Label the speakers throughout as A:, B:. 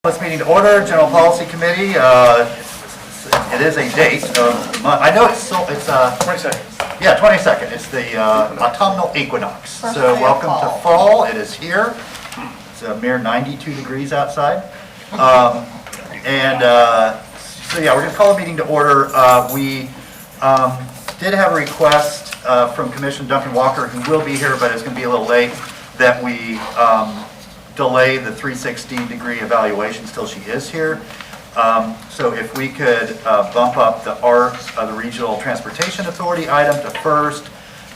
A: This meeting to order, General Policy Committee. It is a date of, I know it's 22nd. Yeah, 22nd. It's the autumnal equinox. So welcome to fall. It is here. It's a mere 92 degrees outside. So yeah, we're going to call a meeting to order. We did have a request from Commissioner Duncan Walker, who will be here, but it's going to be a little late, that we delay the 360-degree evaluations till she is here. So if we could bump up the the Regional Transportation Authority item to first.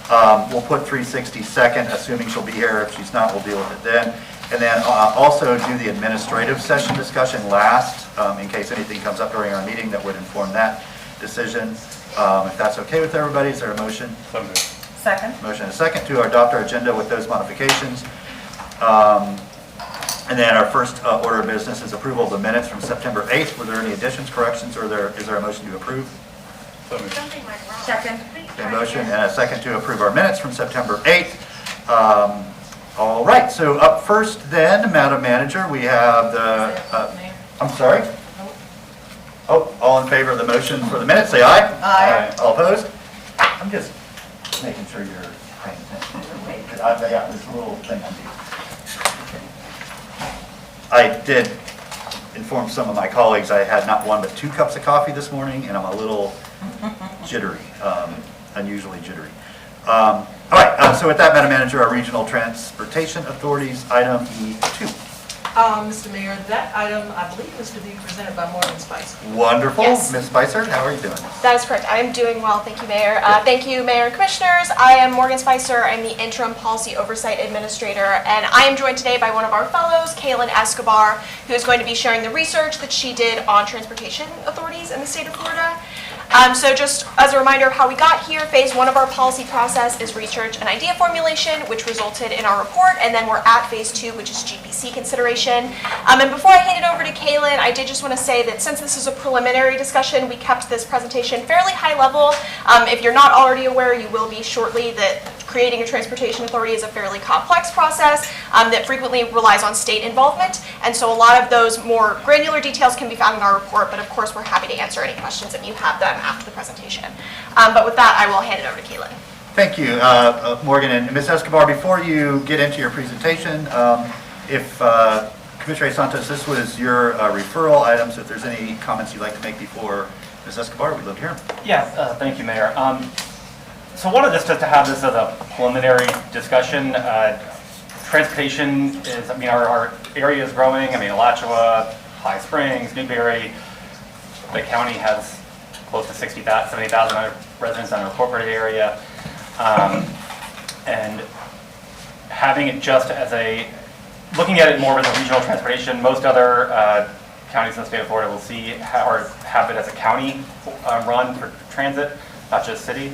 A: We'll put 360 second, assuming she'll be here. If she's not, we'll deal with it then. And then also do the administrative session discussion last, in case anything comes up during our meeting that would inform that decision. If that's okay with everybody, is there a motion?
B: Second.
A: Motion and a second to adopt our agenda with those modifications. And then our first order of business is approval of the minutes from September 8th. Were there any additions, corrections, or is there a motion to approve?
B: Second.
A: A motion and a second to approve our minutes from September 8th. All right, so up first then, Madam Manager, we have the, I'm sorry? Oh, all in favor of the motion for the minutes, say aye.
B: Aye.
A: All opposed? I'm just making sure you're paying attention. Because I've got this little thing on you. I did inform some of my colleagues I had not one but 2 cups of coffee this morning, and I'm a little jittery, unusually jittery. All right, so with that, Madam Manager, our Regional Transportation Authorities, item E2.
B: Mr. Mayor, that item, I believe, is to be presented by Morgan Spicer.
A: Wonderful.
C: Yes.
A: Ms. Spicer, how are you doing?
C: That is correct. I am doing well. Thank you, Mayor. Thank you, Mayor and Commissioners. I am Morgan Spicer. I'm the Interim Policy Oversight Administrator, and I am joined today by one of our fellows, Kaylin Escobar, who is going to be sharing the research that she did on transportation authorities in the state of Florida. So just as a reminder of how we got here, phase 1 of our policy process is research and idea formulation, which resulted in our report, and then we're at phase 2, which is GPC consideration. And before I hand it over to Kaylin, I did just want to say that since this is a preliminary discussion, we kept this presentation fairly high level. If you're not already aware, you will be shortly, that creating a transportation authority is a fairly complex process that frequently relies on state involvement. And so a lot of those more granular details can be found in our report, but of course we're happy to answer any questions if you have them after the presentation. But with that, I will hand it over to Kaylin.
A: Thank you, Morgan. And Ms. Escobar, before you get into your presentation, if Commissioner Santos, this was your referral item, so if there's any comments you'd like to make before Ms. Escobar, we'd love to hear them.
D: Yeah, thank you, Mayor. So wanted this just to have this as a preliminary discussion. Transportation is, I mean, our area is growing. I mean, Alachua, High Springs, Newberry, the county has close to 70,000 residents in our corporate area. And having it just as looking at it more as a regional transportation, most other counties in the state of Florida will see or have it as a county run for transit, not just city.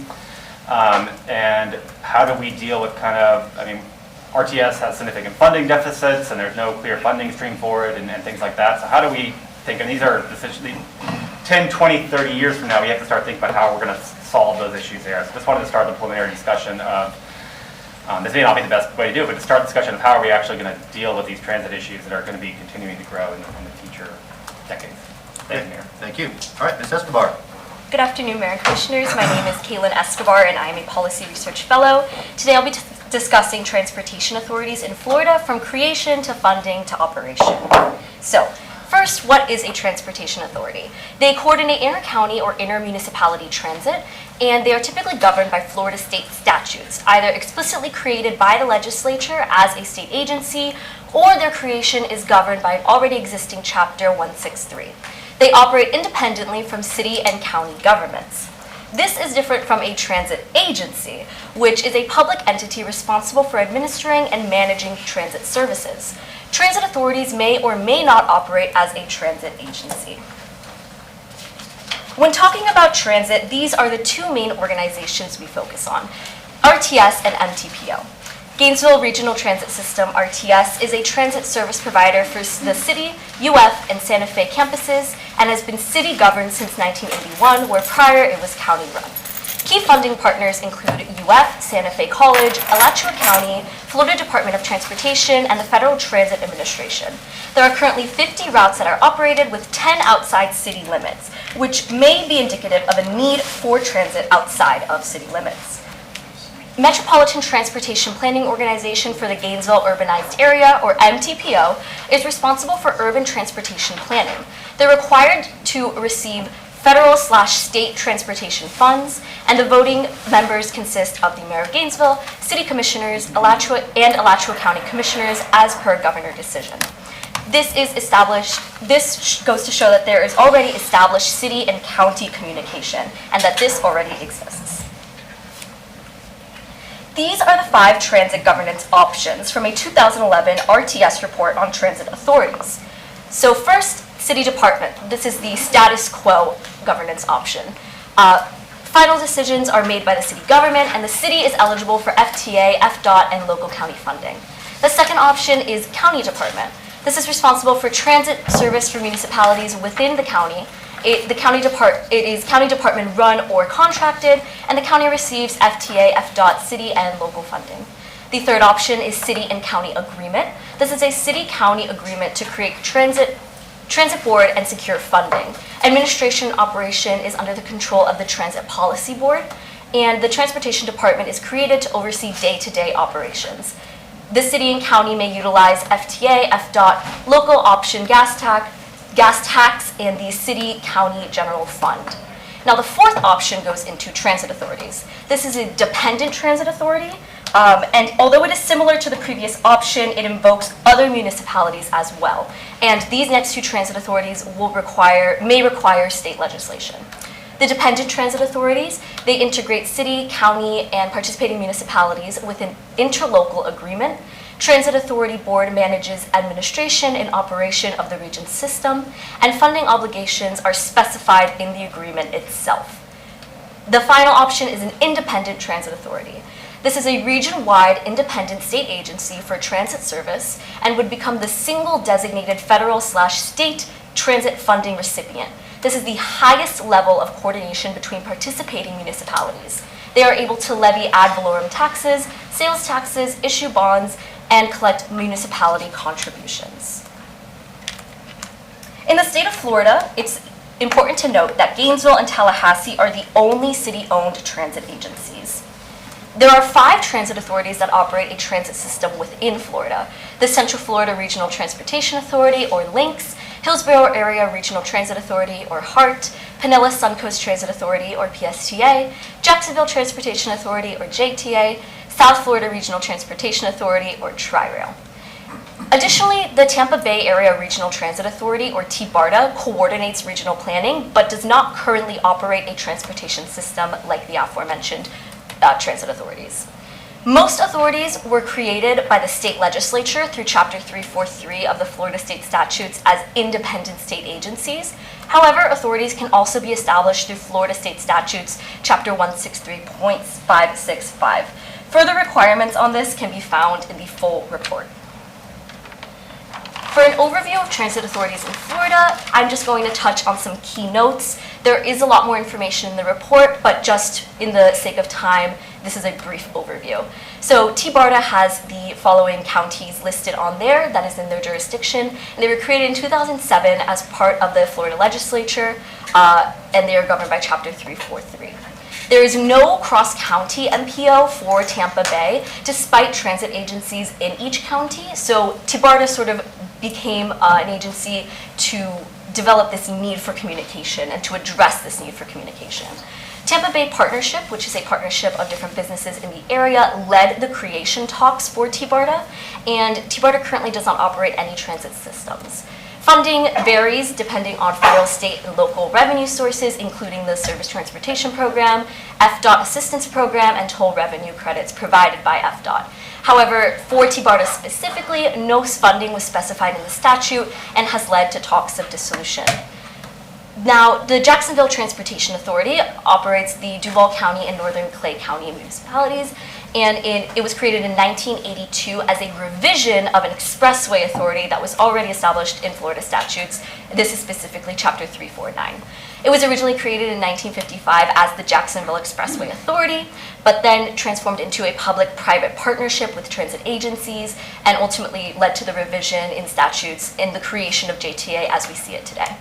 D: And how do we deal with RTS has significant funding deficits and there's no clear funding stream for it and things like that. So how do we think, and these are essentially 10, 20, 30 years from now, we have to start thinking about how we're going to solve those issues there. So just wanted to start the preliminary discussion of, this may not be the best way to do it, but to start the discussion of how are we actually going to deal with these transit issues that are going to be continuing to grow in the future decades. Thank you, Mayor.
A: Thank you. All right, Ms. Escobar.
C: Good afternoon, Mayor and Commissioners. My name is Kaylin Escobar, and I am a Policy Research Fellow. Today I'll be discussing transportation authorities in Florida from creation to funding to operation. So, first, what is a transportation authority? They coordinate inter-county or inter-municipality transit, and they are typically governed by Florida state statutes, either explicitly created by the legislature as a state agency, or their creation is governed by an already existing Chapter 163. They operate independently from city and county governments. This is different from a transit agency, which is a public entity responsible for administering and managing transit services. Transit authorities may or may not operate as a transit agency. When talking about transit, these are the 2 main organizations we focus on, RTS and MTPO. Gainesville Regional Transit System, RTS, is a transit service provider for the city, UF, and Santa Fe campuses, and has been city governed since 1981, where prior it was county run.
E: Key funding partners include UF, Santa Fe College, Alachua County, Florida Department of Transportation, and the Federal Transit Administration. There are currently 50 routes that are operated with 10 outside city limits, which may be indicative of a need for transit outside of city limits. Metropolitan Transportation Planning Organization for the Gainesville Urbanized Area, or MTPO, is responsible for urban transportation planning. They're required to receive federal/state transportation funds, and the voting members consist of the Mayor of Gainesville, City Commissioners, Alachua County Commissioners, as per Governor decision. This goes to show that there is already established city and county communication, and that this already exists. These are the 5 transit governance options from a 2011 RTS report on transit authorities. So first, City Department. This is the status quo governance option. Final decisions are made by the city government, and the city is eligible for FTA, FDOT, and local county funding. The second option is County Department. This is responsible for transit service for municipalities within the county. It is county department run or contracted, and the county receives FTA, FDOT, city, and local funding. The third option is City and County Agreement. This is a city-county agreement to create transit board and secure funding. Administration operation is under the control of the Transit Policy Board, and the Transportation Department is created to oversee day-to-day operations. The city and county may utilize FTA, FDOT, local option gas tax, and the city-county general fund. Now the fourth option goes into transit authorities. This is a dependent transit authority, and although it is similar to the previous option, it invokes other municipalities as well. And these next 2 transit authorities may require state legislation. The dependent transit authorities, they integrate city, county, and participating municipalities with an interlocal agreement. Transit Authority Board manages administration and operation of the region system, and funding obligations are specified in the agreement itself. The final option is an independent transit authority. This is a region-wide independent state agency for transit service and would become the single designated federal/state transit funding recipient. This is the highest level of coordination between participating municipalities. They are able to levy ad valorem taxes, sales taxes, issue bonds, and collect municipality contributions. In the state of Florida, it's important to note that Gainesville and Tallahassee are the only city-owned transit agencies. There are 5 transit authorities that operate a transit system within Florida: the Central Florida Regional Transportation Authority, or LYNX, Hillsborough Area Regional Transit Authority, or HART, Pinellas Suncoast Transit Authority, or PSTA, Jacksonville Transportation Authority, or JTA, South Florida Regional Transportation Authority, or Tri-Rail. Additionally, the Tampa Bay Area Regional Transit Authority, or TBARTA, coordinates regional planning, but does not currently operate a transportation system like the aforementioned transit authorities. Most authorities were created by the state legislature through Chapter 343 of the Florida State Statutes as independent state agencies. However, authorities can also be established through Florida State Statutes, Chapter 163.565. Further requirements on this can be found in the full report. For an overview of transit authorities in Florida, I'm just going to touch on some key notes. There is a lot more information in the report, but just in the sake of time, this is a brief overview. So TBARTA has the following counties listed on there that is in their jurisdiction, and they were created in 2007 as part of the Florida legislature, and they are governed by Chapter 343. There is no cross-county MPO for Tampa Bay, despite transit agencies in each county. So TBARTA sort of became an agency to develop this need for communication and to address this need for communication. Tampa Bay Partnership, which is a partnership of different businesses in the area, led the creation talks for TBARTA, and TBARTA currently does not operate any transit systems. Funding varies depending on federal, state, and local revenue sources, including the Service Transportation Program, FDOT Assistance Program, and toll revenue credits provided by FDOT. However, for TBARTA specifically, no funding was specified in the statute and has led to talks of dissolution. Now, the Jacksonville Transportation Authority operates the Duval County and Northern Clay County municipalities, and it was created in 1982 as a revision of an expressway authority that was already established in Florida statutes. This is specifically Chapter 349. It was originally created in 1955 as the Jacksonville Expressway Authority, but then transformed into a public-private partnership with transit agencies and ultimately led to the revision in statutes in the creation of JTA as we see it today.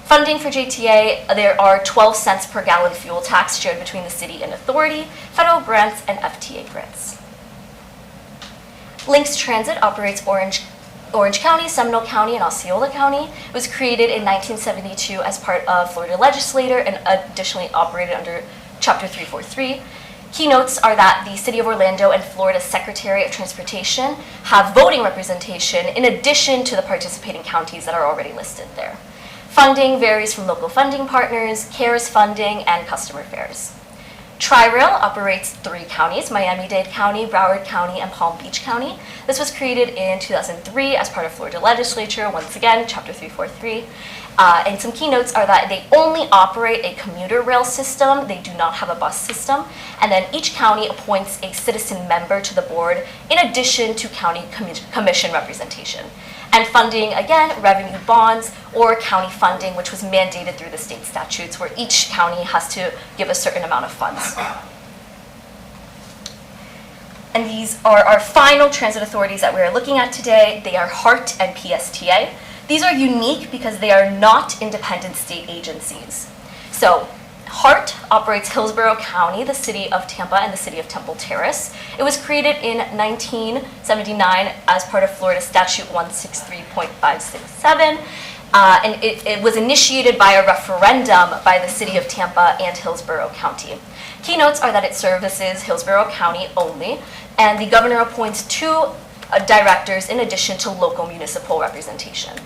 E: Funding for JTA, there are 12 cents per gallon fuel tax shared between the city and authority, federal grants, and FTA grants. Lynx Transit operates Orange County, Seminole County, and Osceola County. It was created in 1972 as part of Florida legislature and additionally operated under Chapter 343. Keynotes are that the City of Orlando and Florida Secretary of Transportation have voting representation in addition to the participating counties that are already listed there. Funding varies from local funding partners, CARES funding, and customer fares. Tri-Rail operates 3 counties, Miami-Dade County, Broward County, and Palm Beach County. This was created in 2003 as part of Florida legislature, once again, Chapter 343. And some keynotes are that they only operate a commuter rail system, they do not have a bus system, and then each county appoints a citizen member to the board in addition to county commission representation. And funding, again, revenue bonds or county funding, which was mandated through the state statutes, where each county has to give a certain amount of funds. And these are our final transit authorities that we are looking at today. They are HART and PSTA. These are unique because they are not independent state agencies. So, HART operates Hillsborough County, the city of Tampa, and the city of Temple Terrace. It was created in 1979 as part of Florida Statute 163.567, and it was initiated by a referendum by the city of Tampa and Hillsborough County. Keynotes are that it services Hillsborough County only, and the governor appoints 2 directors in addition to local municipal representation.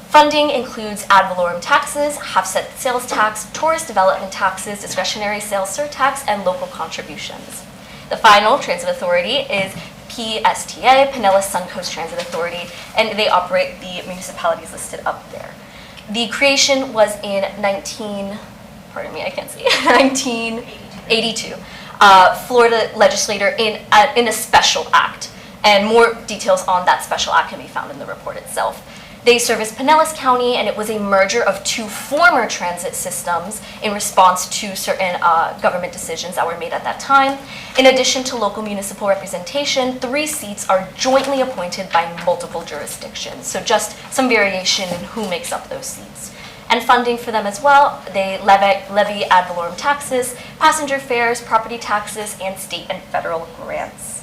E: Funding includes ad valorem taxes, half-cent sales tax, tourist development taxes, discretionary sales surtax, and local contributions. The final transit authority is PSTA, Pinellas Suncoast Transit Authority, and they operate the municipalities listed up there. The creation was in 1982. Florida legislator in a special act, and more details on that special act can be found in the report itself. They service Pinellas County, and it was a merger of 2 former transit systems in response to certain government decisions that were made at that time. In addition to local municipal representation, 3 seats are jointly appointed by multiple jurisdictions, so just some variation in who makes up those seats. And funding for them as well, they levy ad valorem taxes, passenger fares, property taxes, and state and federal grants.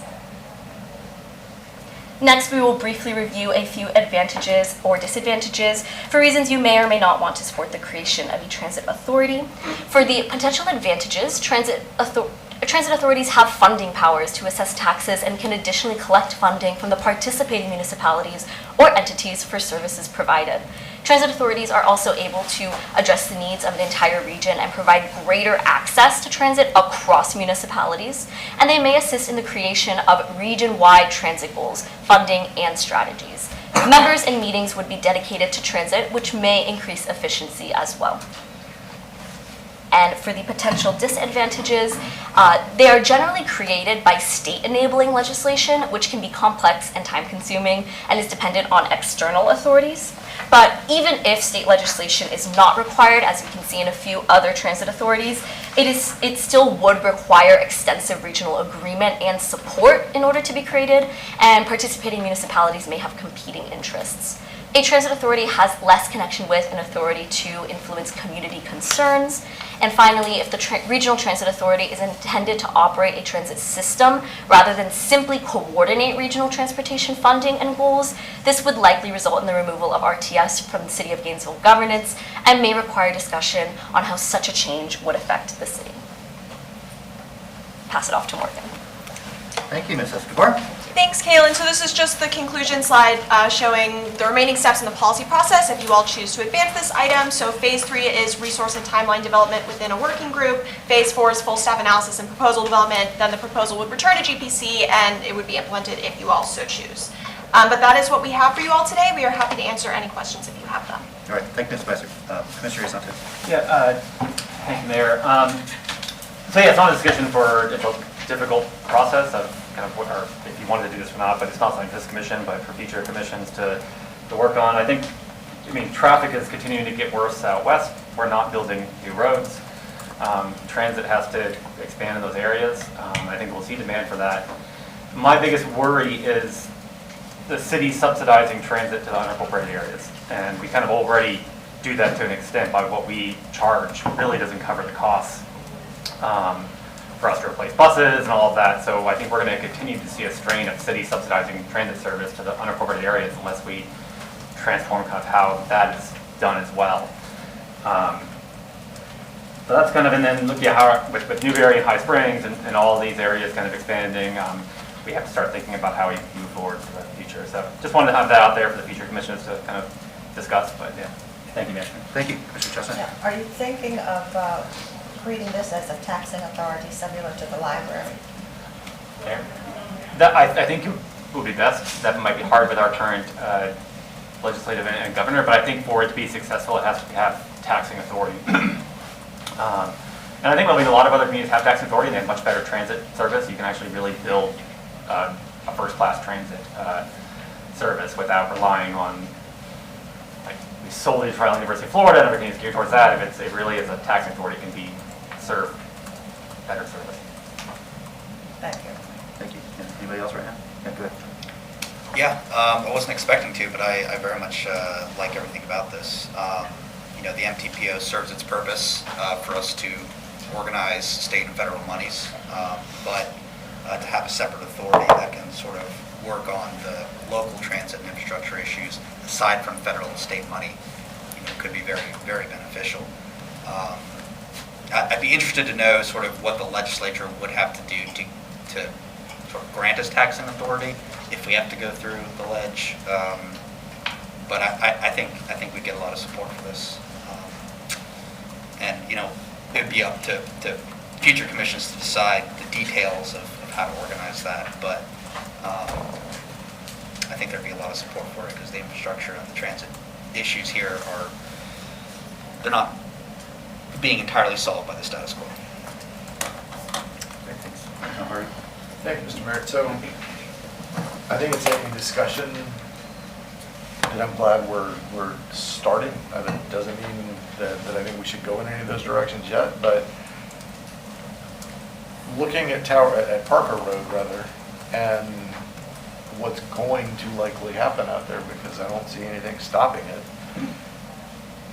E: Next, we will briefly review a few advantages or disadvantages for reasons you may or may not want to support the creation of a transit authority. For the potential advantages, transit authorities have funding powers to assess taxes and can additionally collect funding from the participating municipalities or entities for services provided. Transit authorities are also able to address the needs of an entire region and provide greater access to transit across municipalities, and they may assist in the creation of region-wide transit goals, funding, and strategies. Members and meetings would be dedicated to transit, which may increase efficiency as well. And for the potential disadvantages, they are generally created by state enabling legislation, which can be complex and time-consuming and is dependent on external authorities. But even if state legislation is not required, as you can see in a few other transit authorities, it still would require extensive regional agreement and support in order to be created, and participating municipalities may have competing interests. A transit authority has less connection with an authority to influence community concerns. And finally, if the regional transit authority is intended to operate a transit system rather than simply coordinate regional transportation funding and goals, this would likely result in the removal of RTS from the City of Gainesville governance and may require discussion on how such a change would affect the city. Pass it off to Morgan.
A: Thank you, Ms. Escobar.
C: Thanks, Kaylin. So this is just the conclusion slide showing the remaining steps in the policy process if you all choose to advance this item. So phase 3 is resource and timeline development within a working group. Phase 4 is full staff analysis and proposal development. Then the proposal would return to GPC and it would be implemented if you all so choose. But that is what we have for you all today. We are happy to answer any questions if you have them.
A: All right, thank you, Ms. Spicer. Commissioner Asante.
D: Yeah, thank you, Mayor. So yeah, it's not a discussion for difficult process of kind of or if you wanted to do this or not, but it's not something for this commission, but for future commissions to work on. I mean, traffic is continuing to get worse out west. We're not building new roads. Transit has to expand in those areas. I think we'll see demand for that. My biggest worry is the city subsidizing transit to the unincorporated areas. And we kind of already do that to an extent by what we charge. Really doesn't cover the costs for us to replace buses and all of that. So I think we're going to continue to see a strain of city subsidizing transit service to the unincorporated areas unless we transform kind of how that is done as well. So that's kind of, and then looking at how, with Newberry and High Springs and all of these areas kind of expanding, we have to start thinking about how we move forward for the future. So just wanted to have that out there for the future commissioners to kind of discuss, but yeah. Thank you, Mayor.
A: Thank you, Mr. Chestnut.
F: Yeah. Are you thinking of creating this as a taxing authority similar to the library?
D: That, I think it would be best. That might be hard with our current legislative and governor, but I think for it to be successful, it has to have taxing authority. And I think a lot of other communities have taxing authority and they have much better transit service. You can actually really build a first-class transit service without relying on solely trial University of Florida and everything is geared towards that. If it really is a taxing authority, it can be served better service.
F: Thank you.
A: Thank you. Yeah, anybody else right now? Yeah, go ahead.
G: Yeah, I wasn't expecting to, but I very much like everything about this. You know, the MTPO serves its purpose for us to organize state and federal monies, but to have a separate authority that can sort of work on the local transit and infrastructure issues aside from federal and state money, you know, could be very, very beneficial. I'd be interested to know sort of what the legislature would have to do to sort of grant us taxing authority if we have to go through the ledge. But I think we get a lot of support for this. And you know, it'd be up to future commissions to decide the details of how to organize that. But I think there'd be a lot of support for it because the infrastructure and the transit issues here they're not being entirely solved by the status quo.
A: Great, thanks. All right.
H: Thank you, Mr. Merritt. So I think it's a discussion, and I'm glad we're starting. It doesn't mean that I think we should go in any of those directions yet, but looking at Parker Road rather, and what's going to likely happen out there, because I don't see anything stopping it.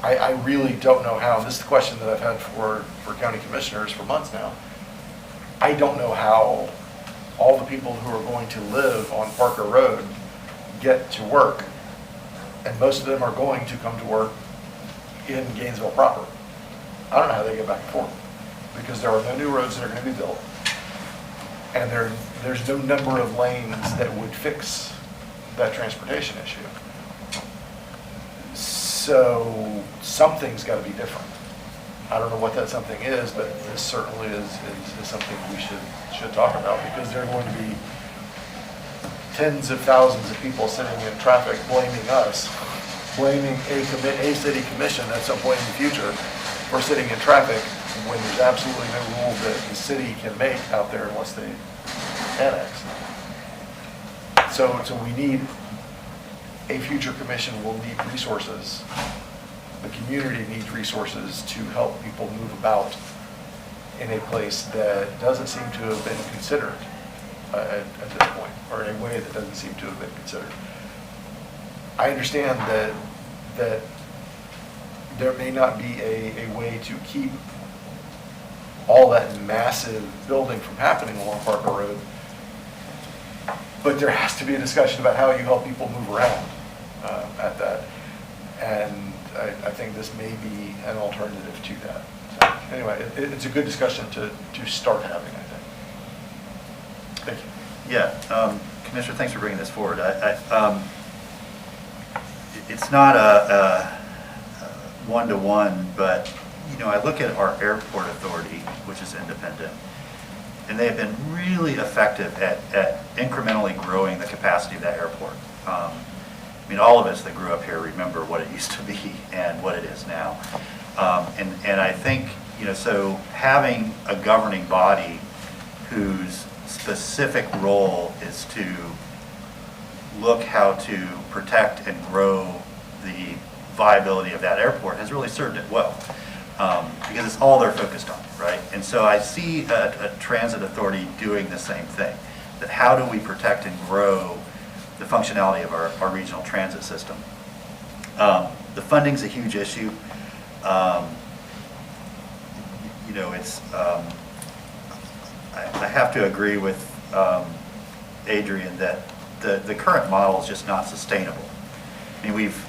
H: I really don't know how, this is the question that I've had for county commissioners for months now. I don't know how all the people who are going to live on Parker Road get to work, and most of them are going to come to work in Gainesville proper. I don't know how they get back and forth, because there are no new roads that are going to be built, and there's no number of lanes that would fix that transportation issue. So something's got to be different. I don't know what that something is, but this certainly is something we should talk about, because there are going to be tens of thousands of people sitting in traffic blaming us, blaming a city commission at some point in the future for sitting in traffic when there's absolutely no rule that the city can make out there unless they annex. So we need, a future commission will need resources. The community needs resources to help people move about in a place that doesn't seem to have been considered at this point, or in a way that doesn't seem to have been considered. I understand that there may not be a way to keep all that massive building from happening along Parker Road, but there has to be a discussion about how you help people move around at that. And I think this may be an alternative to that. So anyway, it's a good discussion to start having, I think. Thank you.
A: Yeah, Commissioner, thanks for bringing this forward. It's not a one-to-one, but you know, I look at our airport authority, which is independent, and they have been really effective at incrementally growing the capacity of that airport. I mean, all of us that grew up here remember what it used to be and what it is now. And I think, you know, so having a governing body whose specific role is to look how to protect and grow the viability of that airport, has really served it well, because it's all they're focused on, right? And so I see a transit authority doing the same thing, that how do we protect and grow the functionality of our regional transit system? The funding's a huge issue. You know, it's, I have to agree with Adrian that the current model is just not sustainable. I mean, we've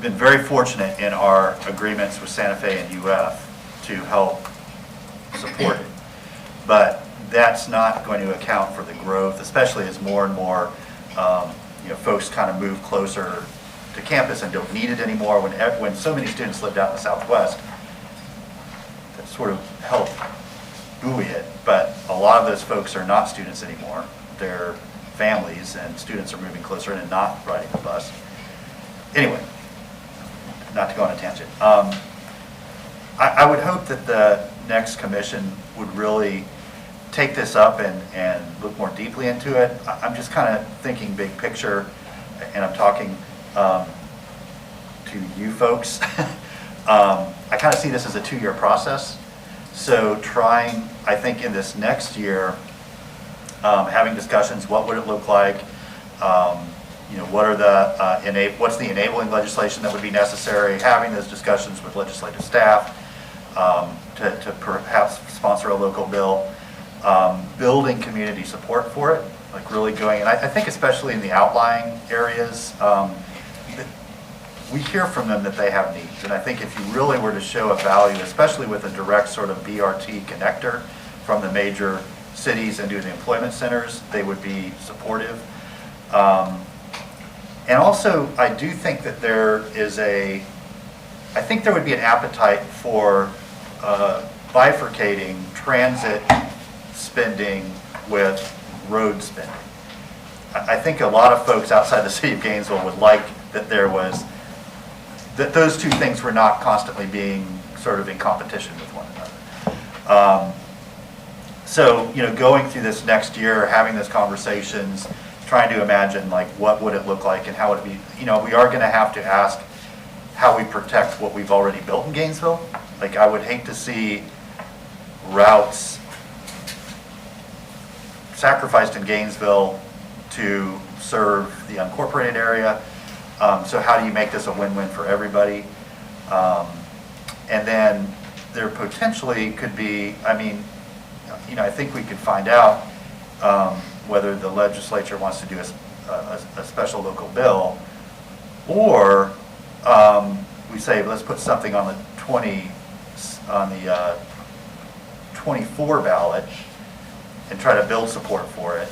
A: been very fortunate in our agreements with Santa Fe and UF to help support it, but that's not going to account for the growth, especially as more and more you know, folks kind of move closer to campus and don't need it anymore. When so many students lived out in the Southwest, that sort of helped buoy it. But a lot of those folks are not students anymore. They're families, and students are moving closer in and not riding the bus. Anyway, not to go on a tangent. I would hope that the next commission would really take this up and look more deeply into it. I'm just kind of thinking big picture, and I'm talking to you folks. I kind of see this as a 2-year process. So trying, I think in this next year, having discussions, what would it look like? You know, what are the what's the enabling legislation that would be necessary? Having those discussions with legislative staff to perhaps sponsor a local bill, building community support for it, like really going. And I think especially in the outlying areas, we hear from them that they have needs. And I think if you really were to show a value, especially with a direct sort of BRT connector from the major cities into the employment centers, they would be supportive. And also, I do think that there would be an appetite for bifurcating transit spending with road spending. I think a lot of folks outside the city of Gainesville would like that that those two things were not constantly being sort of in competition with one another. So, you know, going through this next year, having those conversations, trying to imagine like what would it look like and how would it be, you know, we are going to have to ask how we protect what we've already built in Gainesville. Like, I would hate to see routes sacrificed in Gainesville to serve the unincorporated area. So how do you make this a win-win for everybody? And then there potentially could be, I mean, you know, I think we could find out whether the legislature wants to do a special local bill, or we say, let's put something on the 24 ballot and try to build support for it.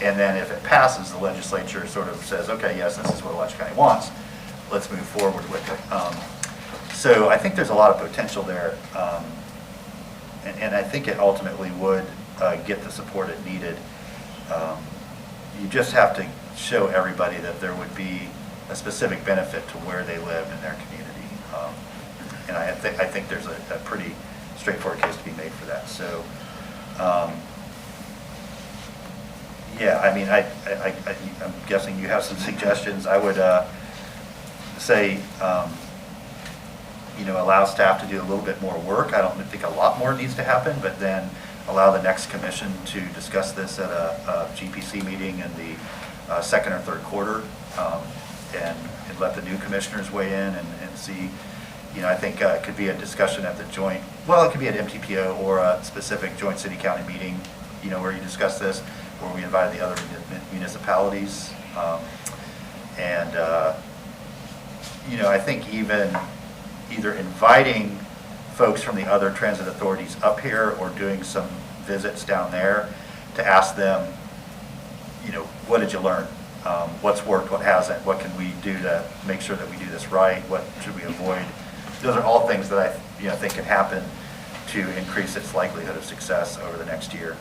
A: And then if it passes, the legislature sort of says, okay, yes, this is what Alachua County wants. Let's move forward with it. So I think there's a lot of potential there. And I think it ultimately would get the support it needed. You just have to show everybody that there would be a specific benefit to where they live in their community. And I think there's a pretty straightforward case to be made for that. So, yeah, I mean, I'm guessing you have some suggestions. I would say, you know, allow staff to do a little bit more work. I don't think a lot more needs to happen, but then allow the next commission to discuss this at a GPC meeting in the second or third quarter, and let the new commissioners weigh in and see. You know, I think it could be a discussion at the joint, well, it could be at MTPO or a specific joint city-county meeting, you know, where you discuss this, where we invited the other municipalities. You know, I think even either inviting folks from the other transit authorities up here or doing some visits down there to ask them, you know, what did you learn? What's worked, what hasn't? What can we do to make sure that we do this right? What should we avoid? Those are all things that I think can happen to increase its likelihood of success over the next year.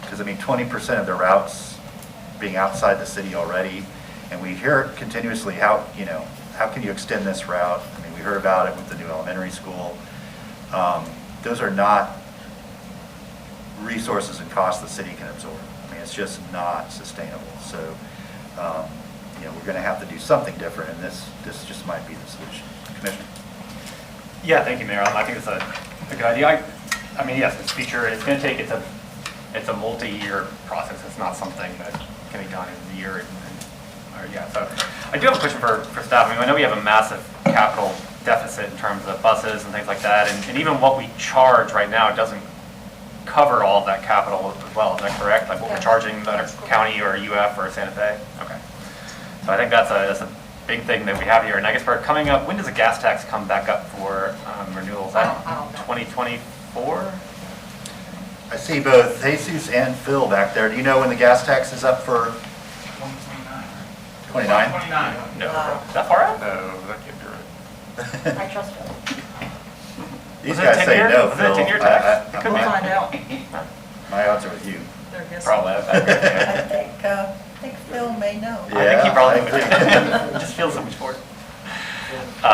A: Because I mean, 20% of the routes being outside the city already, and we hear it continuously. How can you extend this route? I mean, we heard about it with the new elementary school. Those are not resources and costs the city can absorb. I mean, it's just not sustainable. So, we're going to have to do something different, and this just might be the solution. Commissioner?
D: Yeah, thank you, Mayor. I think it's a good idea. I mean, yes, it's going to take, it's a multi-year process. It's not something that can be done in a year. So I do have a question for staff. I mean, I know we have a massive capital deficit in terms of buses and things like that, and even what we charge right now doesn't cover all of that capital as well. Is that correct? Like what we're charging under county or UF or Santa Fe? Okay. So I think that's a big thing that we have here. And I guess we're coming up, when does the gas tax come back up for renewal? Is that 2024?
A: I see both Jesus and Phil back there. Do you know when the gas tax is up for? 29?
D: 29. No. That far out?
H: No, that can't be right.
E: I trust you.
A: These
D: Was it
A: guys say
D: 10-year?
A: no,
D: Was
A: Phil.
D: it a 10-year tax? It could
B: We'll
D: be.
B: find out.
A: My odds are with you.
B: They're guessing.
D: Probably.
F: I think Phil may know.
D: I think he probably would.
A: Yeah.
D: It just feels so much more. I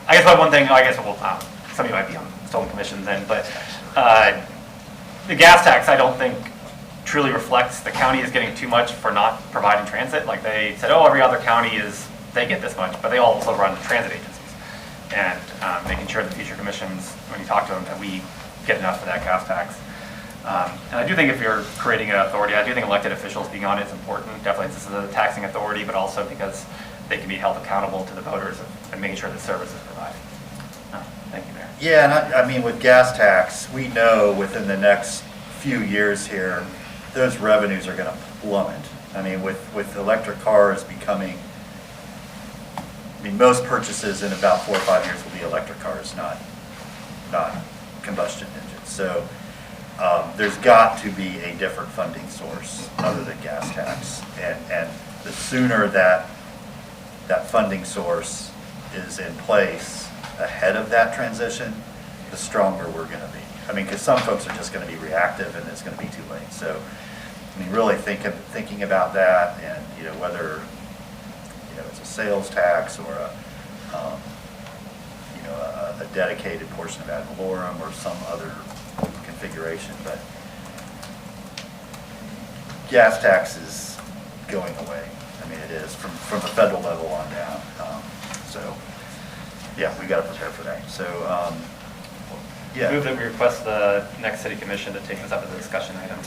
D: guess one thing, some of you might be on stolen commissions then, but the gas tax, I don't think truly reflects the county is getting too much for not providing transit. Like they said, oh, every other county they get this much, but they also run transit agencies. And making sure the future commissions, when you talk to them, that we get enough for that gas tax. And I do think if you're creating an authority, I do think elected officials being on it is important. Definitely this is a taxing authority, but also because they can be held accountable to the voters and making sure the service is provided. Thank you, Mayor.
A: Yeah, and I mean, with gas tax, we know within the next few years here, those revenues are going to plummet. I mean, with electric cars becoming, most purchases in about 4 or 5 years will be electric cars, not combustion engines. So there's got to be a different funding source other than gas tax. And the sooner that funding source is in place ahead of that transition, the stronger we're going to be. I mean, because some folks are just going to be reactive and it's going to be too late. So, I mean, really thinking about that, and whether it's a sales tax or a dedicated portion of ad valorem or some other configuration, but gas tax is going away. I mean, it is from the federal level on down. So, yeah, we got to prepare for that. So, yeah.
D: Move that we request the next city commission to take this up as a discussion item.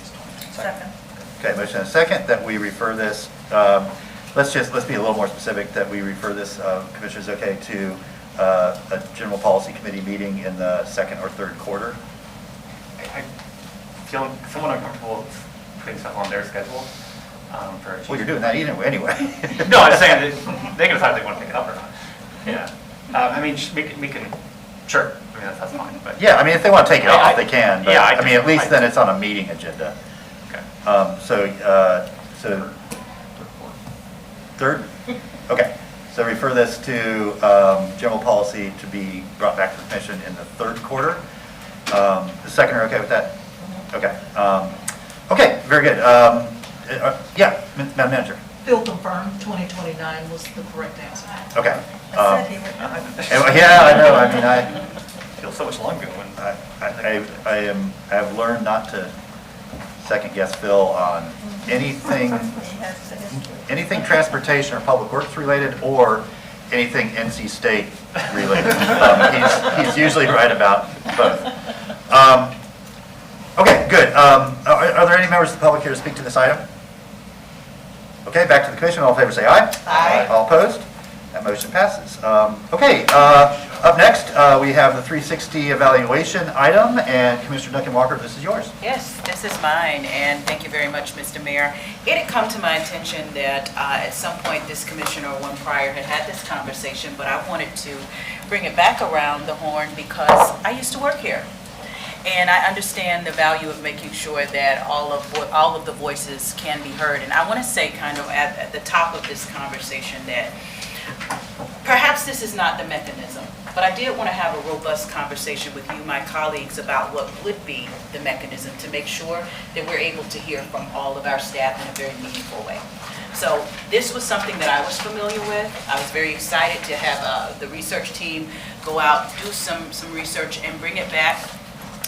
F: Second.
A: Okay, motion and a second that we refer this. Let's be a little more specific that we refer this, commissioners, okay, to a general policy committee meeting in the second or third quarter.
D: I feel somewhat uncomfortable putting stuff on their schedule for.
A: Well, you're doing that anyway.
D: No, I'm just saying that they can decide if they want to pick it up or not. Yeah. I mean, we can, sure. I mean, that's fine. But
A: Yeah, I mean, if they want to take it off, they can. But
D: yeah,
A: I mean, at least then it's on a meeting agenda.
D: Okay.
A: So third? Okay. So refer this to general policy to be brought back to the commission in the third quarter. The second, are okay with that? Okay. Okay, very good. Yeah, Madam Manager.
B: Phil confirmed 2029 was the correct answer.
A: Okay.
F: I said he would know.
A: Yeah, I know. I mean, I
D: Feels so much longer when.
A: I have learned not to second guess Phil on anything,
F: He has the history.
A: anything transportation or public works related or anything NC State related. He's usually right about both. Okay, good. Are there any members of the public here to speak to this item? Okay, back to the commission. All in favor say aye.
F: Aye.
A: All opposed? That motion passes. Okay, up next, we have the 360 evaluation item, and Commissioner Duncan Walker, this is yours.
I: Yes, this is mine, and thank you very much, Mr. Mayor. It had come to my attention that at some point this commissioner or one prior had this conversation, but I wanted to bring it back around the horn because I used to work here. And I understand the value of making sure that all of the voices can be heard. And I want to say kind of at the top of this conversation that perhaps this is not the mechanism, but I did want to have a robust conversation with you, my colleagues, about what would be the mechanism to make sure that we're able to hear from all of our staff in a very meaningful way. So this was something that I was familiar with. I was very excited to have the research team go out, do some research and bring it back.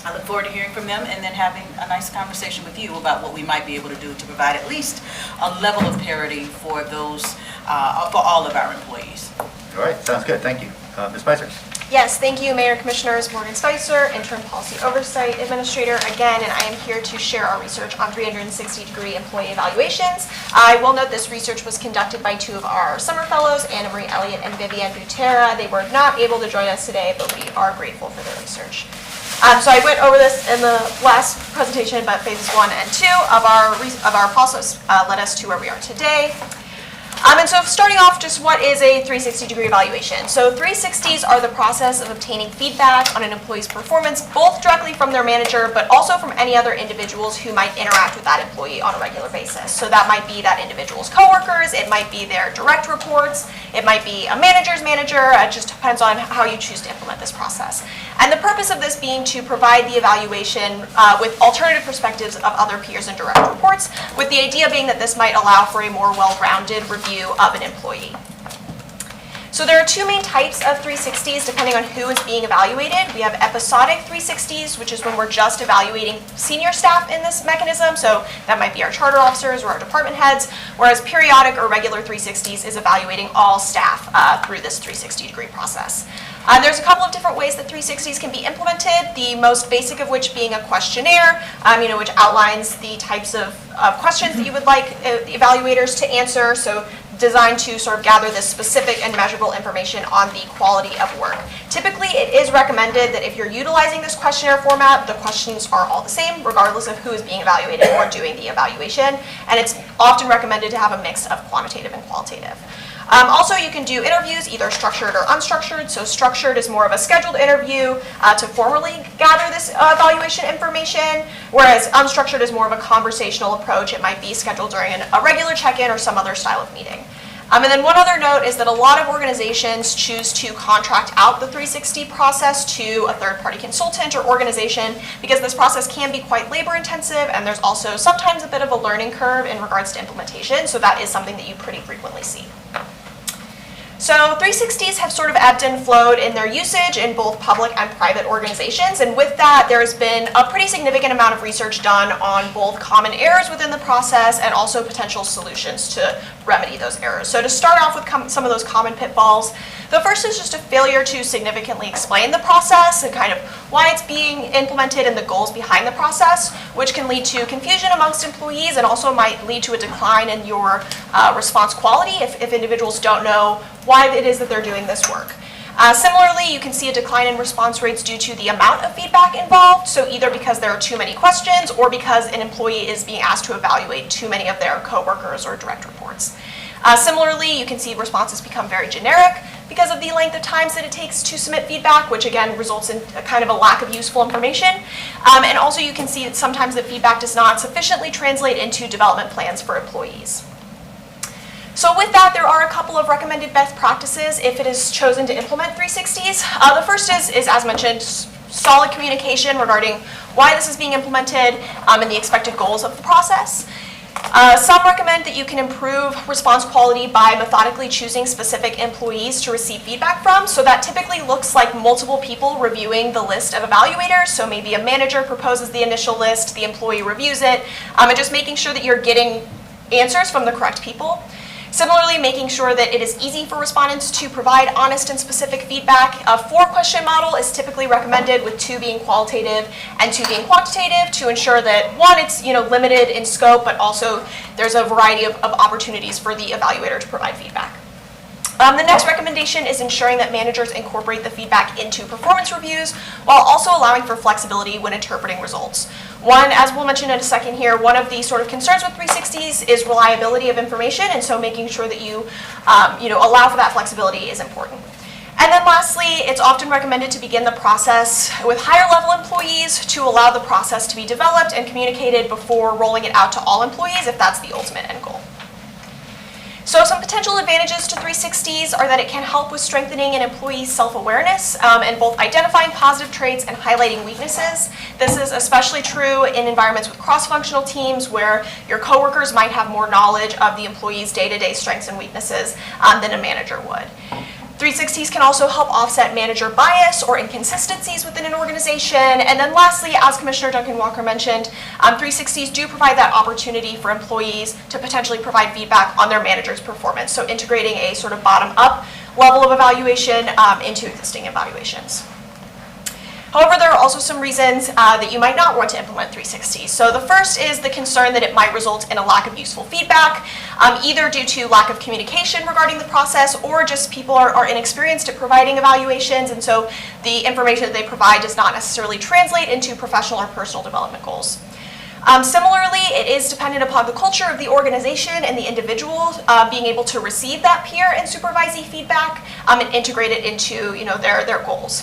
I: I look forward to hearing from them and then having a nice conversation with you about what we might be able to do to provide at least a level of parity for those, for all of our employees.
A: All right, sounds good, thank you. Ms. Spicer?
C: Yes, thank you, Mayor and Commissioners. Morgan Spicer, Interim Policy Oversight Administrator again, and I am here to share our research on 360-degree employee evaluations. I will note this research was conducted by two of our summer fellows, Anna Marie Elliott and Vivian Butera. They were not able to join us today, but we are grateful for their research. So I went over this in the last presentation, but phases 1 and 2 of our process led us to where we are today. And so starting off, just what is a 360-degree evaluation? So 360s are the process of obtaining feedback on an employee's performance, both directly from their manager, but also from any other individuals who might interact with that employee on a regular basis. So that might be that individual's coworkers, it might be their direct reports, it might be a manager's manager, it just depends on how you choose to implement this process. And the purpose of this being to provide the evaluation with alternative perspectives of other peers and direct reports, with the idea being that this might allow for a more well-rounded review of an employee. So there are two main types of 360s depending on who is being evaluated. We have episodic 360s, which is when we're just evaluating senior staff in this mechanism. So that might be our charter officers or our department heads, whereas periodic or regular 360s is evaluating all staff through this 360-degree process. There's a couple of different ways that 360s can be implemented, the most basic of which being a questionnaire, which outlines the types of questions that you would like the evaluators to answer, so designed to sort of gather this specific and measurable information on the quality of work. Typically, it is recommended that if you're utilizing this questionnaire format, the questions are all the same, regardless of who is being evaluated or doing the evaluation, and it's often recommended to have a mix of quantitative and qualitative. Also, you can do interviews, either structured or unstructured. So structured is more of a scheduled interview to formally gather this evaluation information, whereas unstructured is more of a conversational approach. It might be scheduled during a regular check-in or some other style of meeting. And then one other note is that a lot of organizations choose to contract out the 360 process to a third-party consultant or organization because this process can be quite labor-intensive, and there's also sometimes a bit of a learning curve in regards to implementation, so that is something that you pretty frequently see. So 360s have sort of ebbed and flowed in their usage in both public and private organizations, and with that there's been a pretty significant amount of research done on both common errors within the process and also potential solutions to remedy those errors. So to start off with some of those common pitfalls, the first is just a failure to significantly explain the process and kind of why it's being implemented and the goals behind the process, which can lead to confusion amongst employees and also might lead to a decline in your response quality if individuals don't know why it is that they're doing this work. Similarly, you can see a decline in response rates due to the amount of feedback involved, so either because there are too many questions or because an employee is being asked to evaluate too many of their coworkers or direct reports. Similarly, you can see responses become very generic because of the length of times that it takes to submit feedback, which again results in a kind of a lack of useful information. And also you can see that sometimes the feedback does not sufficiently translate into development plans for employees. So with that, there are a couple of recommended best practices if it is chosen to implement 360s. The first is, as mentioned, solid communication regarding why this is being implemented and the expected goals of the process. Some recommend that you can improve response quality by methodically choosing specific employees to receive feedback from. So that typically looks like multiple people reviewing the list of evaluators. So maybe a manager proposes the initial list, the employee reviews it, and just making sure that you're getting answers from the correct people. Similarly, making sure that it is easy for respondents to provide honest and specific feedback. A 4-question model is typically recommended, with 2 being qualitative and 2 being quantitative, to ensure that, one, it's limited in scope, but also there's a variety of opportunities for the evaluator to provide feedback. The next recommendation is ensuring that managers incorporate the feedback into performance reviews while also allowing for flexibility when interpreting results. One, as we'll mention in a second here, one of the sort of concerns with 360s is reliability of information, and so making sure that you, allow for that flexibility is important. And then lastly, it's often recommended to begin the process with higher level employees to allow the process to be developed and communicated before rolling it out to all employees if that's the ultimate end goal. So some potential advantages to 360s are that it can help with strengthening an employee's self-awareness and both identifying positive traits and highlighting weaknesses. This is especially true in environments with cross-functional teams where your coworkers might have more knowledge of the employee's day-to-day strengths and weaknesses than a manager would. 360s can also help offset manager bias or inconsistencies within an organization. And then lastly, as Commissioner Duncan Walker mentioned, 360s do provide that opportunity for employees to potentially provide feedback on their manager's performance. So integrating a sort of bottom-up level of evaluation into existing evaluations. However, there are also some reasons that you might not want to implement 360. So the first is the concern that it might result in a lack of useful feedback, either due to lack of communication regarding the process or just people are inexperienced at providing evaluations, and so the information that they provide does not necessarily translate into professional or personal development goals. Similarly, it is dependent upon the culture of the organization and the individual being able to receive that peer and supervisee feedback and integrate it into their goals.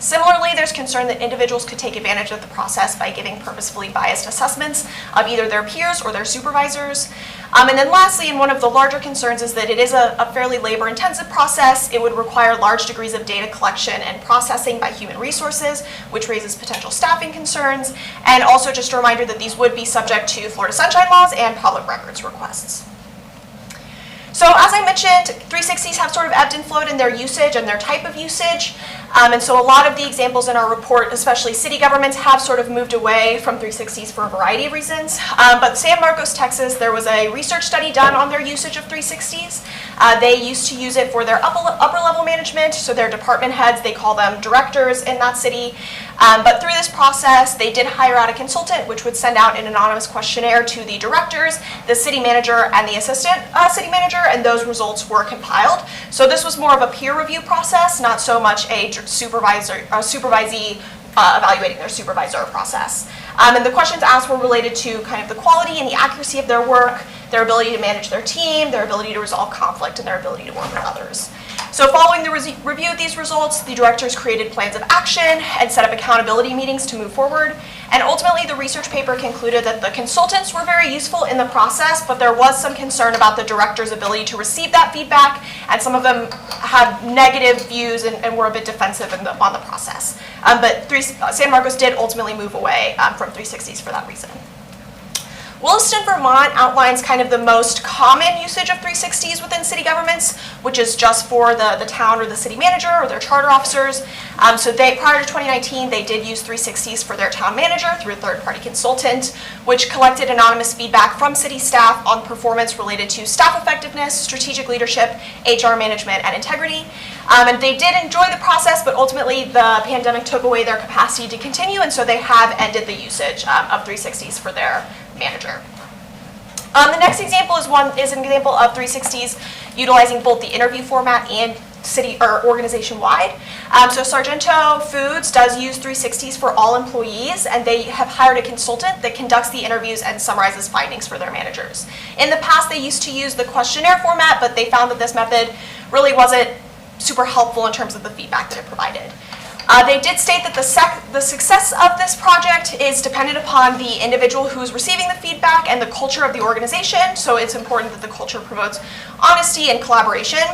C: Similarly, there's concern that individuals could take advantage of the process by giving purposefully biased assessments of either their peers or their supervisors. And then lastly, and one of the larger concerns is that it is a fairly labor-intensive process. It would require large degrees of data collection and processing by human resources, which raises potential staffing concerns. And also just a reminder that these would be subject to Florida Sunshine Laws and public records requests. So as I mentioned, 360s have sort of ebbed and flowed in their usage and their type of usage. And so a lot of the examples in our report, especially city governments, have sort of moved away from 360s for a variety of reasons. But San Marcos, Texas, there was a research study done on their usage of 360s. They used to use it for their upper level management, so their department heads, they call them directors in that city. But through this process, they did hire out a consultant, which would send out an anonymous questionnaire to the directors, the city manager, and the assistant city manager, and those results were compiled. So this was more of a peer review process, not so much a supervisee evaluating their supervisor process. And the questions asked were related to kind of the quality and the accuracy of their work, their ability to manage their team, their ability to resolve conflict, and their ability to work with others. So following the review of these results, the directors created plans of action and set up accountability meetings to move forward. And ultimately, the research paper concluded that the consultants were very useful in the process, but there was some concern about the directors' ability to receive that feedback, and some of them had negative views and were a bit defensive on the process. But San Marcos did ultimately move away from 360s for that reason. Williston, Vermont outlines kind of the most common usage of 360s within city governments, which is just for the town or the city manager or their charter officers. So prior to 2019, they did use 360s for their town manager through a third-party consultant, which collected anonymous feedback from city staff on performance related to staff effectiveness, strategic leadership, HR management, and integrity. And they did enjoy the process, but ultimately the pandemic took away their capacity to continue, and so they have ended the usage of 360s for their manager. The next example is an example of 360s utilizing both the interview format and city or organization-wide. So Sargento Foods does use 360s for all employees, and they have hired a consultant that conducts the interviews and summarizes findings for their managers. In the past, they used to use the questionnaire format, but they found that this method really wasn't super helpful in terms of the feedback that it provided. They did state that the success of this project is dependent upon the individual who is receiving the feedback and the culture of the organization, so it's important that the culture promotes honesty and collaboration.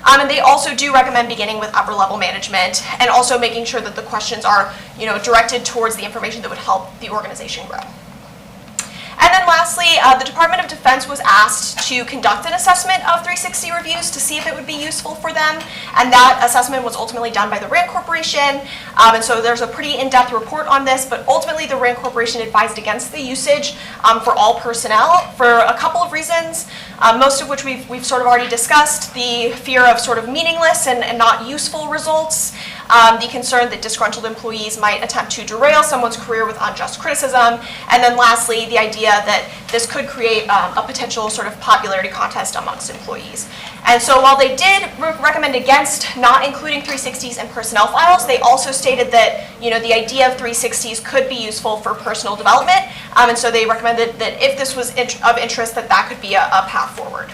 C: And they also do recommend beginning with upper level management and also making sure that the questions are directed towards the information that would help the organization grow. And then lastly, the Department of Defense was asked to conduct an assessment of 360 reviews to see if it would be useful for them, and that assessment was ultimately done by the RAND Corporation, and so there's a pretty in-depth report on this, but ultimately the RAND Corporation advised against the usage for all personnel for a couple of reasons, most of which we've sort of already discussed: the fear of sort of meaningless and not useful results, the concern that disgruntled employees might attempt to derail someone's career with unjust criticism, and then lastly, the idea that this could create a potential sort of popularity contest amongst employees. And so while they did recommend against not including 360s in personnel files, they also stated that the idea of 360s could be useful for personal development, and so they recommended that if this was of interest, that could be a path forward.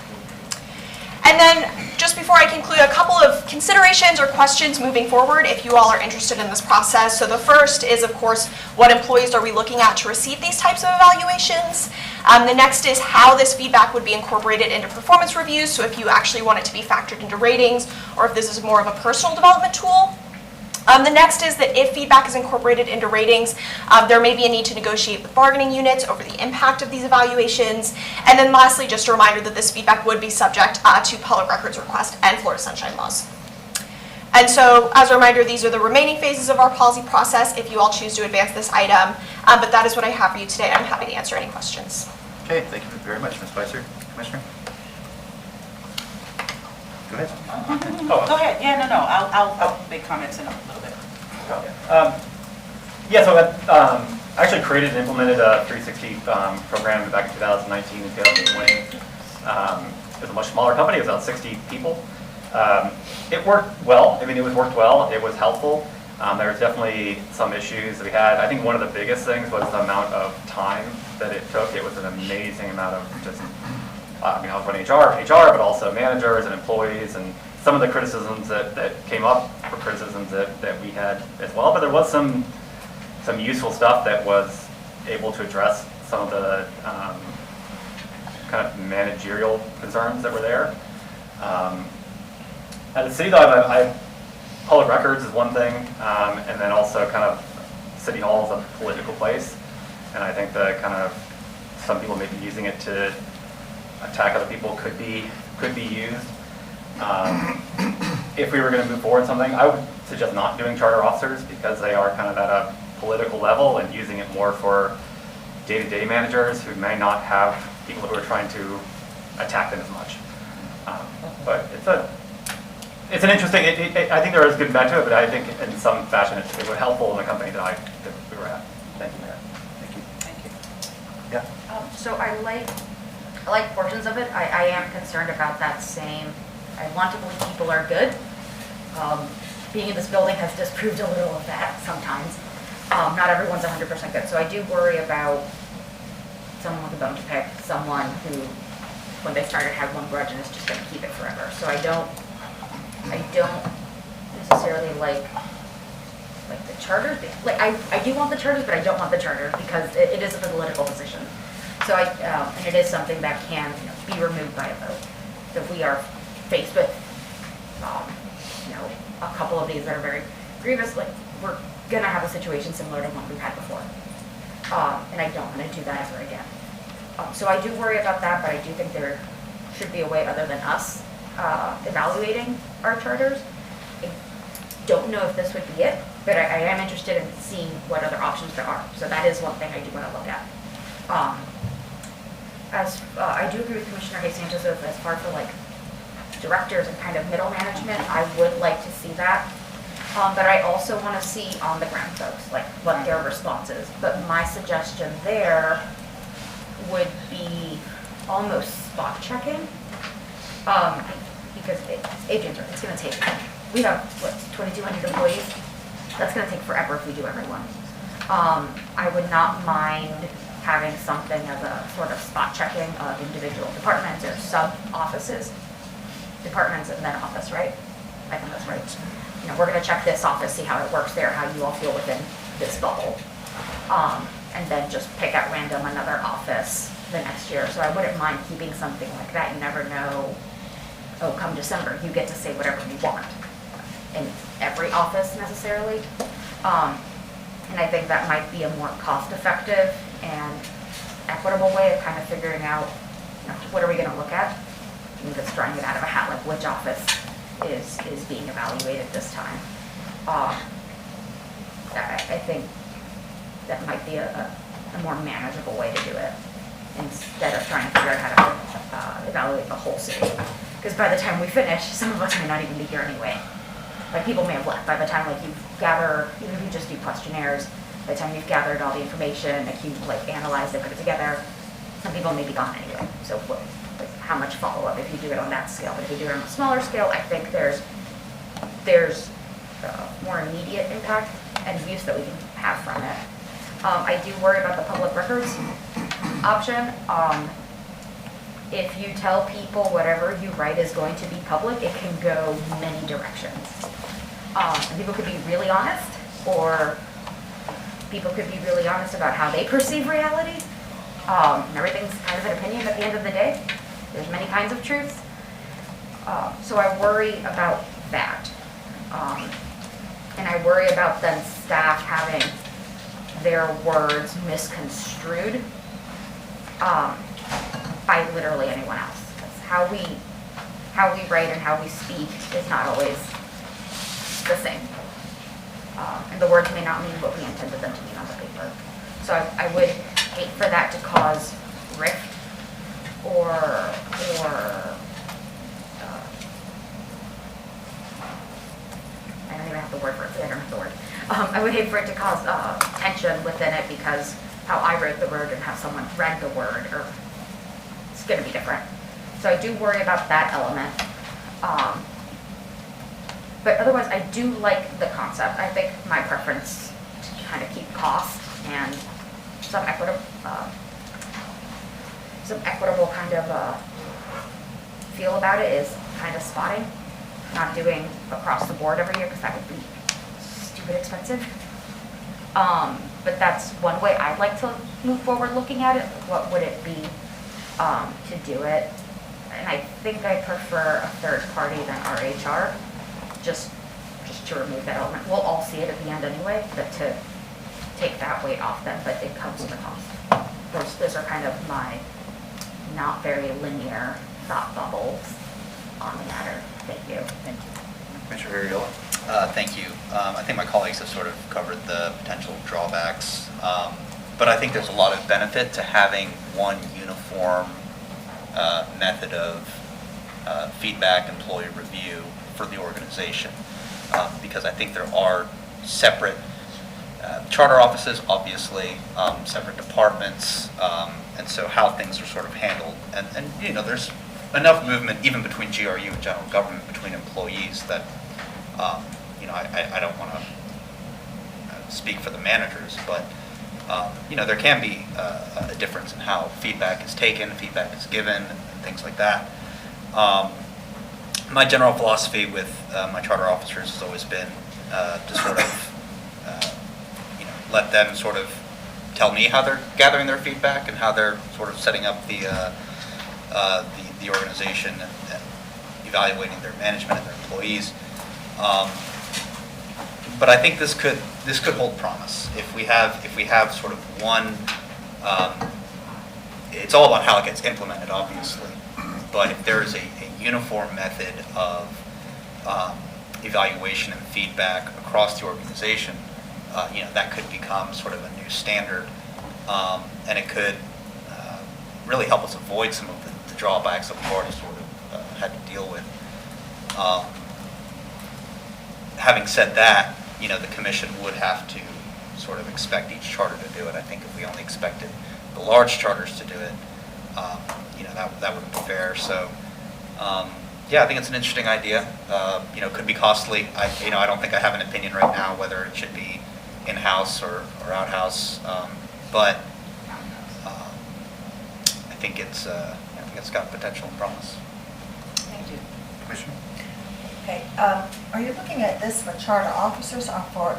C: And then, just before I conclude, a couple of considerations or questions moving forward if you all are interested in this process. So the first is, of course, what employees are we looking at to receive these types of evaluations? The next is how this feedback would be incorporated into performance reviews, so if you actually want it to be factored into ratings, or if this is more of a personal development tool. The next is that if feedback is incorporated into ratings, there may be a need to negotiate with bargaining units over the impact of these evaluations. And then lastly, just a reminder that this feedback would be subject to public records request and Florida Sunshine Laws. And so, as a reminder, these are the remaining phases of our policy process if you all choose to advance this item. But that is what I have for you today. I'm happy to answer any questions.
A: Okay, thank you very much, Ms. Spicer. Commissioner? Go ahead.
I: Go ahead, yeah, no, I'll make comments in a little bit.
D: Yeah, so I actually created and implemented a 360 program back in 2019 and 2020. It was a much smaller company, it was about 60 people. It worked well, I mean, worked well, it was helpful. There was definitely some issues that we had. I think one of the biggest things was the amount of time that it took. It was an amazing amount of just, I was running HR, but also managers and employees, and some of the criticisms that came up were criticisms that we had as well. But there was some useful stuff that was able to address some of the kind of managerial concerns that were there. At the city, though, public records is one thing, and then also kind of City Hall is a political place, and I think the kind of some people may be using it to attack other people could be used. If we were going to move forward something, I would suggest not doing charter officers because they are kind of at a political level and using it more for day-to-day managers who may not have people who are trying to attack them as much. But it's an interesting, I think there is good and bad to it, but I think in some fashion it was helpful in the company that we were at. Thank you, Mayor.
A: Thank you.
I: Thank you.
A: Yeah.
J: So I like portions of it. I am concerned about that same, I want to believe people are good. Being in this building has disproved a little of that sometimes. Not everyone's 100% good. So I do worry about someone with a bone to pick, someone who, when they started, had one grudge and is just going to keep it forever. So I don't necessarily like the charter. Like I do want the charters, but I don't want the charter because it is a political position. So and it is something that can be removed by a vote. So if we are faced with a couple of these that are very grievous, like we're gonna have a situation similar to one we've had before. And I don't want to do that ever again. So I do worry about that, but I do think there should be a way other than us evaluating our charters. I don't know if this would be it, but I am interested in seeing what other options there are. So that is one thing I do want to look at. I do agree with Commissioner Hayes Sanchez as far for like directors and kind of middle management. I would like to see that. But I also want to see on the ground folks, like what their response is. But my suggestion there would be almost spot checking. Because Adrian's right, it's going to take, we have, 2,200 employees? That's going to take forever if we do everyone. I would not mind having something as a sort of spot checking of individual departments or sub-offices. Departments and then office, right? I think that's right. We're going to check this office, see how it works there, how you all feel within this bubble. And then just pick at random another office the next year. So I wouldn't mind keeping something like that. You never know, come December, you get to say whatever you want in every office necessarily. And I think that might be a more cost-effective and equitable way of kind of figuring out, what are we going to look at? And just drawing it out of a hat, like which office is being evaluated this time. I think that might be a more manageable way to do it instead of trying to figure out how to evaluate the whole city. Because by the time we finish, some of us may not even be here anyway. Like people may have left by the time you gather, even if you just do questionnaires, by the time you've gathered all the information, you've analyzed it, put it together, some people may be gone anyway. So how much follow-up if you do it on that scale? But if you do it on a smaller scale, I think there's more immediate impact and use that we can have from it. I do worry about the public records option. If you tell people whatever you write is going to be public, it can go many directions. And people could be really honest, or people could be really honest about how they perceive reality. And everything's kind of an opinion at the end of the day. There's many kinds of truths. So I worry about that. And I worry about then staff having their words misconstrued by literally anyone else. That's how we write and how we speak is not always the same. And the words may not mean what we intended them to mean on the paper. So I would hate for that to cause rift or I don't even have the word for it, I don't have the word. I would hate for it to cause tension within it because how I wrote the word and how someone read the word, or it's going to be different. So I do worry about that element. But otherwise, I do like the concept. I think my preference to kind of keep cost and some equitable kind of feel about it is kind of spotting. Not doing across the board every year because that would be stupid expensive. But that's one way I'd like to move forward looking at it. What would it be to do it? And I think I prefer a third party than RHR, just to remove that element. We'll all see it at the end anyway, but to take that weight off them, but it comes with a cost. Those are kind of my not very linear thought bubbles on the matter. Thank you.
I: Thank you.
G: Commissioner Variola? Thank you. I think my colleagues have sort of covered the potential drawbacks, but I think there's a lot of benefit to having one uniform method of feedback, employee review for the organization, because I think there are separate charter offices, obviously, separate departments, and so how things are sort of handled. And you know, there's enough movement even between GRU and general government, between employees, that you know, I don't want to speak for the managers, but you know, there can be a difference in how feedback is taken, feedback is given, and things like that. My general philosophy with my charter officers has always been to sort of you know, let them sort of tell me how they're gathering their feedback and how they're sort of setting up the organization and evaluating their management and their employees. But I think this could hold promise if we have sort of one. It's all about how it gets implemented, obviously. But if there is a uniform method of evaluation and feedback across the organization, you know, that could become sort of a new standard, and it could really help us avoid some of the drawbacks that we've already sort of had to deal with. Having said that, you know, the commission would have to sort of expect each charter to do it. I think if we only expected the large charters to do it, you know, that wouldn't be fair. So, yeah, I think it's an interesting idea. You know, could be costly. I don't think I have an opinion right now whether it should be in-house or out-house, but I think it's got potential and promise.
F: Thank you.
A: Commissioner?
F: Okay, are you looking at this for charter officers or for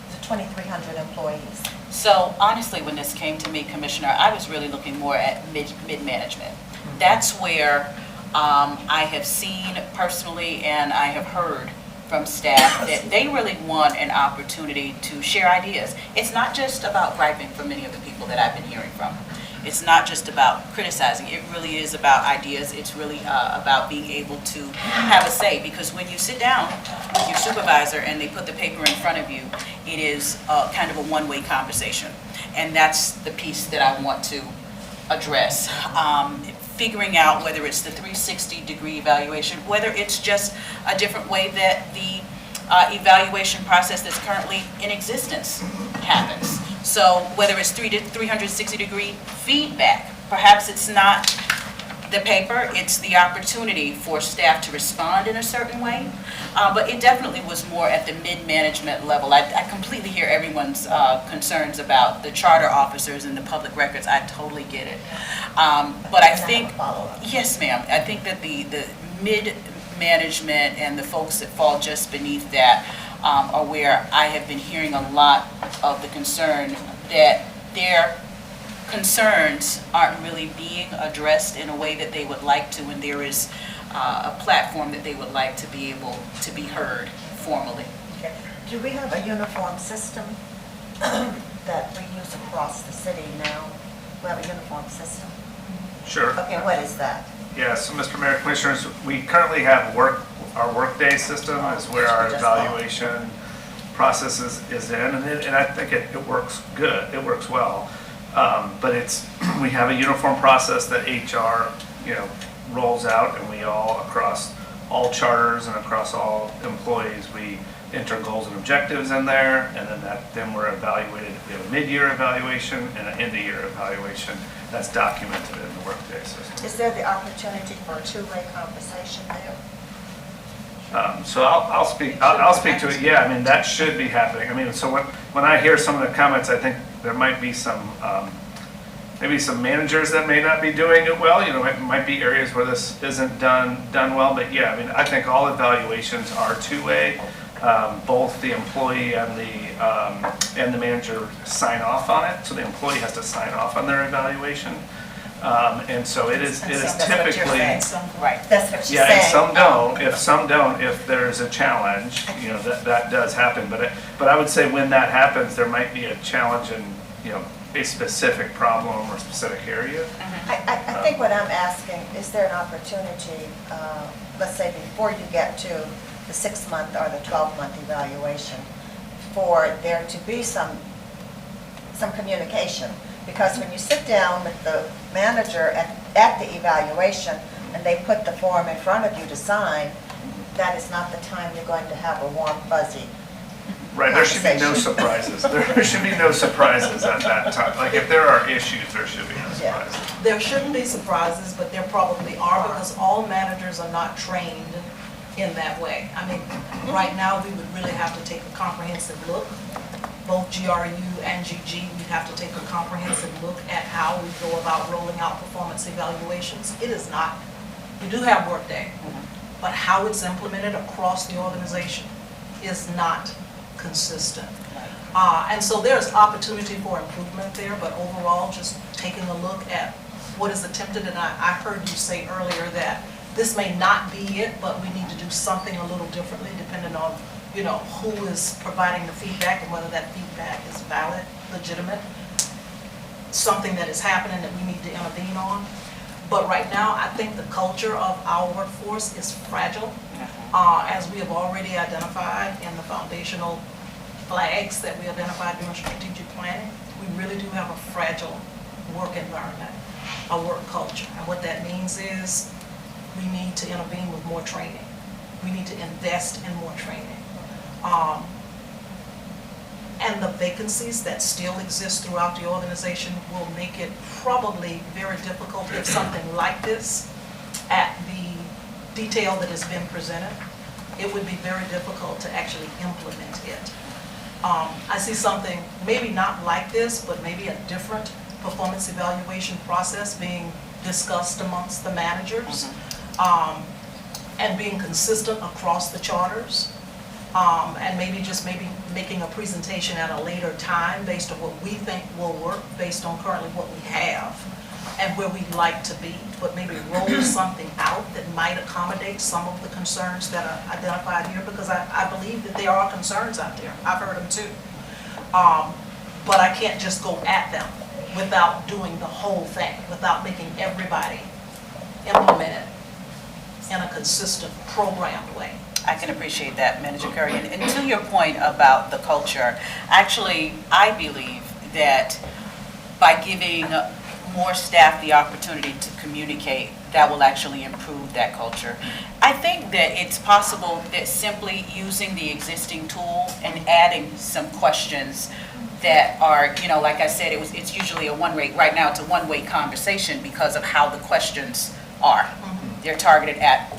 F: the 2,300 employees?
I: So honestly, when this came to me, Commissioner, I was really looking more at mid-management. That's where I have seen personally and I have heard from staff that they really want an opportunity to share ideas. It's not just about griping from many of the people that I've been hearing from. It's not just about criticizing. It really is about ideas. It's really about being able to have a say, because when you sit down with your supervisor and they put the paper in front of you, it is kind of a one-way conversation. And that's the piece that I want to address. Figuring out whether it's the 360-degree evaluation, whether it's just a different way that the evaluation process that's currently in existence happens. So whether it's 360-degree feedback, perhaps it's not the paper, it's the opportunity for staff to respond in a certain way. But it definitely was more at the mid-management level. I completely hear everyone's concerns about the charter officers and the public records. I totally get it. But I think, yes, ma'am, I think that the mid-management and the folks that fall just beneath that are where I have been hearing a lot of the concern that their concerns aren't really being addressed in a way that they would like to, and there is a platform that they would like to be able to be heard formally.
F: Okay. Do we have a uniform system that we use across the city now? We have a uniform system.
K: Sure.
F: Okay, what is that?
K: Yeah, so Mr. Mayor, Commissioners, we currently have our workday system is where our evaluation process is in, and I think it works good, it works well. But we have a uniform process that HR, rolls out, and we all, across all charters and across all employees, we enter goals and objectives in there, and then we're evaluated. We have a mid-year evaluation and an end-of-year evaluation that's documented in the workday system.
F: Is there the opportunity for a two-way conversation there?
K: So I'll speak to it. Yeah, I mean, that should be happening. I mean, so when I hear some of the comments, I think there might be maybe some managers that may not be doing it well. It might be areas where this isn't done well. But yeah, I mean, I think all evaluations are two-way. Both the employee and the manager sign off on it. So the employee has to sign off on their evaluation. And so it is typically,
I: Right.
F: That's what you're
K: yeah,
F: saying.
K: and some don't. If there's a challenge, that does happen. But I would say when that happens, there might be a challenge in a specific problem or specific area.
F: I think what I'm asking, is there an opportunity, let's say before you get to the 6-month or the 12-month evaluation, for there to be some communication? Because when you sit down with the manager at the evaluation and they put the form in front of you to sign, that is not the time you're going to have a warm, fuzzy
K: Right, there should be no surprises. There should be no surprises at that time. Like, if there are issues, there should be no surprises.
B: There shouldn't be surprises, but there probably are, because all managers are not trained in that way. I mean, right now, we would really have to take a comprehensive look. Both GRU and GG, we'd have to take a comprehensive look at how we go about rolling out performance evaluations. It is not, we do have Workday, but how it's implemented across the organization is not consistent. And so there's opportunity for improvement there, but overall, just taking a look at what is attempted, and I heard you say earlier that this may not be it, but we need to do something a little differently depending on, who is providing the feedback and whether that feedback is valid, legitimate, something that is happening that we need to intervene on. But right now, I think the culture of our workforce is fragile, as we have already identified in the foundational flags that we identified during strategic planning. We really do have a fragile work environment, a work culture. And what that means is we need to intervene with more training. We need to invest in more training. And the vacancies that still exist throughout the organization will make it probably very difficult if something like this, at the detail that has been presented, it would be very difficult to actually implement it. I see something maybe not like this, but maybe a different performance evaluation process being discussed amongst the managers, and being consistent across the charters. And maybe making a presentation at a later time based on what we think will work, based on currently what we have and where we'd like to be, but maybe roll something out that might accommodate some of the concerns that are identified here, because I believe that there are concerns out there. I've heard them too. But I can't just go at them without doing the whole thing, without making everybody implement it in a consistent, programmed way.
I: I can appreciate that, Manager Curry. And to your point about the culture, actually, I believe that by giving more staff the opportunity to communicate, that will actually improve that culture. I think that it's possible that simply using the existing tool and adding some questions that are, like I said, it's usually a one-way, right now it's a one-way conversation because of how the questions are. They're targeted at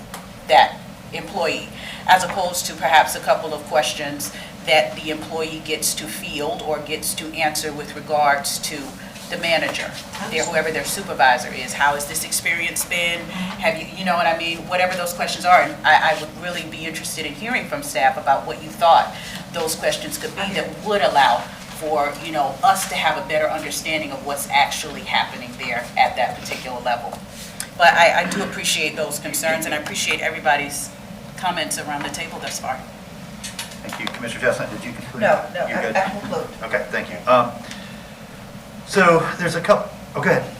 I: that employee, as opposed to perhaps a couple of questions that the employee gets to field or gets to answer with regards to the manager, whoever their supervisor is. How has this experience been? Have you know what I mean? Whatever those questions are, and I would really be interested in hearing from staff about what you thought those questions could be that would allow for, us to have a better understanding of what's actually happening there at that particular level. But I do appreciate those concerns, and I appreciate everybody's comments around the table thus far.
A: Thank you. Commissioner Chestnut, did you conclude?
F: No,
A: You're good?
F: I conclude.
A: Okay, thank you. So there's a couple, oh, go ahead.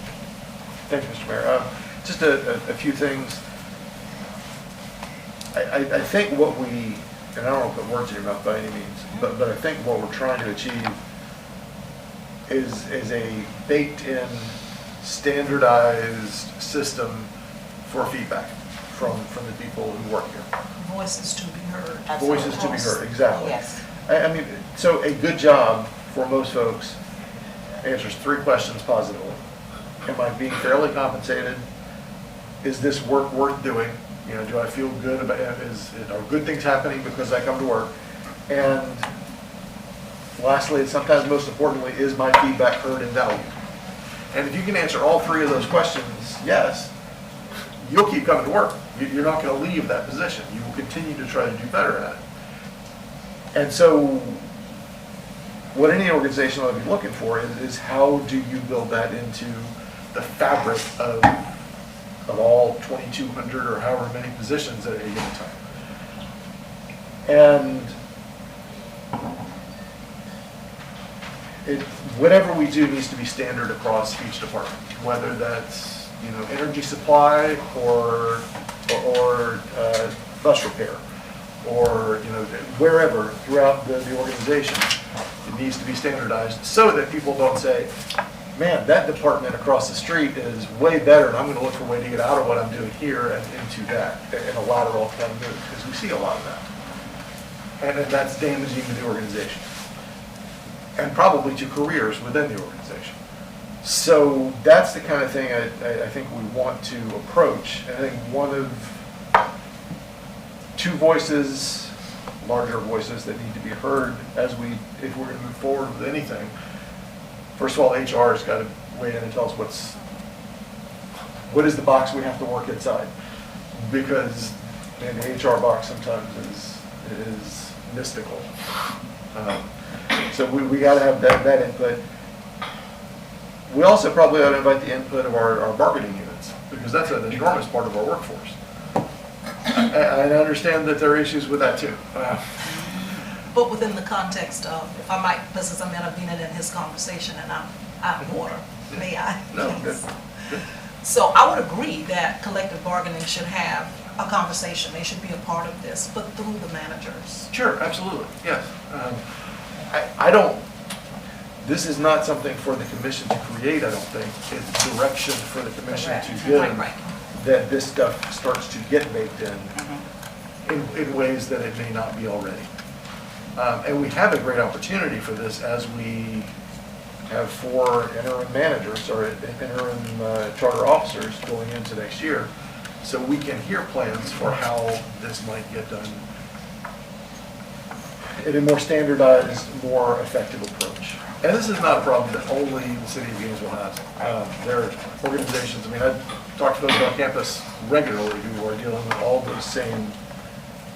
H: Thank you, Mr. Mayor. Just a few things. I think what we, and I don't want to put words in your mouth by any means, but I think what we're trying to achieve is a baked-in, standardized system for feedback from the people who work here.
B: Voices to be heard.
H: Voices to be heard, exactly.
I: Yes.
H: I mean, so a good job for most folks answers 3 questions positively. Am I being fairly compensated? Is this work worth doing? You know, do I feel good about it? Are good things happening because I come to work? And lastly, and sometimes most importantly, is my feedback heard and valued? And if you can answer all 3 of those questions, yes, you'll keep coming to work. You're not going to leave that position. You will continue to try to do better at it. And so what any organization ought to be looking for is how do you build that into the fabric of all 2,200 or however many positions at any given time. And whatever we do needs to be standard across each department, whether that's, you know, energy supply or bus repair, or, you know, wherever throughout the organization, it needs to be standardized so that people don't say, man, that department across the street is way better, and I'm going to look for a way to get out of what I'm doing here and into that, and a lateral kind of move, because we see a lot of that. And that's damaging to the organization, and probably to careers within the organization. So that's the kind of thing I think we want to approach. And I think one of 2 voices, larger voices that need to be heard if we're going to move forward with anything. First of all, HR has got to weigh in and tell us what is the box we have to work inside, because man, the HR box sometimes is mystical. So we got to have that input. We also probably ought to invite the input of our bargaining units, because that's an enormous part of our workforce. I understand that there are issues with that too.
B: But within the context of, if I might, because I'm intervening in his conversation and I'm out of order, may I?
H: No, good.
B: So I would agree that collective bargaining should have a conversation. They should be a part of this, but through the managers.
H: Sure, absolutely, yes. I don't, this is not something for the commission to create, I don't think. It's direction for the commission to give,
B: Right.
H: that this stuff starts to get baked in ways that it may not be already. And we have a great opportunity for this as we have 4 interim managers or interim charter officers going into next year. So we can hear plans for how this might get done in a more standardized, more effective approach. And this is not a problem that only the city of Gainesville has. There are organizations, I mean, I talk to those on campus regularly who are dealing with all those same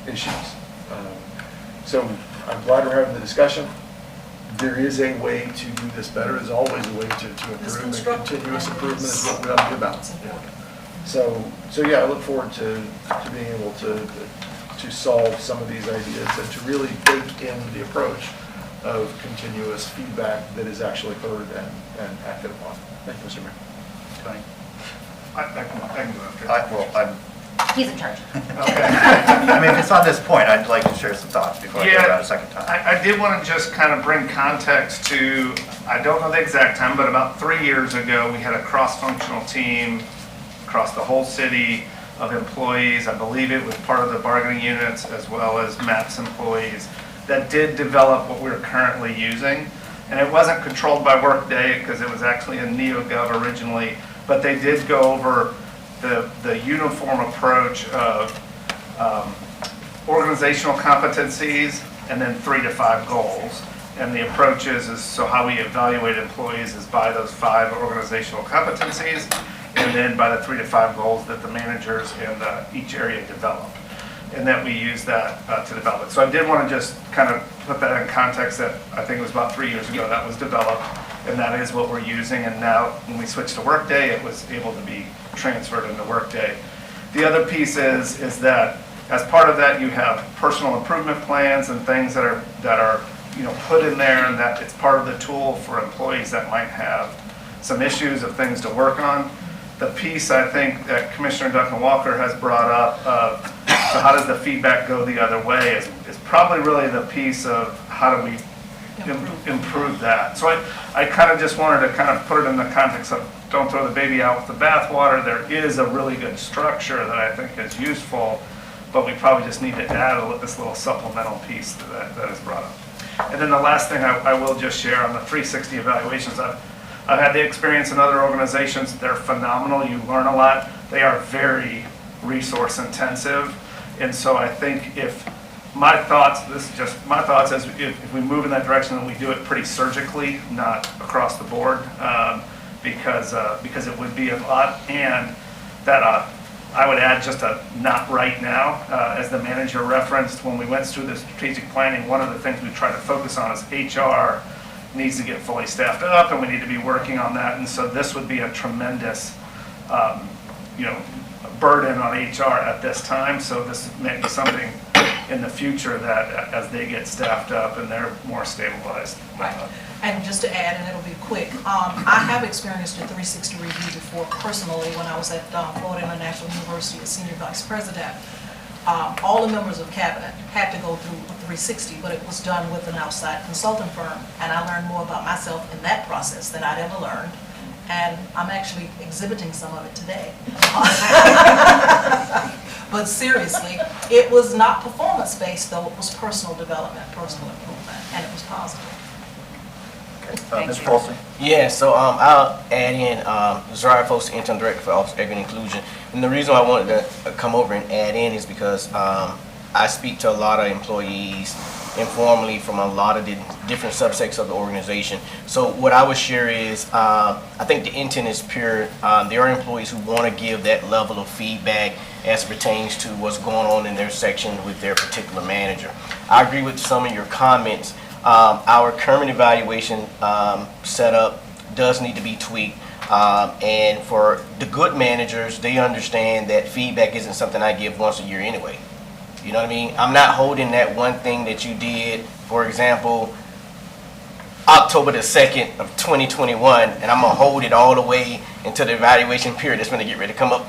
H: issues. So I'm glad we're having the discussion. There is a way to do this better. There's always a way to improve, and continuous improvement is what we ought to be about. So yeah, I look forward to being able to solve some of these ideas and to really bake in the approach of continuous feedback that is actually heard and acted upon. Thank you, Mr. Mayor.
G: Tony?
K: I can go after.
J: He's in charge.
A: I mean, if it's on this point, I'd like to share some thoughts before I go around a second time.
K: I did want to just kind of bring context to, I don't know the exact time, but about 3 years ago, we had a cross-functional team across the whole city of employees. I believe it was part of the bargaining units as well as Matt's employees that did develop what we're currently using. And it wasn't controlled by Workday because it was actually in NeoGov originally, but they did go over the uniform approach of organizational competencies and then 3 to 5 goals. And the approach is so how we evaluate employees is by those 5 organizational competencies and then by the 3 to 5 goals that the managers in each area develop. And that we use that to develop it. So I did want to just kind of put that in context that I think it was about 3 years ago that was developed, and that is what we're using. And now when we switched to Workday, it was able to be transferred into Workday. The other piece is that as part of that, you have personal improvement plans and things that are put in there, and that it's part of the tool for employees that might have some issues of things to work on. the piece I think that Commissioner Duncan Walker has brought up of, so how does the feedback go the other way is probably really the piece of how do we improve that. So I kind of just wanted to kind of put it in the context of don't throw the baby out with the bathwater. There is a really good structure that I think is useful, but we probably just need to add this little supplemental piece to that is brought up. And then the last thing I will just share on the 360 evaluations, I've had the experience in other organizations. They're phenomenal. You learn a lot. They are very resource intensive. And so I think if my thoughts, this is just my thoughts, is if we move in that direction, then we do it pretty surgically, not across the board, because it would be a lot. And that I would add just a not right now, as the manager referenced, when we went through the strategic planning, one of the things we tried to focus on is HR needs to get fully staffed up, and we need to be working on that. And so this would be a tremendous, burden on HR at this time. So this may be something in the future that as they get staffed up and they're more stabilized.
B: Right. And just to add, and it'll be quick, I have experienced a 360 review before personally when I was at Florida International University as Senior Vice President. All the members of cabinet had to go through a 360, but it was done with an outside consulting firm. And I learned more about myself in that process than I'd ever learned. And I'm actually exhibiting some of it today. But seriously, it was not performance-based, though. It was personal development, personal improvement, and it was positive.
A: Ms. Paulson?
L: Yeah, so I'll add in Zariah Post, Interim Director for Office of Equity and Inclusion. And the reason why I wanted to come over and add in is because I speak to a lot of employees informally from a lot of the different subsects of the organization. So what I would share is I think the intent is pure. There are employees who want to give that level of feedback as pertains to what's going on in their section with their particular manager. I agree with some of your comments. Our current evaluation setup does need to be tweaked. And for the good managers, they understand that feedback isn't something I give once a year anyway. You know what I mean? I'm not holding that one thing that you did, for example, October the 2nd of 2021, and I'm going to hold it all the way until the evaluation period that's going to get ready to come up.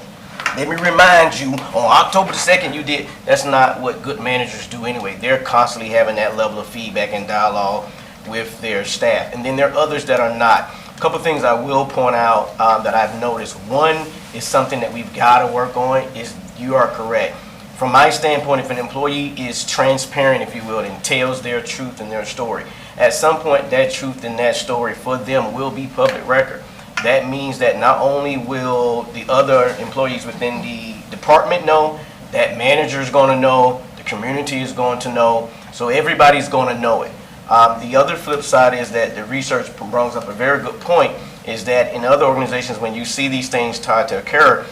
L: Let me remind you, on October the 2nd you did. That's not what good managers do anyway. They're constantly having that level of feedback and dialogue with their staff. And then there are others that are not. A couple of things I will point out that I've noticed. One is something that we've got to work on is you are correct. From my standpoint, if an employee is transparent, if you will, and tells their truth and their story, at some point that truth and that story for them will be public record. That means that not only will the other employees within the department know, that manager is going to know, the community is going to know, so everybody's going to know it. The other flip side is that the research brings up a very good point, is that in other organizations, when you see these things start to occur,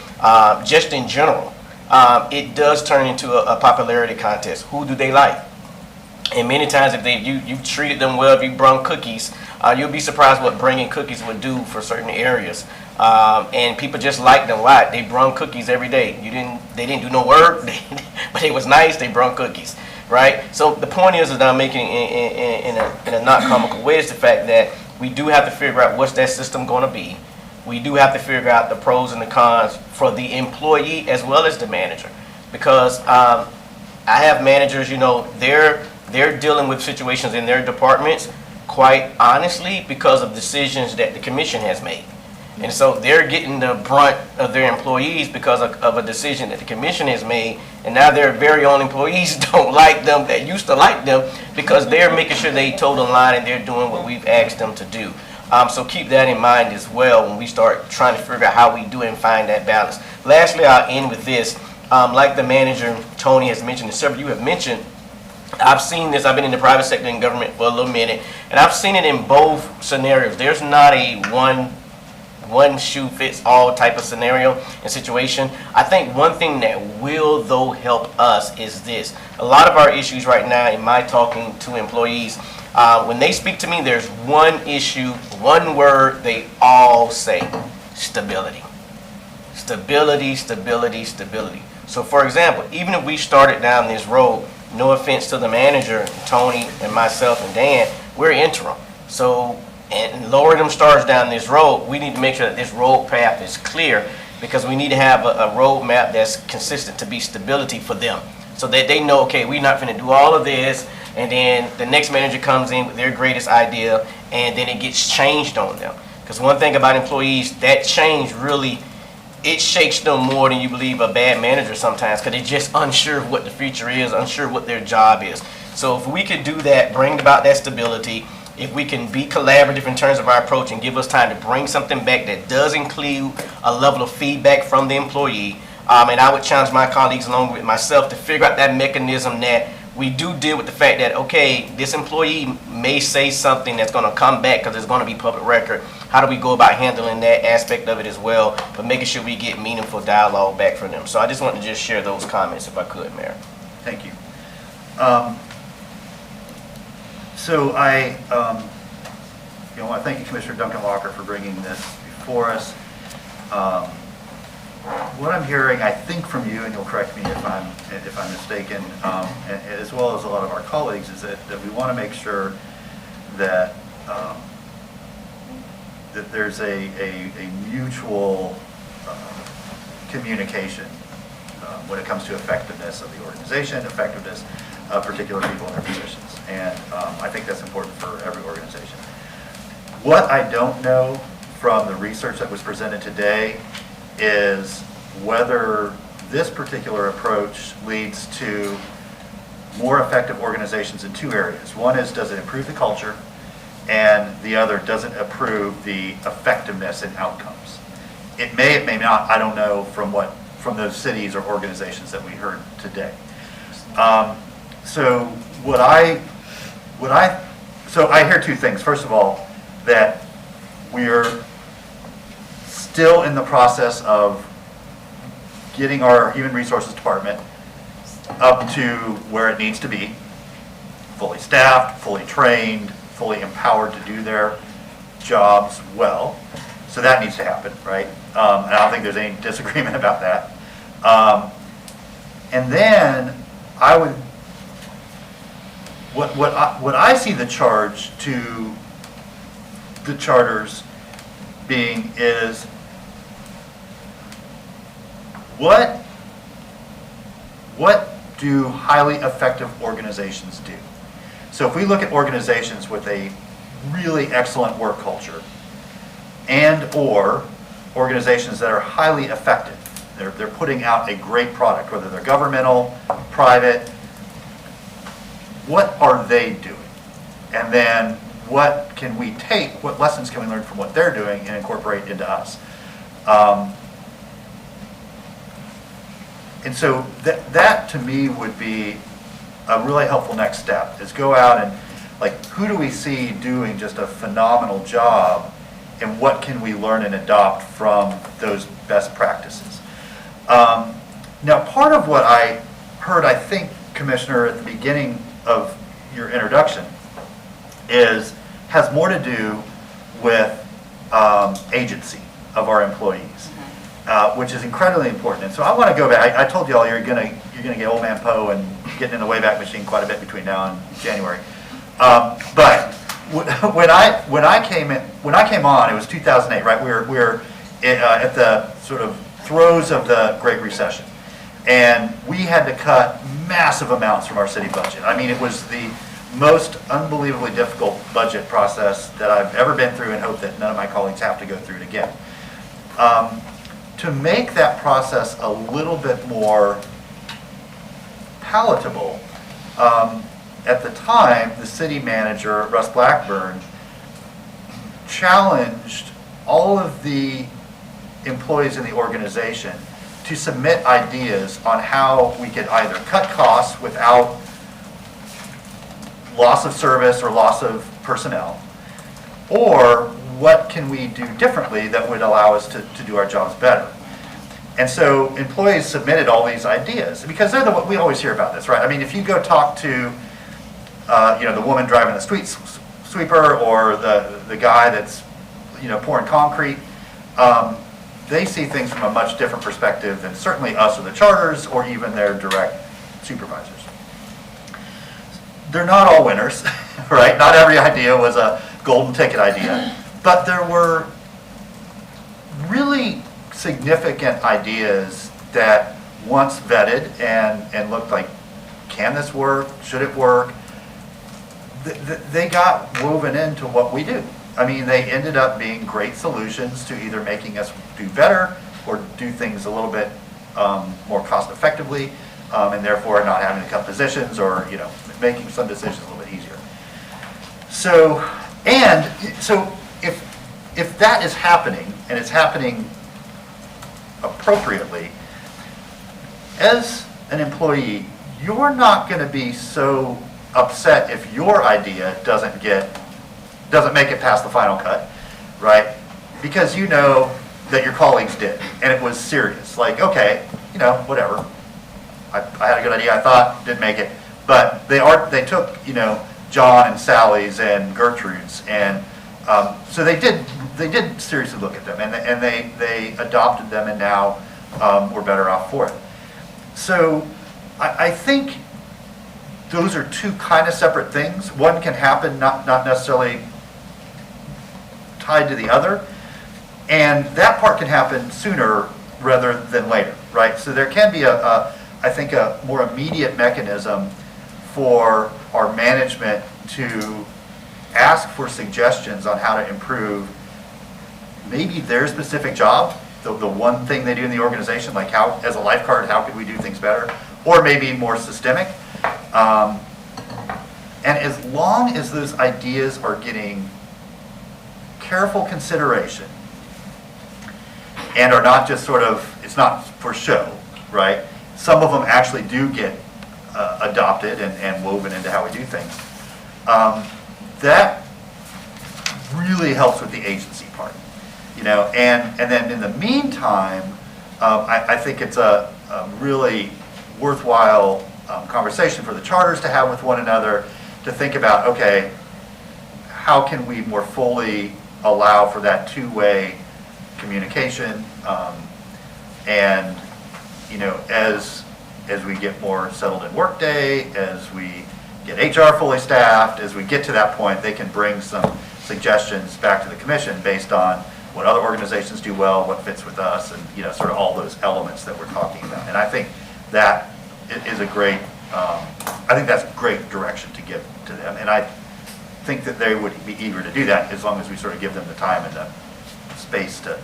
L: just in general, it does turn into a popularity contest. Who do they like? And many times if you've treated them well, if you brought cookies, you'll be surprised what bringing cookies would do for certain areas. And people just like them. Why? They brought cookies every day. They didn't do no work, but it was nice. They brought cookies, right? So the point is that I'm making in a not comical way is the fact that we do have to figure out what's that system going to be. We do have to figure out the pros and the cons for the employee as well as the manager, because I have managers, they're dealing with situations in their departments, quite honestly, because of decisions that the commission has made. And so they're getting the brunt of their employees because of a decision that the commission has made. And now their very own employees don't like them that used to like them because they're making sure they toe the line and they're doing what we've asked them to do. So keep that in mind as well when we start trying to figure out how we do and find that balance. Lastly, I'll end with this. Like the manager, Tony, has mentioned, and several of you have mentioned, I've seen this. I've been in the private sector and government for a little minute, and I've seen it in both scenarios. There's not a one shoe fits all type of scenario and situation. I think one thing that will, though, help us is this. A lot of our issues right now in my talking to employees, when they speak to me, there's one issue, one word they all say: stability. Stability, stability, stability. So for example, even if we started down this road, no offense to the manager, Tony and myself and Dan, we're interim. So, and lower them stars down this road, we need to make sure that this road path is clear. because we need to have a roadmap that's consistent to be stability for them, so that they know, okay, we're not going to do all of this, and then the next manager comes in with their greatest idea, and then it gets changed on them. Because one thing about employees, that change really, it shakes them more than you believe a bad manager sometimes, because they're just unsure of what the future is, unsure of what their job is. So if we could do that, bring about that stability, if we can be collaborative in terms of our approach and give us time to bring something back that does include a level of feedback from the employee, and I would challenge my colleagues along with myself to figure out that mechanism that we do deal with the fact that, okay, this employee may say something that's going to come back because it's going to be public record. How do we go about handling that aspect of it as well, but making sure we get meaningful dialogue back from them? So I just wanted to just share those comments if I could, Mayor.
A: Thank you. So I want to thank you, Commissioner Duncan Walker, for bringing this before us. What I'm hearing, I think, from you, and you'll correct me if I'm mistaken, as well as a lot of our colleagues, is that we want to make sure that that there's a mutual communication when it comes to effectiveness of the organization, effectiveness of particular people in their positions. And I think that's important for every organization. What I don't know from the research that was presented today is whether this particular approach leads to more effective organizations in two areas. One is, does it improve the culture? And the other, does it improve the effectiveness and outcomes? It may not, I don't know from those cities or organizations that we heard today. So I hear two things. First of all, that we're still in the process of getting our Human Resources Department up to where it needs to be, fully staffed, fully trained, fully empowered to do their jobs well. So that needs to happen, right? And I don't think there's any disagreement about that. And then I would, what I see the charge to the charters being is, what do highly effective organizations do? So if we look at organizations with a really excellent work culture and or organizations that are highly effective, they're putting out a great product, whether they're governmental, private, what are they doing? And then what can we take, what lessons can we learn from what they're doing and incorporate into us? And so that to me would be a really helpful next step, is go out and, like, who do we see doing just a phenomenal job, and what can we learn and adopt from those best practices? Now, part of what I heard, I think, Commissioner, at the beginning of your introduction has more to do with agency of our employees, which is incredibly important. And so I want to go back. I told you all you're gonna get Old Man Poe and getting in the Wayback Machine quite a bit between now and January. But when I came on, it was 2008, right? We were at the sort of throes of the Great Recession, and we had to cut massive amounts from our city budget. I mean, it was the most unbelievably difficult budget process that I've ever been through, and hope that none of my colleagues have to go through it again. To make that process a little bit more palatable, at the time, the city manager, Russ Blackburn, challenged all of the employees in the organization to submit ideas on how we could either cut costs without loss of service or loss of personnel, or what can we do differently that would allow us to do our jobs better. And so employees submitted all these ideas, because they're we always hear about this, right? I mean, if you go talk to the woman driving the street sweeper, or the guy that's pouring concrete, they see things from a much different perspective than certainly us or the charters or even their direct supervisors. They're not all winners, right? Not every idea was a golden ticket idea, but there were really significant ideas that once vetted and looked like, can this work? Should it work? They got woven into what we do. I mean, they ended up being great solutions to either making us do better or do things a little bit more cost effectively, and therefore not having to cut positions or, making some decisions a little bit easier. So if that is happening, and it's happening appropriately, as an employee, you're not going to be so upset if your idea doesn't make it past the final cut, right? Because you know that your colleagues did, and it was serious. Like, okay, whatever. I had a good idea, I thought, didn't make it. But they took, John and Sally's and Gertrude's, and so they did seriously look at them, and they adopted them, and now we're better off for it. So I think those are two kind of separate things. One can happen, not necessarily tied to the other, and that part can happen sooner rather than later, right? So there can be I think a more immediate mechanism for our management to ask for suggestions on how to improve maybe their specific job, the one thing they do in the organization, like how, as a lifeguard, how could we do things better, or maybe more systemic. And as long as those ideas are getting careful consideration and are not just sort of, it's not for show, right? Some of them actually do get adopted and woven into how we do things. That really helps with the agency part, and then in the meantime, I think it's a really worthwhile conversation for the charters to have with one another to think about, okay, how can we more fully allow for that two-way communication, and as we get more settled in Workday, as we get HR fully staffed, as we get to that point, they can bring some suggestions back to the commission based on what other organizations do well, what fits with us, and sort of all those elements that we're talking about. And I think that is a great, I think that's great direction to give to them. And I think that they would be eager to do that as long as we sort of give them the time and the space to,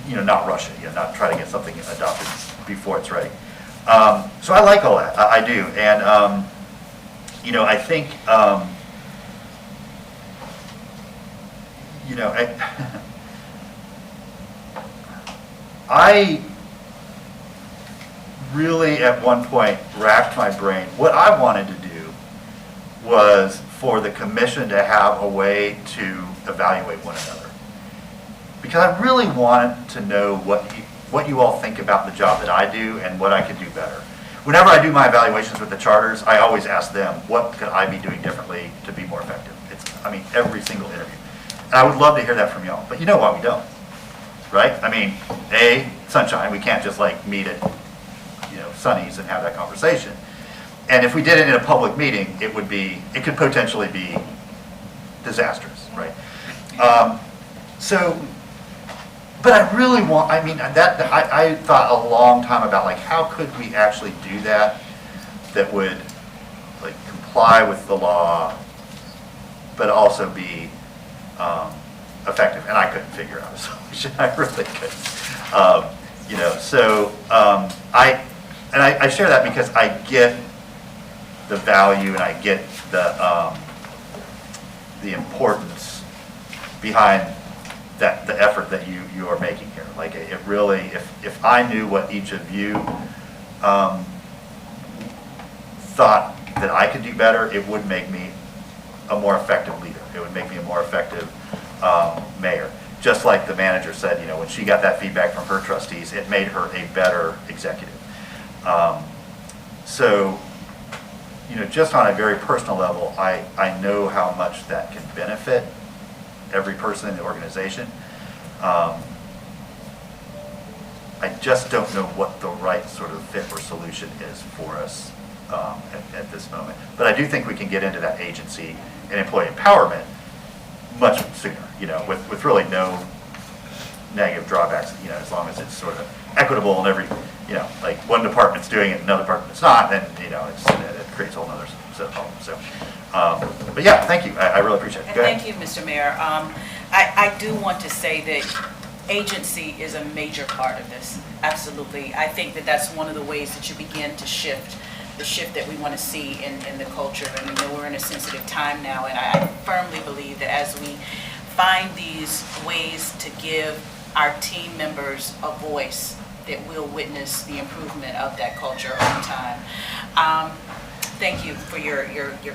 A: not rush it, not try to get something adopted before it's ready. So I like all that, I do. And, I think, I really at one point racked my brain. What I wanted to do was for the commission to have a way to evaluate one another. Because I really wanted to know what you all think about the job that I do and what I could do better. Whenever I do my evaluations with the charters, I always ask them, what could I be doing differently to be more effective? Every single interview. And I would love to hear that from y'all, but you know why we don't, right? Sunshine, we can't just meet at, Sunny's and have that conversation. And if we did it in a public meeting, it could potentially be disastrous, right? But I really want, I thought a long time about how could we actually do that would comply with the law, but also be effective. And I couldn't figure out a solution. I really couldn't. I share that because I get the value and I get the importance behind the effort that you are making here. It really, if I knew what each of you thought that I could do better, it would make me a more effective leader. It would make me a more effective mayor. Just like the manager said, when she got that feedback from her trustees, it made her a better executive. Just on a very personal level, I know how much that can benefit every person in the organization. I just don't know what the right sort of fit or solution is for us at this moment. But I do think we can get into that agency and employee empowerment much sooner, with really no negative drawbacks, as long as it's sort of equitable and every, like one department's doing it, another department's not, then, it creates a whole nother set of problems. So, but yeah, thank you. I really appreciate it.
I: And
A: Go ahead.
I: thank you, Mr. Mayor. I do want to say that agency is a major part of this, absolutely. I think that that's one of the ways that you begin to shift, the shift that we want to see in the culture. And we're in a sensitive time now, and I firmly believe that as we find these ways to give our team members a voice, that we'll witness the improvement of that culture over time. Thank you for your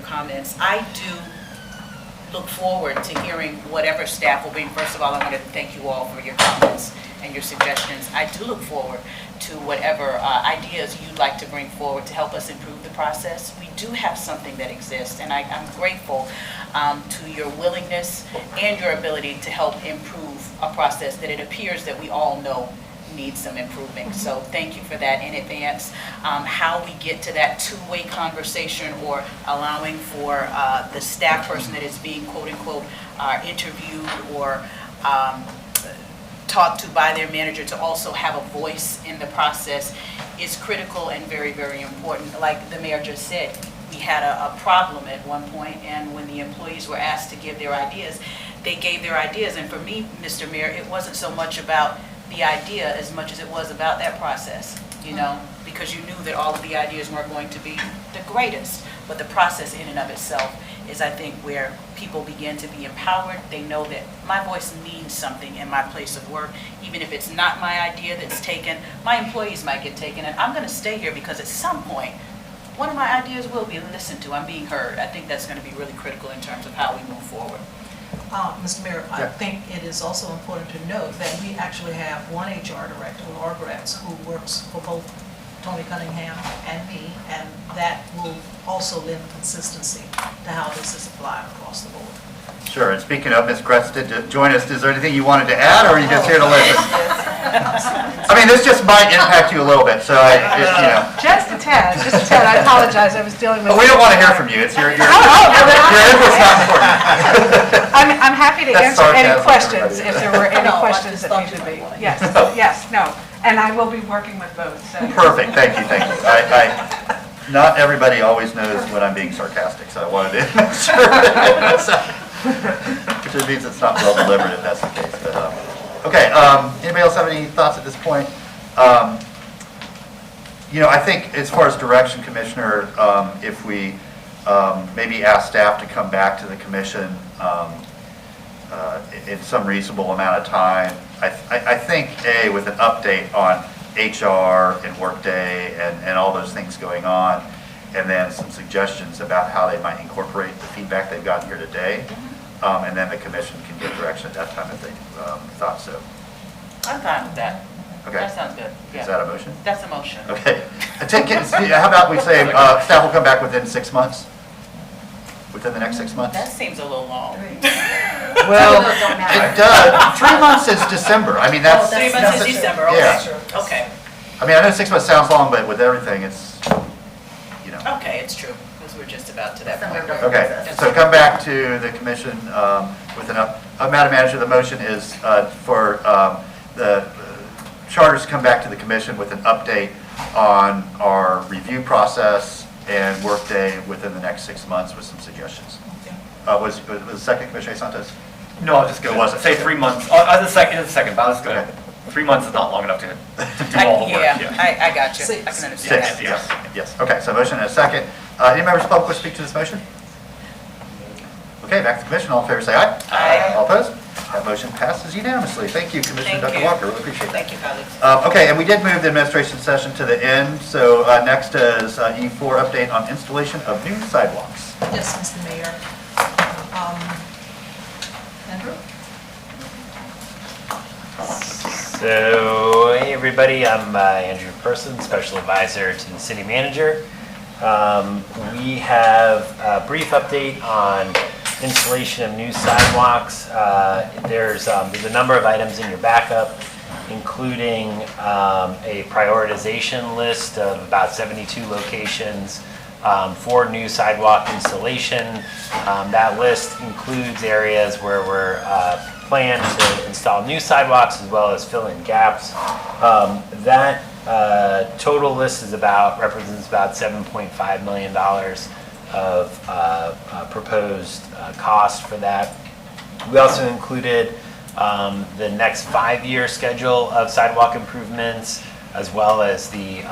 I: comments. I do look forward to hearing whatever staff will bring. First of all, I want to thank you all for your comments and your suggestions. I do look forward to whatever ideas you'd like to bring forward to help us improve the process. We do have something that exists, and I'm grateful to your willingness and your ability to help improve a process that it appears that we all know needs some improving. So thank you for that in advance. How we get to that two-way conversation, or allowing for the staff person that is being quote-unquote interviewed or talked to by their manager to also have a voice in the process, is critical and very, very important. Like the mayor just said, we had a problem at one point, and when the employees were asked to give their ideas, they gave their ideas. And for me, Mr. Mayor, it wasn't so much about the idea as much as it was about that process, because you knew that all of the ideas weren't going to be the greatest, but the process in and of itself is, I think, where people begin to be empowered. They know that my voice means something in my place of work. Even if it's not my idea that's taken, my employees might get taken, and I'm going to stay here because at some point, one of my ideas will be listened to. I'm being heard. I think that's going to be really critical in terms of how we move forward.
B: Mr. Mayor, I think it is also important to note that we actually have one HR director, Laura Gretz, who works for both Tony Cunningham and me, and that will also lend consistency to how this is applied across the board.
A: Sure, and speaking of, Ms. Gretz did join us. Is there anything you wanted to add, or are you just here to listen? I mean, this just might impact you a little bit, so
M: Just a tad, I apologize, I was dealing with.
A: But we don't want to hear from you. It's your input's not important.
M: I'm happy to
A: That's
M: answer any
A: sarcasm,
M: questions,
A: everybody.
M: if there were any
B: No, I
M: questions
B: just
M: that
B: thought
M: need to be.
B: you might.
M: Yes, no, and I will be working with both, so.
A: Perfect, thank you. Not everybody always knows when I'm being sarcastic, so I wanted to make sure. Which means it's not well delivered if that's the case. But okay, anybody else have any thoughts at this point? I think as far as direction, Commissioner, if we maybe ask staff to come back to the commission in some reasonable amount of time, I think, with an update on HR and Workday and all those things going on, and then some suggestions about how they might incorporate the feedback they've gotten here today, and then the commission can give direction at that time if they thought so.
I: I'm fine with that.
A: Okay.
I: That sounds good. Yeah.
A: Is that a motion?
I: That's a motion.
A: Okay. How about we say staff will come back within 6 months? Within the next 6 months?
I: That seems a little long.
A: Well, it does. 3 months is December. I mean, that's.
I: 3 months is December,
A: Yeah.
I: okay.
A: I mean, I know 6 months sounds long, but with everything, it's,
I: Okay, it's true, because we're just about to that point.
A: Okay, so come back to the commission with Madam Manager, the motion is for the charters to come back to the commission with an update on our review process and Workday within the next 6 months with some suggestions. Was the second Commissioner Santos?
D: No, I was just going
A: It
D: to
A: wasn't.
D: say 3 months. The second, but I was going
A: Okay.
D: to. 3 months is not long enough to do all the work.
I: I got you. I
B: Six.
I: can understand
A: Six,
I: that.
A: yes. Okay, so motion and a second. Any members of the public wish to speak to this motion? Okay, back to the commission. All in favor, say aye.
I: Aye.
A: All opposed? That motion passes unanimously. Thank you, Commissioner
I: Thank
A: Dr.
I: you.
A: Walker. Really appreciate that.
I: Thank you, colleagues.
A: Okay, and we did move the administration session to the end, so next is E4, update on installation of new sidewalks.
B: Yes, Mr. Mayor. Andrew?
N: So, hey everybody, I'm Andrew Person, Special Advisor to the City Manager. We have a brief update on installation of new sidewalks. There's a number of items in your backup, including a prioritization list of about 72 locations for new sidewalk installation. That list includes areas where we're plan to install new sidewalks as well as fill in gaps. That total list represents about $7.5 million of proposed cost for that. We also included the next 5-year schedule of sidewalk improvements, as well as the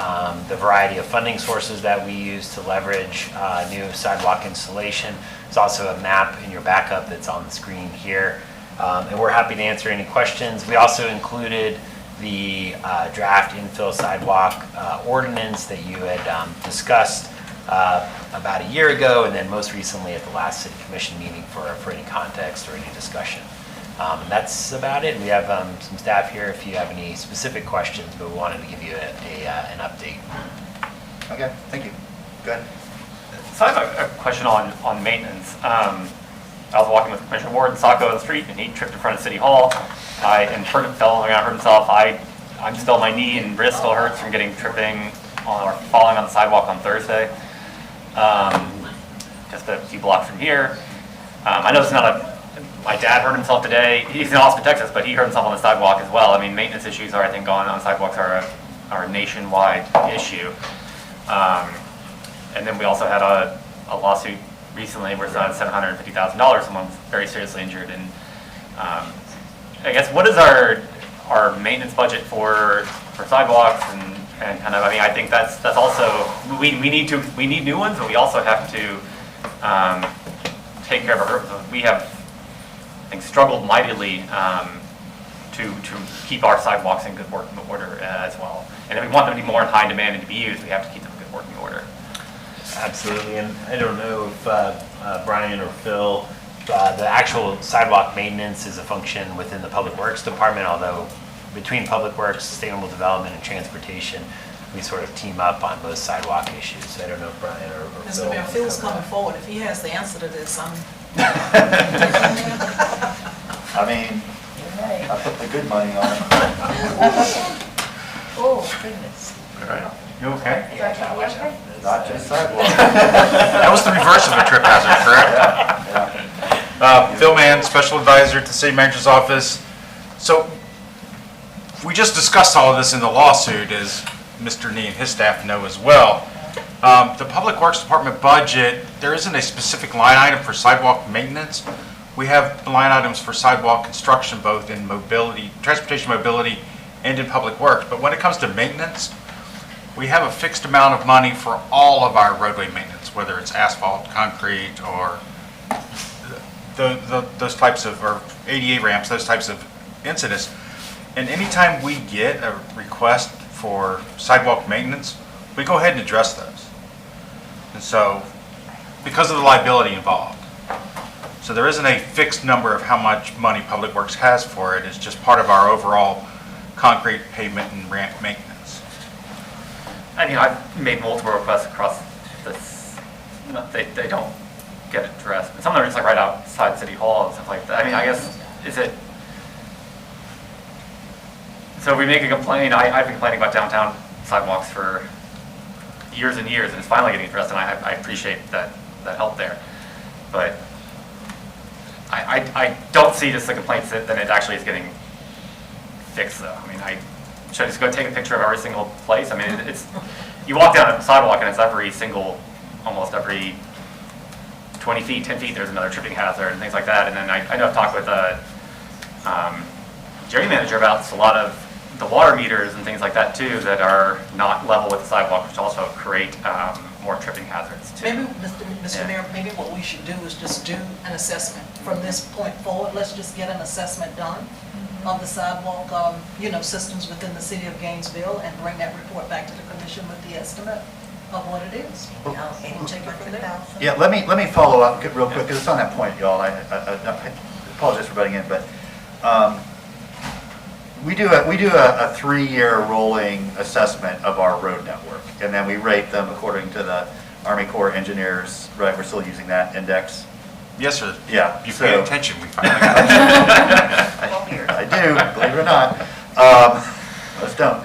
N: variety of funding sources that we use to leverage new sidewalk installation. There's also a map in your backup that's on the screen here. And we're happy to answer any questions. We also included the draft infill sidewalk ordinance that you had discussed about a year ago, and then most recently at the last city commission meeting for any context or any discussion. And that's about it. We have some staff here if you have any specific questions, but we wanted to give you an update.
A: Okay, thank you. Go ahead.
D: So I have a question on maintenance. I was walking with Commissioner Ward and Sacco on the street, and he tripped in front of City Hall. And fell on the ground, hurt himself. I'm still, my knee and wrist still hurts from tripping or falling on the sidewalk on Thursday. Just a few blocks from here. I know it's not my dad hurt himself today. He's in Austin, Texas, but he hurt himself on the sidewalk as well. I mean, maintenance issues I think, on sidewalks are a nationwide issue. And then we also had a lawsuit recently where it's on $750,000. Someone's very seriously injured. And I guess what is our maintenance budget for sidewalks and kind of, I mean, I think that's also, we need new ones, but we also have to take care of our, we have, I think, struggled mightily to keep our sidewalks in good working order as well. And if we want them to be more in high demand and to be used, we have to keep them in good working order.
N: Absolutely, and I don't know if Brian or Phil, the actual sidewalk maintenance is a function within the Public Works Department, although between Public Works, Sustainable Development, and Transportation, we sort of team up on most sidewalk issues. So I don't know if Brian or Phil.
B: Mr. Mayor, Phil's coming forward. If he has the answer to this, I'm...
A: I mean, I put the good money on it.
F: Oh, goodness.
D: All right. You okay?
A: Not just sidewalks.
O: That was the reverse of a trip hazard, correct? Phil Mann, Special Advisor to the City Manager's Office. So we just discussed all of this in the lawsuit, as Mr. Nee and his staff know as well. The Public Works Department budget, there isn't a specific line item for sidewalk maintenance. We have line items for sidewalk construction, both in mobility, transportation mobility, and in Public Works. But when it comes to maintenance, we have a fixed amount of money for all of our roadway maintenance, whether it's asphalt, concrete, or those types of, or ADA ramps, those types of incidents. And anytime we get a request for sidewalk maintenance, we go ahead and address those. And so, because of the liability involved. So there isn't a fixed number of how much money Public Works has for it. It's just part of our overall concrete, pavement, and ramp maintenance.
D: I mean, I've made multiple requests across this. They don't get addressed. And some of them are just like right outside City Hall and stuff like that. I mean, I guess, is it, so we make a complaint. I've been complaining about downtown sidewalks for years and years, and it's finally getting addressed, and I appreciate that help there. But I don't see just the complaints that it actually is getting fixed, though. I mean, should I just go take a picture of every single place? I mean, it's, you walk down a sidewalk and it's almost every 20 feet, 10 feet, there's another tripping hazard and things like that. And then I know I've talked with Jerry manager about a lot of the water meters and things like that too that are not level with the sidewalk, which also create more tripping hazards too.
B: Maybe, Mr. Mayor, maybe what we should do is just do an assessment from this point forward. Let's just get an assessment done of the sidewalk, systems within the city of Gainesville and bring that report back to the commission with the estimate of what it is. And take it from there.
A: Yeah, let me follow up real quick, because it's on that point, y'all. I apologize for butting in, but we do a 3-year rolling assessment of our road network, and then we rate them according to the Army Corps engineers, right? We're still using that index.
O: Yes, sir.
A: Yeah.
O: You pay attention, we finally got it.
A: I do, believe it or not. Most don't.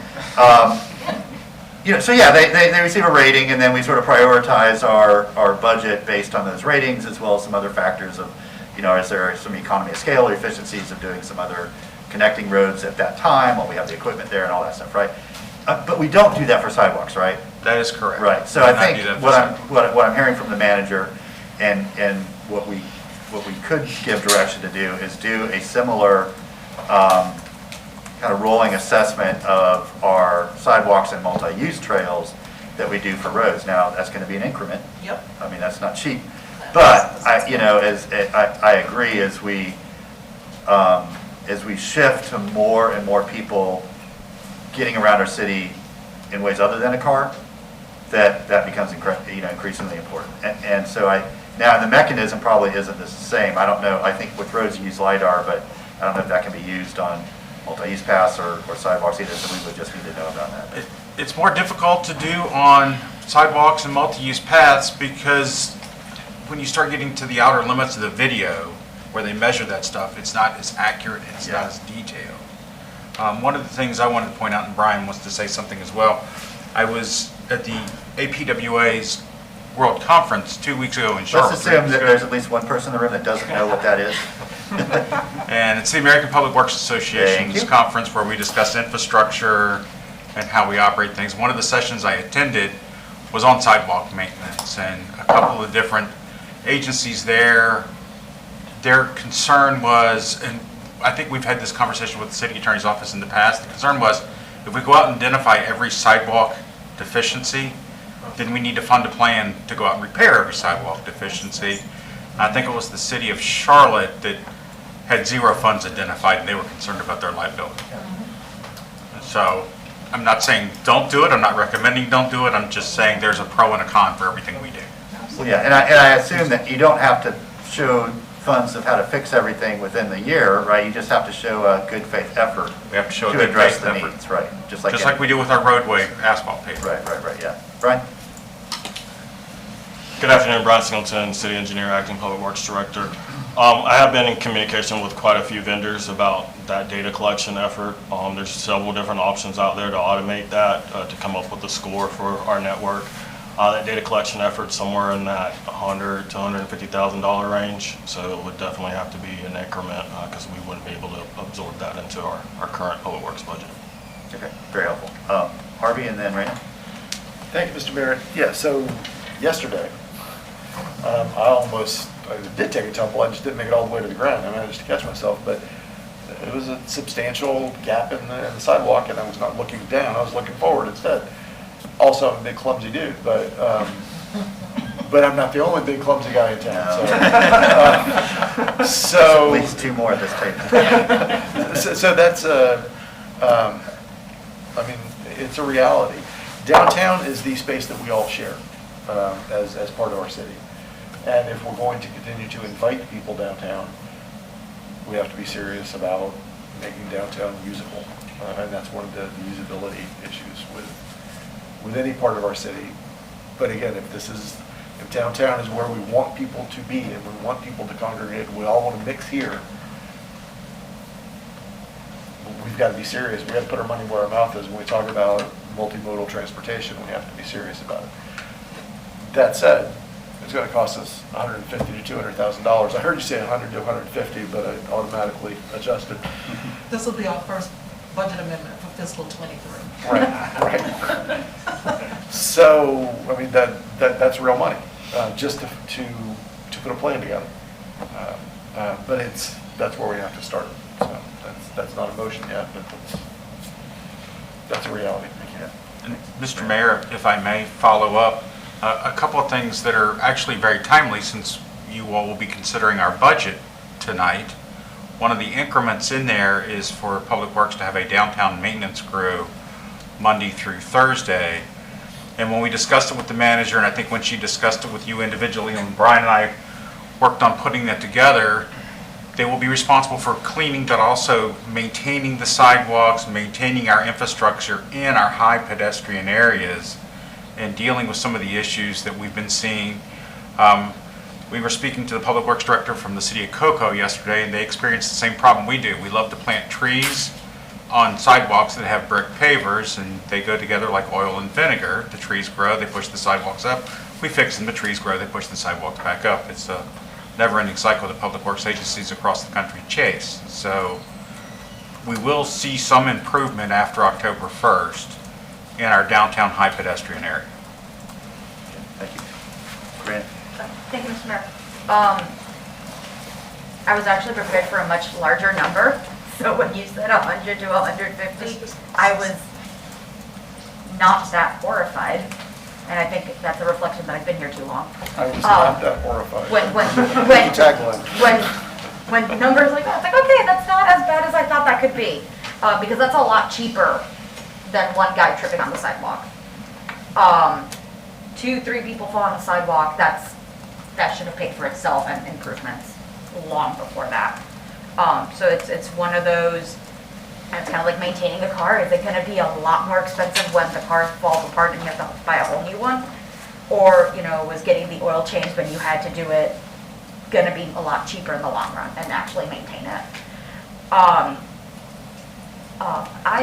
A: So yeah, they receive a rating, and then we sort of prioritize our budget based on those ratings, as well as some other factors of, is there some economy of scale or efficiencies of doing some other connecting roads at that time while we have the equipment there and all that stuff, right? But we don't do that for sidewalks, right?
O: That is correct.
A: Right, so
O: We
A: I
O: do not
A: think
O: do that for
A: what
O: sidewalks.
A: I'm hearing from the manager and what we could give direction to do is do a similar kind of rolling assessment of our sidewalks and multi-use trails that we do for roads. Now, that's going to be an increment.
B: Yep.
A: I mean, that's not cheap. But I agree as we shift to more and more people getting around our city in ways other than a car, that becomes increasingly important. And so now the mechanism probably isn't the same. I don't know. I think with roads you use LiDAR, but I don't know if that can be used on multi-use paths or sidewalks either. So we would just need to know about that.
O: It's more difficult to do on sidewalks and multi-use paths because when you start getting to the outer limits of the video where they measure that stuff, it's not as accurate, it's not as detailed. One of the things I wanted to point out, and Brian wants to say something as well, I was at the APWA's World Conference 2 weeks ago in Charlotte.
A: Let's assume that there's at least one person in the room that doesn't know what that is.
O: And it's the American Public Works Association's
A: Thank you.
O: conference where we discuss infrastructure and how we operate things. One of the sessions I attended was on sidewalk maintenance, and a couple of different agencies there, their concern was, and I think we've had this conversation with the city attorney's office in the past, the concern was if we go out and identify every sidewalk deficiency, then we need to fund a plan to go out and repair every sidewalk deficiency. I think it was the city of Charlotte that had 0 funds identified, and they were concerned about their liability. So I'm not saying don't do it, I'm not recommending don't do it, I'm just saying there's a pro and a con for everything we do.
A: Well, yeah, and I assume that you don't have to show funds of how to fix everything within the year, right? You just have to show a good faith effort.
O: We have to show a
A: to
O: good
A: address
O: faith
A: the
O: effort.
A: needs, right? Just
O: like we do with our roadway asphalt paving.
A: Right, yeah. Brian?
P: Good afternoon, Brian Singleton, City Engineer, Acting Public Works Director. I have been in communication with quite a few vendors about that data collection effort. There's several different options out there to automate that, to come up with a score for our network. That data collection effort somewhere in that $100,000 to $150,000 range, so it would definitely have to be an increment because we wouldn't be able to absorb that into our current public works budget.
A: Okay, very helpful. Harvey and then Raina.
H: Thank you, Mr. Mayor. Yeah, so yesterday, I did take a tumble, I just didn't make it all the way to the ground. I managed to catch myself, but it was a substantial gap in the sidewalk, and I was not looking down, I was looking forward instead. Also, I'm a big clumsy dude, but I'm not the only big clumsy guy in town. So
A: at least 2 more at this table.
H: so that's I mean, it's a reality. Downtown is the space that we all share as part of our city. And if we're going to continue to invite people downtown, we have to be serious about making downtown usable. And that's one of the usability issues with any part of our city. But again, if downtown is where we want people to be and we want people to congregate, we all want to mix here, we've got to be serious. We've got to put our money where our mouth is when we talk about multimodal transportation. We have to be serious about it. That said, it's going to cost us $150,000 to $200,000. I heard you say $100 to $150, but I automatically adjusted.
B: This will be our first budget amendment for fiscal '23.
H: Right. So, I mean, that's real money, just to put a plan together. But that's where we have to start. So that's not a motion yet, but that's a reality.
O: And Mr. Mayor, if I may follow up, a couple of things that are actually very timely since you all will be considering our budget tonight. One of the increments in there is for Public Works to have a downtown maintenance crew Monday through Thursday. And when we discussed it with the manager, and I think when she discussed it with you individually, and Brian and I worked on putting that together, they will be responsible for cleaning, but also maintaining the sidewalks, maintaining our infrastructure in our high pedestrian areas, and dealing with some of the issues that we've been seeing. We were speaking to the Public Works Director from the City of Cocoa yesterday, and they experienced the same problem we do. We love to plant trees on sidewalks that have brick pavers, and they go together like oil and vinegar. The trees grow, they push the sidewalks up. We fix them, the trees grow, they push the sidewalks back up. It's a never-ending cycle that public works agencies across the country chase. So we will see some improvement after October 1st in our downtown high pedestrian area.
A: Thank you. Grant?
J: Thank you, Mr. Mayor. I was actually prepared for a much larger number, so when you said 100 to 150, I was not that horrified, and I think that's a reflection that I've been here too long.
H: I was not that horrified.
J: When numbers like that, it's like, okay, that's not as bad as I thought that could be, because that's a lot cheaper than one guy tripping on the sidewalk. 2-3 people fall on the sidewalk, that should have paid for itself and improvements long before that. So it's one of those, and it's kind of like maintaining the car. Is it going to be a lot more expensive when the car falls apart and you have to buy a whole new one? Or, was getting the oil changed when you had to do it going to be a lot cheaper in the long run and actually maintain it? I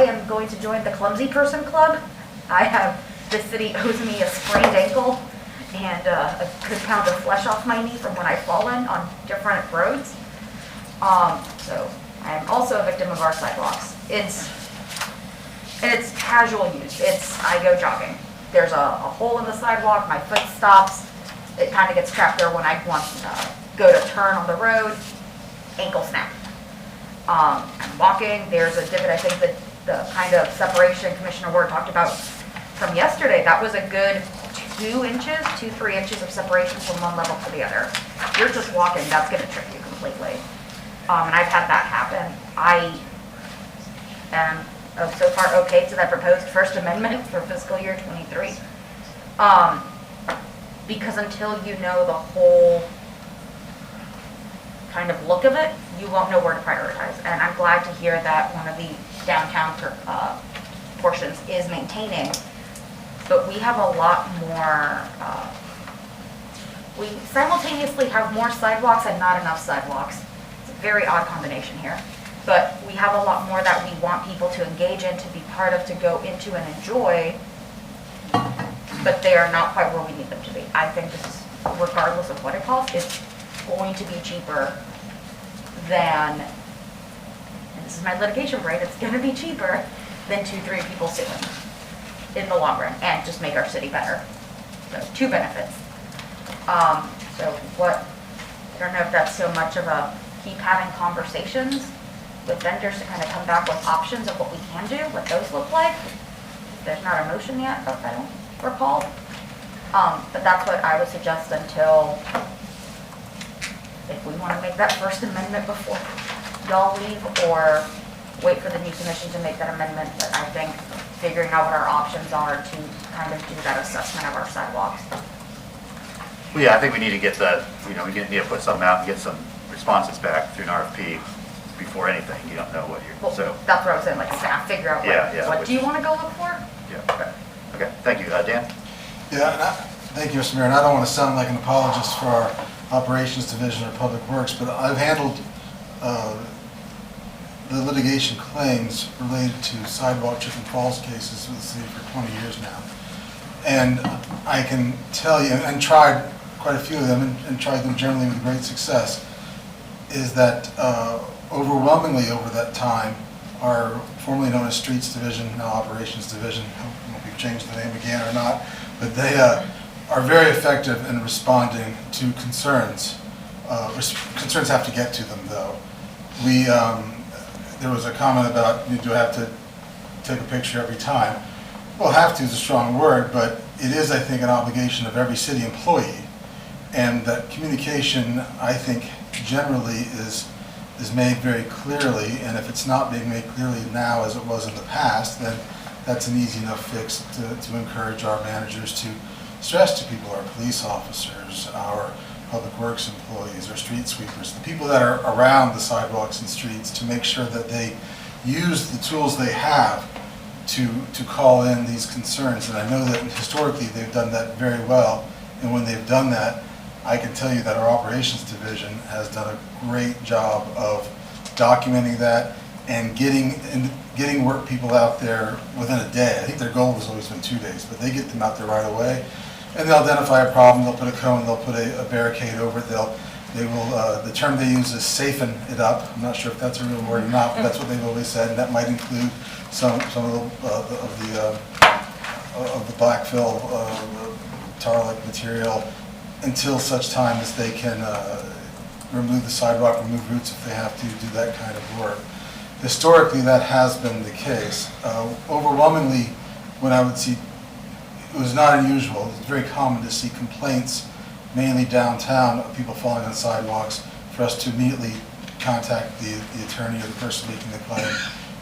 J: am going to join the Clumsy Person Club. The city owes me a sprained ankle and a good pound of flesh off my knee from when I've fallen on different roads. So I am also a victim of our sidewalks. It's casual use. I go jogging. There's a hole in the sidewalk, my foot stops. It kind of gets trapped there when I want to go to turn on the road, ankle snap. I'm walking, there's a divot. I think that the kind of separation Commissioner Ward talked about from yesterday, that was a good 2 inches, 2-3 inches of separation from one level to the other. If you're just walking, that's going to trip you completely. And I've had that happen. I am so far okay to that proposed First Amendment for fiscal year '23. Because until you know the whole kind of look of it, you won't know where to prioritize. And I'm glad to hear that one of the downtown portions is maintaining. But we have a lot more, we simultaneously have more sidewalks and not enough sidewalks. It's a very odd combination here. But we have a lot more that we want people to engage in, to be part of, to go into and enjoy, but they are not quite where we need them to be. I think this is, regardless of what it costs, it's going to be cheaper than, and this is my litigation brain, it's going to be cheaper than 2-3 people suing in the long run and just make our city better. So 2 benefits. I don't know if that's so much of a keep having conversations with vendors to kind of come back with options of what we can do, what those look like. There's not a motion yet, if I don't recall. But that's what I would suggest until, if we want to make that First Amendment before y'all leave, or wait for the new commission to make that amendment. But I think figuring out what our options are to kind of do that assessment of our sidewalks.
A: Well, yeah, I think we need to get that, we need to put something out and get some responses back through an RFP before anything. You don't know what you're,
J: Well,
A: so.
J: that's what I was saying, like staff figure out, what do you want to go look for?
A: Yeah, okay, thank you. Dan?
Q: Yeah, thank you, Mr. Mayor. And I don't want to sound like an apologist for our Operations Division or Public Works, but I've handled the litigation claims related to sidewalk chip and falls cases with the city for 20 years now. And I can tell you, and tried quite a few of them, and tried them generally with great success, is that overwhelmingly over that time, our formerly known as Streets Division, now Operations Division, I don't know if we've changed the name again or not, but they are very effective in responding to concerns. Concerns have to get to them, though. There was a comment about, do I have to take a picture every time? Well, have to is a strong word, but it is, I think, an obligation of every city employee. And that communication, I think, generally is made very clearly, and if it's not being made clearly now as it was in the past, then that's an easy enough fix to encourage our managers to stress to people, our police officers, our public works employees, our street sweepers, the people that are around the sidewalks and streets, to make sure that they use the tools they have to call in these concerns. And I know that historically they've done that very well, and when they've done that, I can tell you that our operations division has done a great job of documenting that and getting work people out there within a day. I think their goal has always been 2 days, but they get them out there right away. And they'll identify a problem, they'll put a cone, they'll put a barricade over it, they'll They will, the term they use is safen it up. I'm not sure if that's a real word or not, but that's what they've always said, and that might include some of the backfill, tar-like material, until such time as they can remove the sidewalk, remove roots if they have to do that kind of work. Historically, that has been the case. Overwhelmingly, when I would see, it was not unusual. It was very common to see complaints, mainly downtown, of people falling on sidewalks, for us to immediately contact the attorney or the person making the claim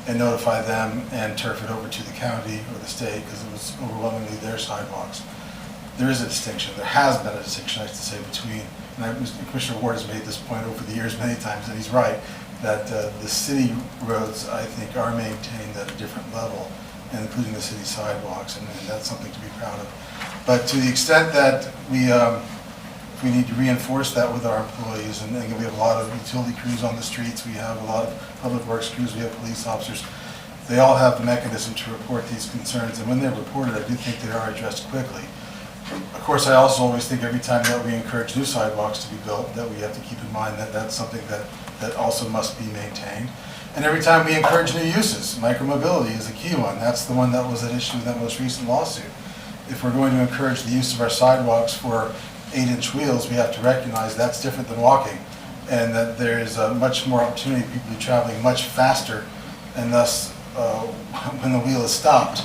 Q: and notify them and turf it over to the county or the state, because it was overwhelmingly their sidewalks. There is a distinction. There has been a distinction, I have to say, between, and Commissioner Ward has made this point over the years many times, and he's right, that the city roads, I think, are maintained at a different level, including the city sidewalks, and that's something to be proud of. But to the extent that we need to reinforce that with our employees, and again, we have a lot of utility crews on the streets, we have a lot of public works crews, we have police officers. They all have the mechanism to report these concerns, and when they're reported, I do think they are addressed quickly. Of course, I also always think every time that we encourage new sidewalks to be built, that we have to keep in mind that that's something that also must be maintained. And every time we encourage new uses, micromobility is a key one. That's the one that was at issue in that most recent lawsuit. If we're going to encourage the use of our sidewalks for 8-inch wheels, we have to recognize that's different than walking, and that there is much more opportunity for people to be traveling much faster, and thus, when the wheel is stopped,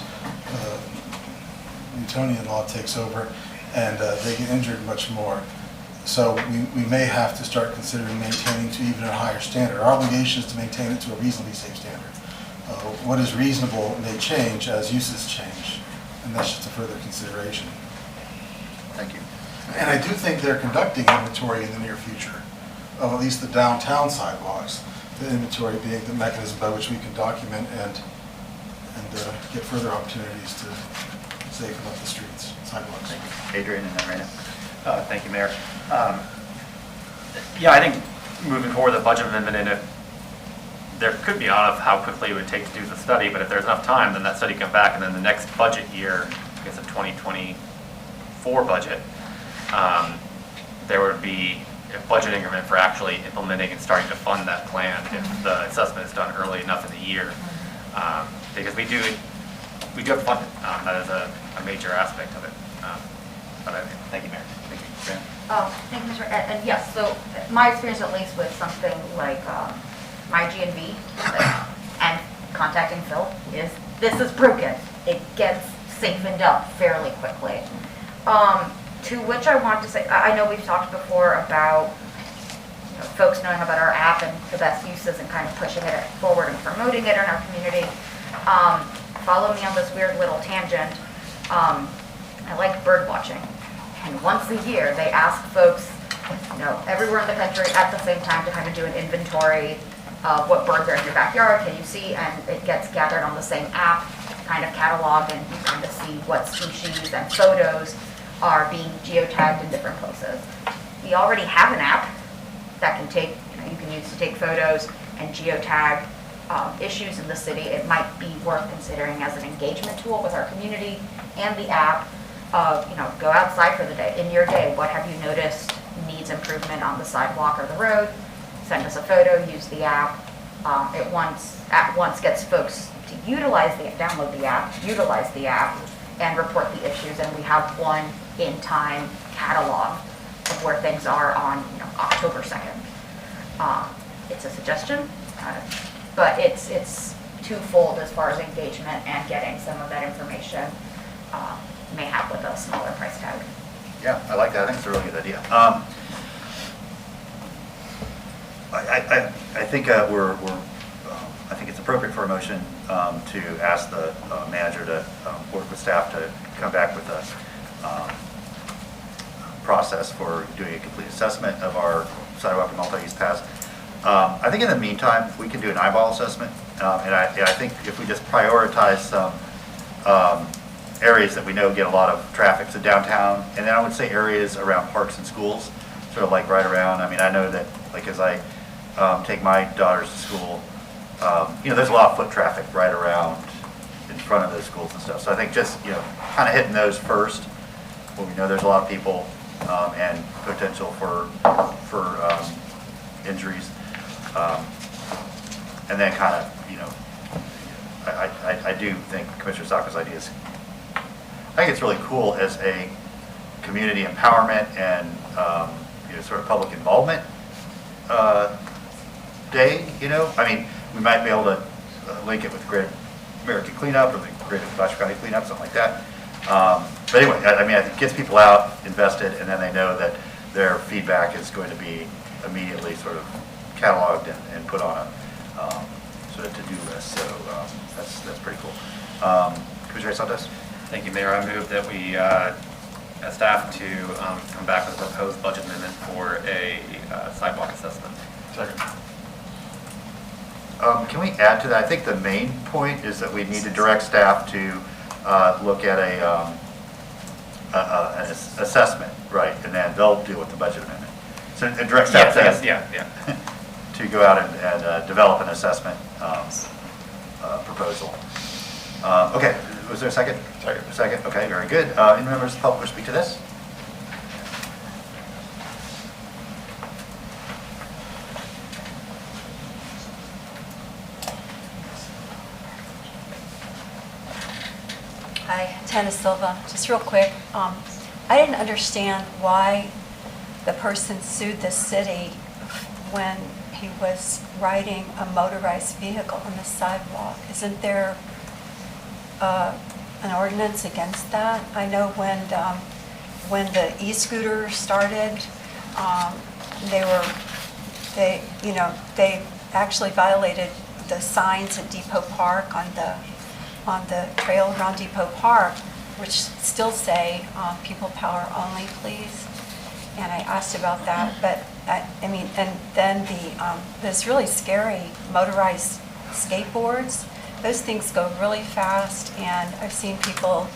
Q: Newtonian law takes over, and they get injured much more. So we may have to start considering maintaining to even a higher standard. Our obligation is to maintain it to a reasonably safe standard. What is reasonable may change as uses change, and that's just a further consideration.
A: Thank you.
Q: And I do think they're conducting inventory in the near future of at least the downtown sidewalks, the inventory being the mechanism by which we can document and get further opportunities to safen up the streets, sidewalks.
A: Adrian and then Raina.
D: Thank you, Mayor. Yeah, I think moving forward, the budget amendment, and if there could be on of how quickly it would take to do the study, but if there's enough time, then that study come back, and then the next budget year, I guess the 2024 budget, there would be a budget increment for actually implementing and starting to fund that plan if the assessment is done early enough in the year. Because we do have to fund it. That is a major aspect of it. But thank you, Mayor. Thank you, Fran.
J: Thank you, Mr. And yes, so my experience at least with something like my GNV and contacting Phil is this is broken. It gets safened up fairly quickly. To which I want to say, I know we've talked before about folks knowing about our app and the best uses and kind of pushing it forward and promoting it in our community. Follow me on this weird little tangent. I like bird watching. And once a year, they ask folks, everywhere in the country at the same time to kind of do an inventory of what birds are in your backyard, can you see? And it gets gathered on the same app, kind of cataloged, and you kind of see what species and photos are being geotagged in different places. We already have an app that can take, you can use to take photos and geotag issues in the city. It might be worth considering as an engagement tool with our community and the app. Go outside for the day. In your day, what have you noticed needs improvement on the sidewalk or the road? Send us a photo, use the app. It at once gets folks to download the app, utilize the app, and report the issues. And we have one in-time catalog of where things are on October 2nd. It's a suggestion, but it's twofold as far as engagement and getting some of that information may have with a smaller price tag.
A: Yeah, I like that. I think it's a really good idea. I think I think it's appropriate for a motion to ask the manager to work with staff to come back with a process for doing a complete assessment of our sidewalk and multi-use paths. I think in the meantime, we can do an eyeball assessment, and I think if we just prioritize some areas that we know get a lot of traffic, so downtown, and then I would say areas around parks and schools, sort of like right around. I mean, I know that like as I take my daughters to school, there's a lot of foot traffic right around in front of those schools and stuff. So I think just kind of hitting those first, where we know there's a lot of people and potential for injuries. And then kind of, I do think Commissioner Sacco's idea is, I think it's really cool as a community empowerment and, sort of public involvement day, I mean, we might be able to link it with Great American Cleanup or the Great Gloucester County Cleanup, something like that. But anyway, I mean, it gets people out, invested, and then they know that their feedback is going to be immediately sort of cataloged and put on a sort of to-do list. So that's pretty cool. Commissioner Santos?
D: Thank you, Mayor. I move that we ask staff to come back with a proposed budget amendment for a sidewalk assessment.
H: Second.
A: Can we add to that? I think the main point is that we need to direct staff to look at an assessment, right? And then they'll deal with the budget amendment. So direct staff to go out and develop an assessment proposal. Okay, was there a second? Second, okay, very good. Any members of the public wish to speak to this?
R: Hi, Tana Silva. Just real quick, I didn't understand why the person sued the city when he was riding a motorized vehicle on the sidewalk. Isn't there an ordinance against that? I know when the e-scooter started, they actually violated the signs at Depot Park on the trail around Depot Park, which still say people power only, please. And I asked about that, but I mean, and then those really scary motorized skateboards, those things go really fast, and I've seen people,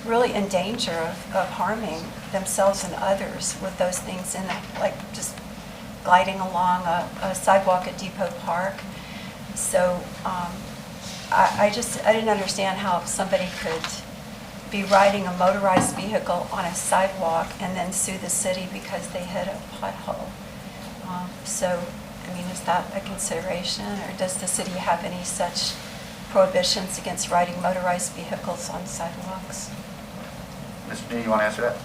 R: really in danger of harming themselves and others with those things in it, like just gliding along a sidewalk at Depot Park. So I didn't understand how somebody could be riding a motorized vehicle on a sidewalk and then sue the city because they hit a pothole. So, I mean, is that a consideration, or does the city have any such prohibitions against riding motorized vehicles on sidewalks?
A: Mr. Nee, you want to answer that?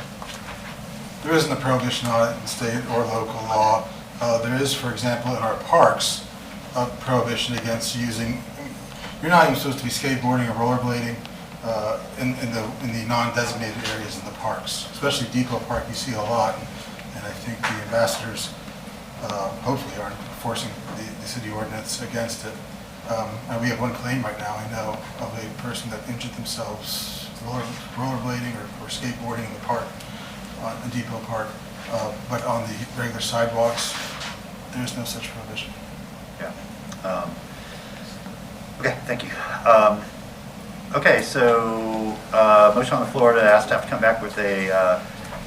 Q: There isn't a prohibition on it in state or local law. There is, for example, in our parks, a prohibition against using, you're not even supposed to be skateboarding or rollerblading in the non-designated areas in the parks, especially Depot Park. You see a lot, and I think the ambassadors hopefully aren't enforcing the city ordinance against it. And we have one claim right now, I know, of a person that injured themselves rollerblading or skateboarding in the park, in Depot Park. But on the regular sidewalks, there's no such prohibition.
A: Yeah. Okay, thank you. Okay, so motion on the floor to ask staff to come back with a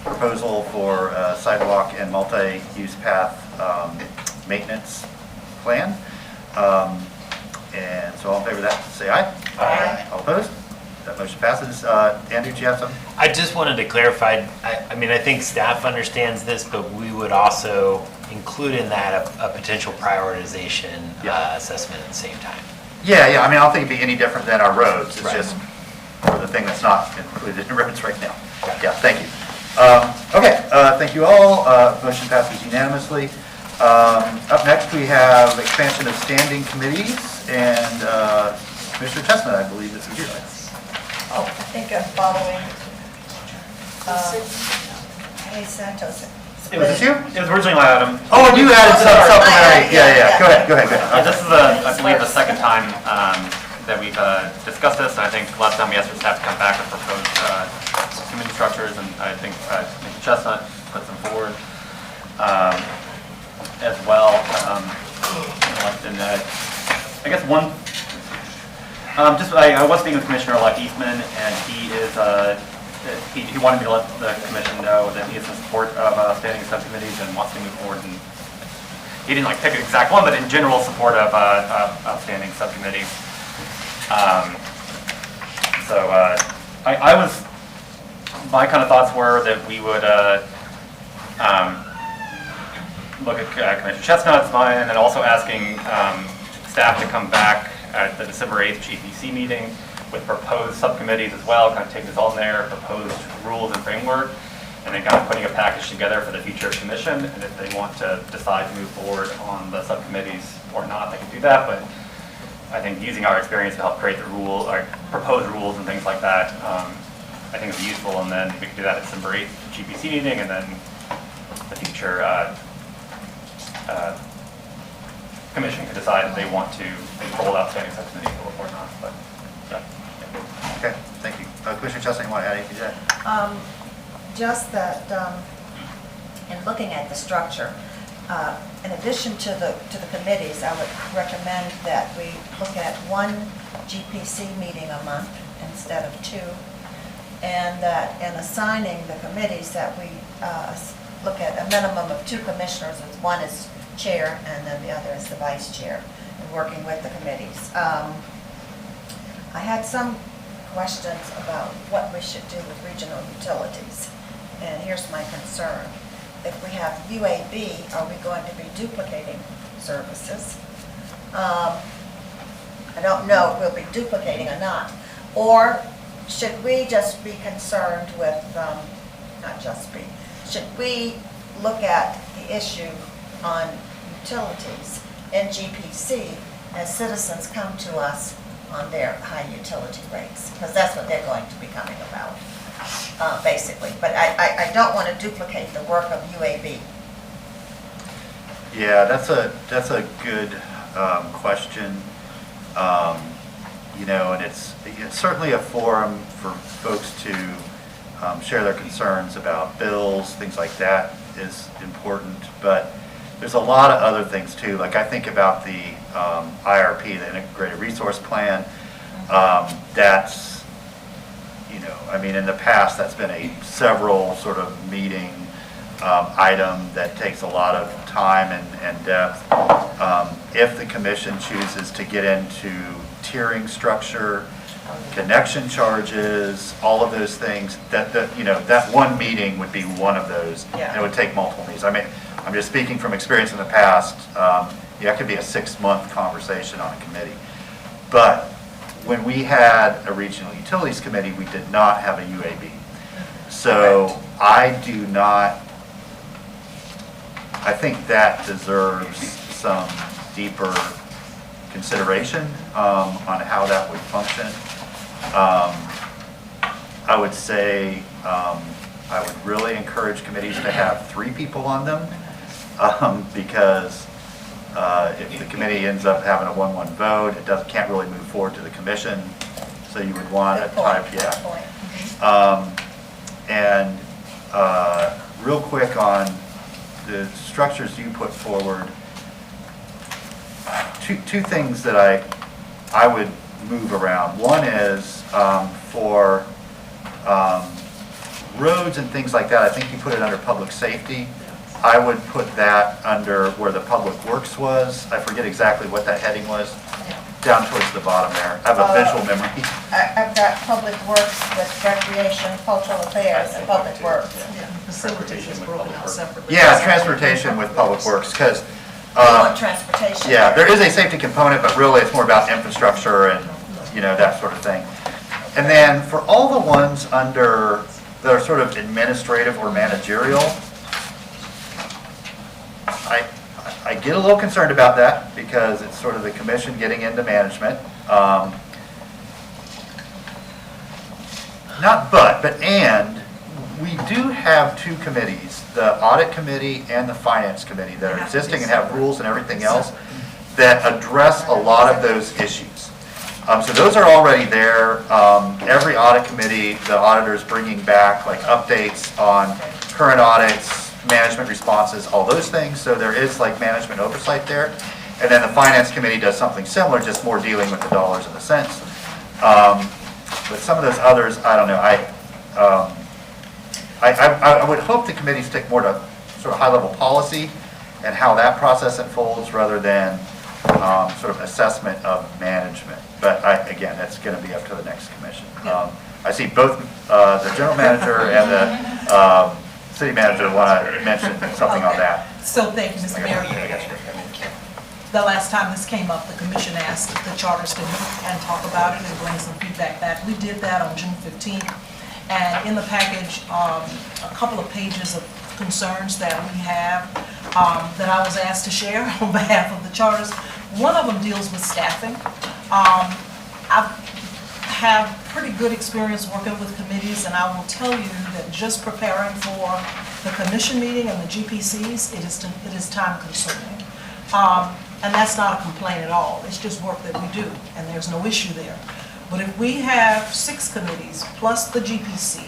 A: proposal for sidewalk and multi-use path maintenance plan. And so all in favor of that, say aye.
N: Aye.
A: All opposed? That motion passes. Andrew, do you have something?
N: I just wanted to clarify, I mean, I think staff understands this, but we would also include in that a potential prioritization assessment at the same time.
A: Yeah, I mean, I don't think it'd be any different than our roads. It's
N: Right.
A: just for the thing that's not included in roads right now. Yeah, thank you. Okay, thank you all. Motion passes unanimously. Up next, we have expansion of standing committees, and Commissioner Chestnut, I believe, is here.
F: Oh, I think I'm following Santos.
D: Was this you? It was originally my item.
A: Oh, you added some supplementary, yeah. Go ahead.
D: This is, I believe, the second time that we've discussed this, and I think last time we asked for staff to come back with proposed committee structures, and I think Mr. Chestnut put them forward as well. And I guess one, I was speaking with Commissioner-elect Eastman, and he is, he wanted me to let the commission know that he is in support of standing subcommittees and wants to move forward. And he didn't pick an exact one, but in general support of standing subcommittees. So I was my kind of thoughts were that we would look at Commissioner Chestnut's mind, and then also asking staff to come back at the December 8th GPC meeting with proposed subcommittees as well, kind of taking this all in there, proposed rules and framework, and then kind of putting a package together for the future commission. And if they want to decide to move forward on the subcommittees or not, they can do that. But I think using our experience to help create the rule, or propose rules and things like that, I think it'd be useful. And then we can do that at December 8th GPC meeting, and then the future commission can decide if they want to roll out standing subcommittees or not. But yeah.
A: Okay, thank you. Commissioner Chestnut, you want to add anything to that?
F: Just that, in looking at the structure, in addition to the committees, I would recommend that we look at one GPC meeting a month instead of two, and that in assigning the committees that we look at a minimum of 2 commissioners, and one is chair and then the other is the vice chair, and working with the committees. I had some questions about what we should do with regional utilities, and here's my concern. If we have UAB, are we going to be duplicating services? I don't know if we'll be duplicating or not. Or should we just be concerned with, not just be, should we look at the issue on utilities in GPC as citizens come to us on their high utility rates? Because that's what they're going to be coming about. Basically, but I don't want to duplicate the work of UAB.
A: Yeah, that's a good question. You know, and it's certainly a forum for folks to share their concerns about bills, things like that is important. But there's a lot of other things too. Like I think about the IRP, the Integrated Resource Plan. That's, you know, I mean, in the past, that's been a several sort of meeting item that takes a lot of time and depth. If the commission chooses to get into tiering structure, connection charges, all of those things, you know, that one meeting would be one of those.
F: Yeah.
A: And it would take multiple meetings. I mean, I'm just speaking from experience in the past. Yeah, it could be a 6-month conversation on a committee. But when we had a regional utilities committee, we did not have a UAB. So I think that deserves some deeper consideration on how that would function. I would say I would really encourage committees to have 3 people on them because if the committee ends up having a 1-1 vote, it can't really move forward to the commission. So you would want a type, yeah. And real quick on the structures you put forward, two things that I would move around. One is for roads and things like that, I think you put it under public safety. I would put that under where the public works was. I forget exactly what that heading was. Down towards the bottom there. I have a visual memory.
F: I've got public works with recreation, cultural affairs, and public works.
B: Facilities is broken out separately.
A: Yeah, transportation with public works, because
F: transportation.
A: yeah, there is a safety component, but really it's more about infrastructure and, you know, that sort of thing. And then for all the ones under that are sort of administrative or managerial, I get a little concerned about that because it's sort of the commission getting into management. And we do have 2 committees, the audit committee and the finance committee, that are existing and have rules and everything else that address a lot of those issues. So those are already there. Every audit committee, the auditor's bringing back like updates on current audits, management responses, all those things. So there is like management oversight there. And then the finance committee does something similar, just more dealing with the dollars and the cents. But some of those others, I don't know. I would hope the committees stick more to sort of high-level policy and how that process unfolds rather than sort of assessment of management. But again, that's going to be up to the next commission. I see both the general manager and the city manager want to mention something on that.
B: So thank you, Mr. Mayor. The last time this came up, the commission asked the charters to meet and talk about it and bring some feedback back. We did that on June 15th. And in the package, a couple of pages of concerns that we have that I was asked to share on behalf of the charters. One of them deals with staffing. I've have pretty good experience working with committees, and I will tell you that just preparing for the commission meeting and the GPCs, it is time consuming. And that's not a complaint at all. It's just work that we do, and there's no issue there. But if we have 6 committees plus the GPC,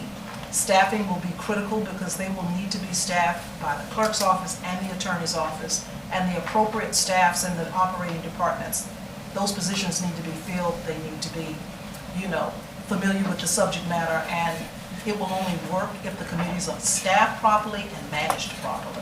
B: staffing will be critical because they will need to be staffed by the clerk's office and the attorney's office and the appropriate staffs in the operating departments. Those positions need to be filled. They need to be, familiar with the subject matter, and it will only work if the committees are staffed properly and managed properly.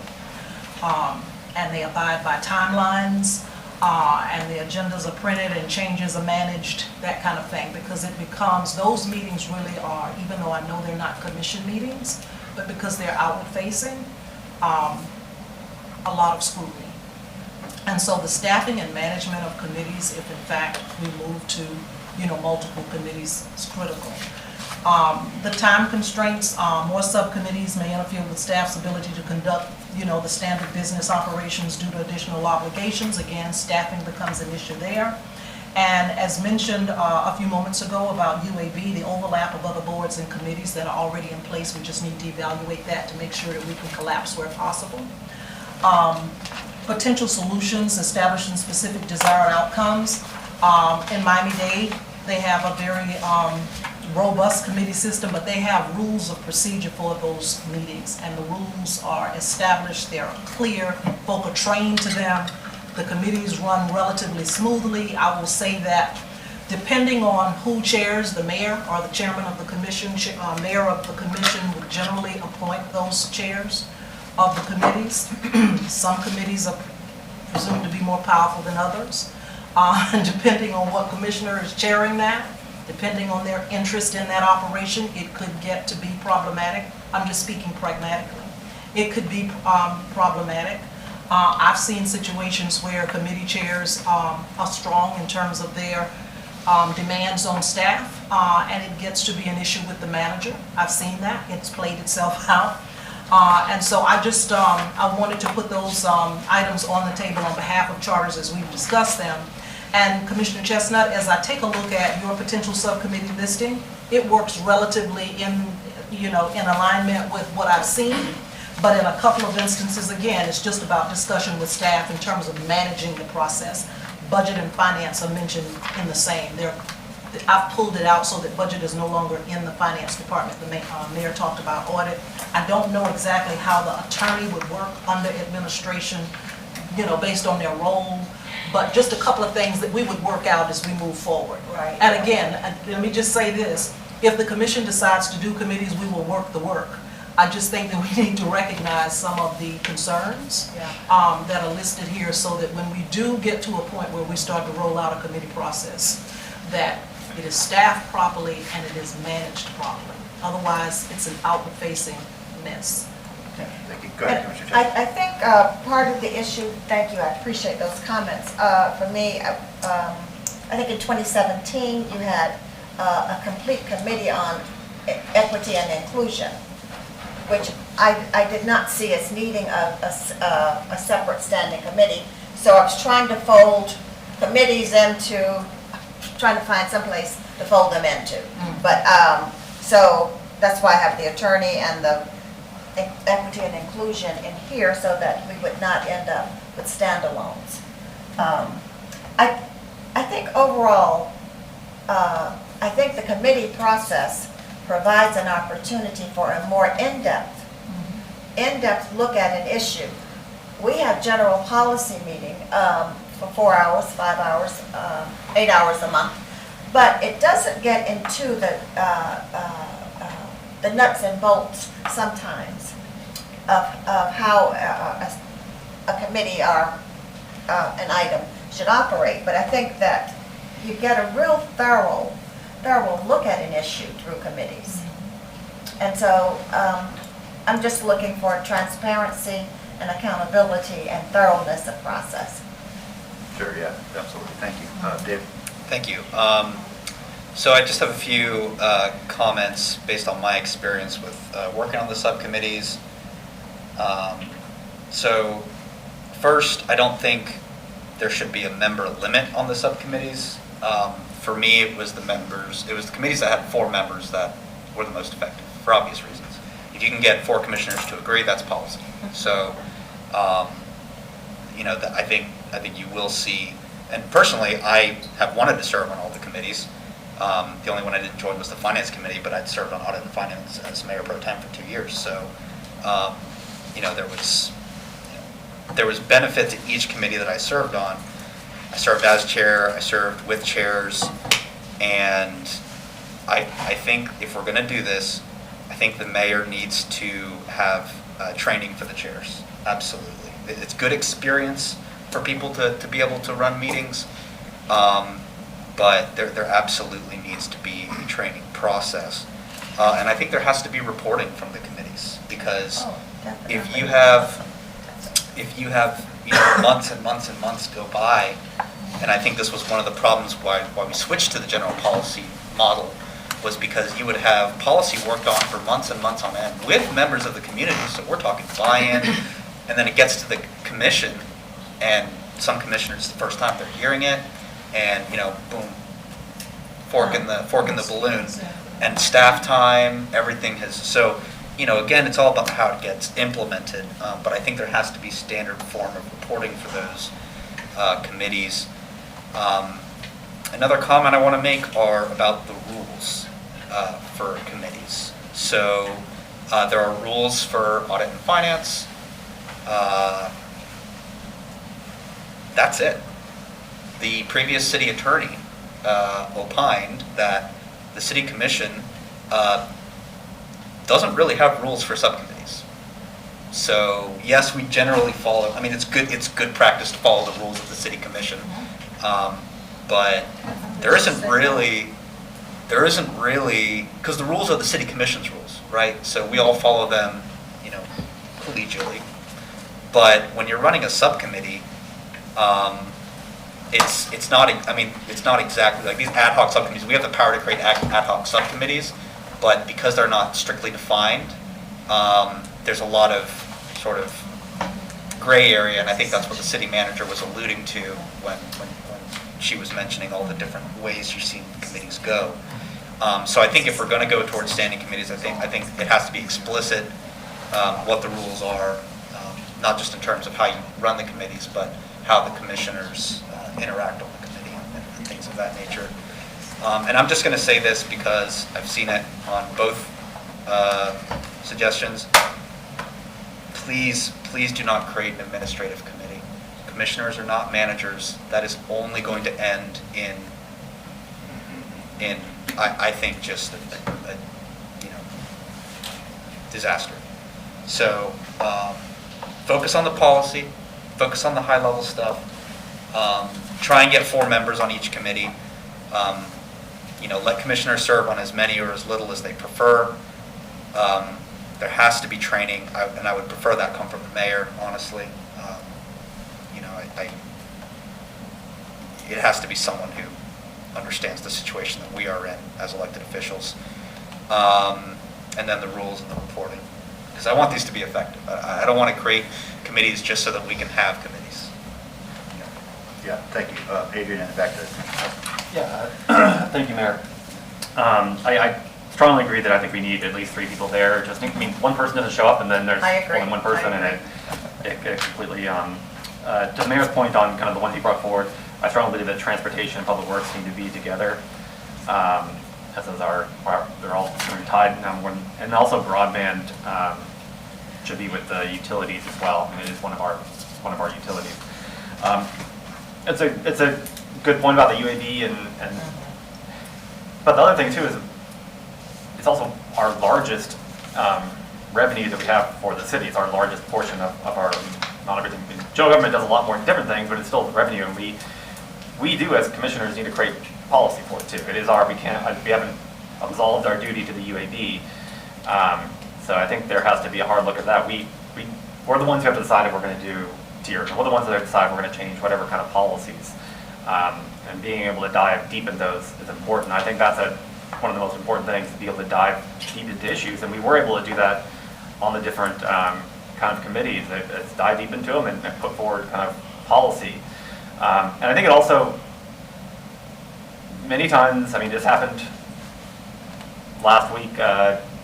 B: And they abide by timelines, and the agendas are printed and changes are managed, that kind of thing, because it becomes, those meetings really are, even though I know they're not commission meetings, but because they're outward facing, a lot of scrutiny. And so the staffing and management of committees, if in fact we move to, multiple committees, is critical. The time constraints, more subcommittees may interfere with staff's ability to conduct, the standard business operations due to additional obligations. Again, staffing becomes an issue there. And as mentioned a few moments ago about UAB, the overlap of other boards and committees that are already in place, we just need to evaluate that to make sure that we can collapse where possible. Potential solutions, establishing specific desired outcomes. In Miami-Dade, they have a very robust committee system, but they have rules of procedure for those meetings, and the rules are established, they're clear, folk are trained to them, the committees run relatively smoothly. I will say that depending on who chairs, the mayor or the chairman of the commission, mayor of the commission would generally appoint those chairs of the committees. Some committees are presumed to be more powerful than others, and depending on what commissioner is chairing that, depending on their interest in that operation, it could get to be problematic. I'm just speaking pragmatically. It could be problematic. I've seen situations where committee chairs are strong in terms of their demands on staff, and it gets to be an issue with the manager. I've seen that. It's played itself out. And so I just, I wanted to put those items on the table on behalf of charters as we've discussed them. And Commissioner Chestnut, as I take a look at your potential subcommittee listing, it works relatively in alignment with what I've seen. But in a couple of instances, again, it's just about discussion with staff in terms of managing the process. Budget and finance are mentioned in the same. I've pulled it out so that budget is no longer in the finance department. The mayor talked about audit. I don't know exactly how the attorney would work under administration, based on their role. But just a couple of things that we would work out as we move forward.
F: Right.
B: And again, let me just say this, if the commission decides to do committees, we will work the work. I just think that we need to recognize some of the concerns that are listed here so that when we do get to a point where we start to roll out a committee process, that it is staffed properly and it is managed properly. Otherwise, it's an outward-facing mess.
A: Thank you. Go ahead, Commissioner.
F: I think part of the issue, thank you, I appreciate those comments. For me, I think in 2017, you had a complete committee on equity and inclusion, which I did not see as needing a separate standing committee. So I was trying to fold committees into, trying to find some place to fold them into. But, so that's why I have the attorney and the equity and inclusion in here so that we would not end up with standalones. I think overall, I think the committee process provides an opportunity for a more in-depth look at an issue. We have general policy meeting for 4 hours, 5 hours, 8 hours a month, but it doesn't get into the nuts and bolts sometimes of how a committee or an item should operate. But I think that you get a real thorough thorough look at an issue through committees. And so I'm just looking for transparency and accountability and thoroughness of process.
A: Sure, yeah, absolutely. Thank you. Dave?
G: Thank you. So I just have a few comments based on my experience with working on the subcommittees. So first, I don't think there should be a member limit on the subcommittees. For me, it was the committees that had 4 members that were the most effective, for obvious reasons. If you can get 4 commissioners to agree, that's policy. So, I think you will see, and personally, I have wanted to serve on all the committees. The only one I didn't join was the Finance Committee, but I'd served on Audit and Finance as Mayor Pro Tem for 2 years. So, there was benefit to each committee that I served on. I served as chair, I served with chairs, and I think if we're going to do this, I think the mayor needs to have training for the chairs. Absolutely. It's good experience for people to be able to run meetings, but there absolutely needs to be a training process. And I think there has to be reporting from the committees, because if you have months and months and months go by, and I think this was one of the problems why we switched to the general policy model, was because you would have policy worked on for months and months on end with members of the community. So we're talking buy-in, and then it gets to the commission, and some commissioners, the first time they're hearing it, and boom, fork in the balloon, and staff time, everything has. So again, it's all about how it gets implemented, but I think there has to be standard form of reporting for those committees. Another comment I want to make are about the rules for committees. So there are rules for Audit and Finance. That's it. The previous city attorney opined that the city commission doesn't really have rules for subcommittees. So yes, we generally follow. I mean, it's good practice to follow the rules of the city commission, but there isn't really, because the rules are the city commission's rules, right? So we all follow them, collegially. But when you're running a subcommittee, it's not exactly like these ad hoc subcommittees. We have the power to create ad hoc subcommittees, but because they're not strictly defined, there's a lot of sort of gray area, and I think that's what the city manager was alluding to when she was mentioning all the different ways she's seen committees go. So I think if we're going to go towards standing committees, I think it has to be explicit what the rules are, not just in terms of how you run the committees, but how the commissioners interact on the committee and things of that nature. And I'm just going to say this because I've seen it on both suggestions. Please do not create an administrative committee. Commissioners are not managers. That is only going to end in I think just a disaster. So focus on the policy, focus on the high level stuff. Try and get 4 members on each committee. Let commissioners serve on as many or as little as they prefer. There has to be training, and I would prefer that come from the mayor, honestly. It has to be someone who understands the situation that we are in as elected officials. And then the rules and the reporting. Because I want these to be effective. I don't want to create committees just so that we can have committees.
A: Yeah, thank you. Adrian, and back to
D: Yeah, thank you, Mayor. I strongly agree that I think we need at least 3 people there. One person doesn't show up, and then there's only one person, and it completely. To the mayor's point on kind of the ones he brought forward, I strongly believe that transportation and public works need to be together, as those they're all tied now. And also broadband should be with the utilities as well. I mean, it is one of our utilities. It's a good point about the UAV but the other thing too is it's also our largest revenue that we have for the city. It's our largest portion of our, not everything. General government does a lot more different things, but it's still revenue, and we do as commissioners need to create policy for it too. It is we haven't absolved our duty to the UAB. So I think there has to be a hard look at that. We're the ones who have to decide if we're going to do tiers. We're the ones that have to decide if we're going to change whatever kind of policies. And being able to dive deep in those is important. I think that's one of the most important things, to be able to dive deep into issues. And we were able to do that on the different kind of committees. It's dive deep into them and put forward kind of policy. And I think it also, many times, I mean, this happened last week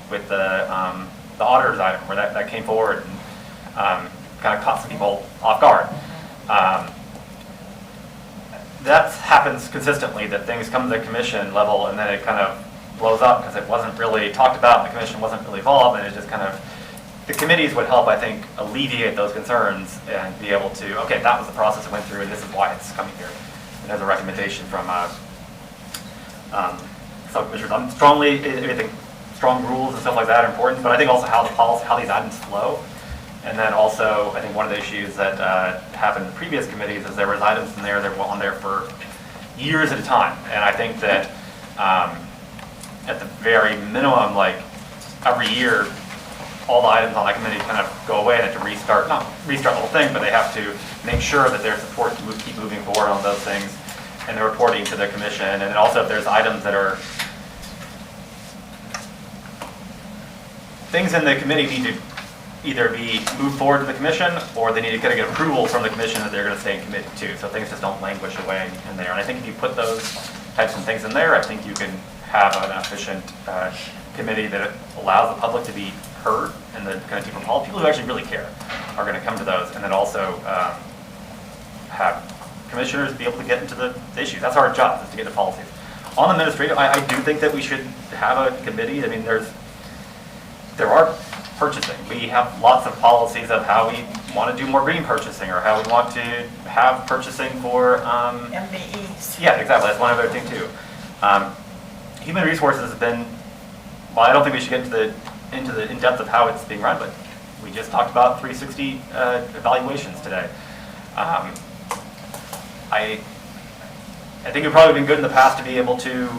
D: with the auditors item, where that came forward and kind of caught some people off guard. That happens consistently, that things come to the commission level and then it kind of blows up because it wasn't really talked about and the commission wasn't really involved, and it just kind of, the committees would help, I think, alleviate those concerns and be able to, okay, that was the process it went through and this is why it's coming here. And there's a recommendation from sub-commissioners. I think strong rules and stuff like that are important, but I think also how these items flow. And then also, I think one of the issues that happened in previous committees is there was items in there that were on there for years at a time. And I think that at the very minimum, like every year, all the items on that committee kind of go away and have to restart, not restart the whole thing, but they have to make sure that their support to keep moving forward on those things and they're reporting to the commission. And then also if there's items that are, things in the committee need to either be moved forward to the commission or they need to get approval from the commission that they're going to stay in committee too. So things just don't languish away in there. And I think if you put those types of things in there, I think you can have an efficient committee that allows the public to be heard and the kind of people who actually really care are going to come to those, and then also have commissioners be able to get into the issues. That's our job, is to get the policies. On administrative, I do think that we should have a committee. I mean, there are purchasing. We have lots of policies of how we want to do more green purchasing or how we want to have purchasing for
F: MBEs.
D: Yeah, exactly. That's one other thing too. Human resources have been, well, I don't think we should get into the in-depth of how it's being run, but we just talked about 360 evaluations today. I think it would probably been good in the past to be able to,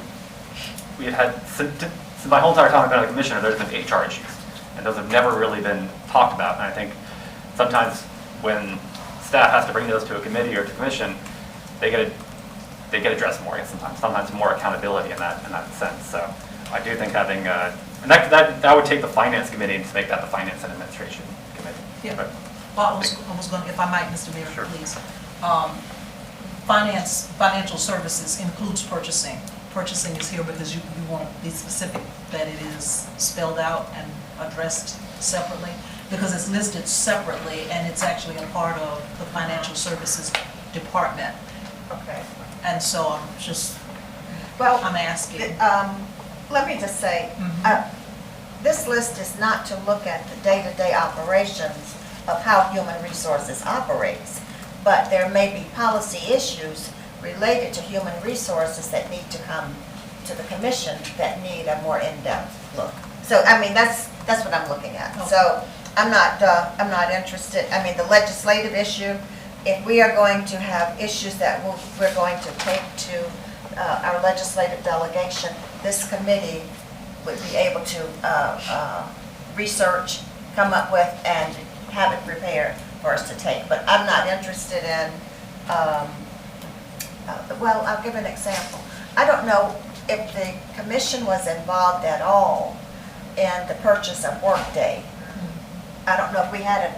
D: we had since my whole entire time I've been a commissioner, there's been HR issues. And those have never really been talked about. And I think sometimes when staff has to bring those to a committee or to commission, they get addressed more. Sometimes more accountability in that sense. So I do think having and that would take the finance committee and to make that the finance and administration committee.
B: Yeah.
D: But,
B: Well, I was going to, if I might, Mr. Mayor,
D: sure.
B: please. Financial services includes purchasing. Purchasing is here because you want to be specific that it is spelled out and addressed separately, because it's listed separately and it's actually a part of the financial services department.
F: Okay.
B: And so I'm asking.
F: Let me just say, this list is not to look at the day-to-day operations of how human resources operates, but there may be policy issues related to human resources that need to come to the commission that need a more in-depth look. So, I mean, that's what I'm looking at.
B: Okay.
F: So, I'm not interested. I mean, the legislative issue, if we are going to have issues that we're going to take to our legislative delegation, this committee would be able to research, come up with, and have it prepared for us to take. But I'm not interested in, well, I'll give an example. I don't know if the commission was involved at all in the purchase of Workday. I don't know if we had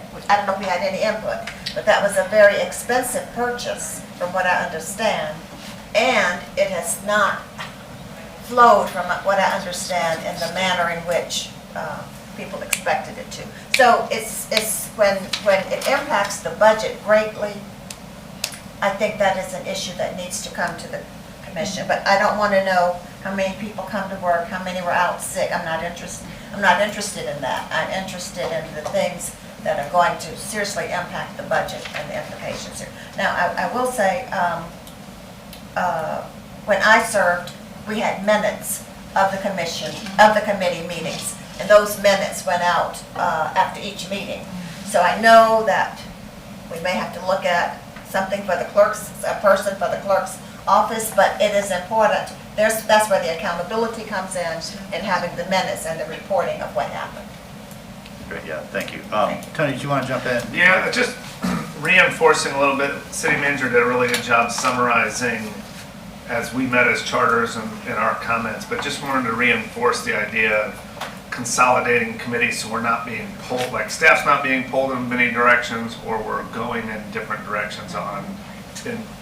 F: any input, but that was a very expensive purchase, from what I understand, and it has not flowed, from what I understand, in the manner in which people expected it to. So it's when it impacts the budget greatly, I think that is an issue that needs to come to the commission. But I don't want to know how many people come to work, how many were out sick. I'm not interested in that. I'm interested in the things that are going to seriously impact the budget and the implications here. Now, I will say, when I served, we had minutes of the commission, of the committee meetings, and those minutes went out after each meeting. So I know that we may have to look at something for the clerks, a person for the clerk's office, but it is important. That's where the accountability comes in and having the minutes and the reporting of what happened.
A: Great, yeah, thank you. Tony, did you want to jump in?
K: Yeah, just reinforcing a little bit, city manager did a really good job summarizing as we met as charters and in our comments, but just wanted to reinforce the idea of consolidating committees so we're not being pulled, like staff's not being pulled in many directions, or we're going in different directions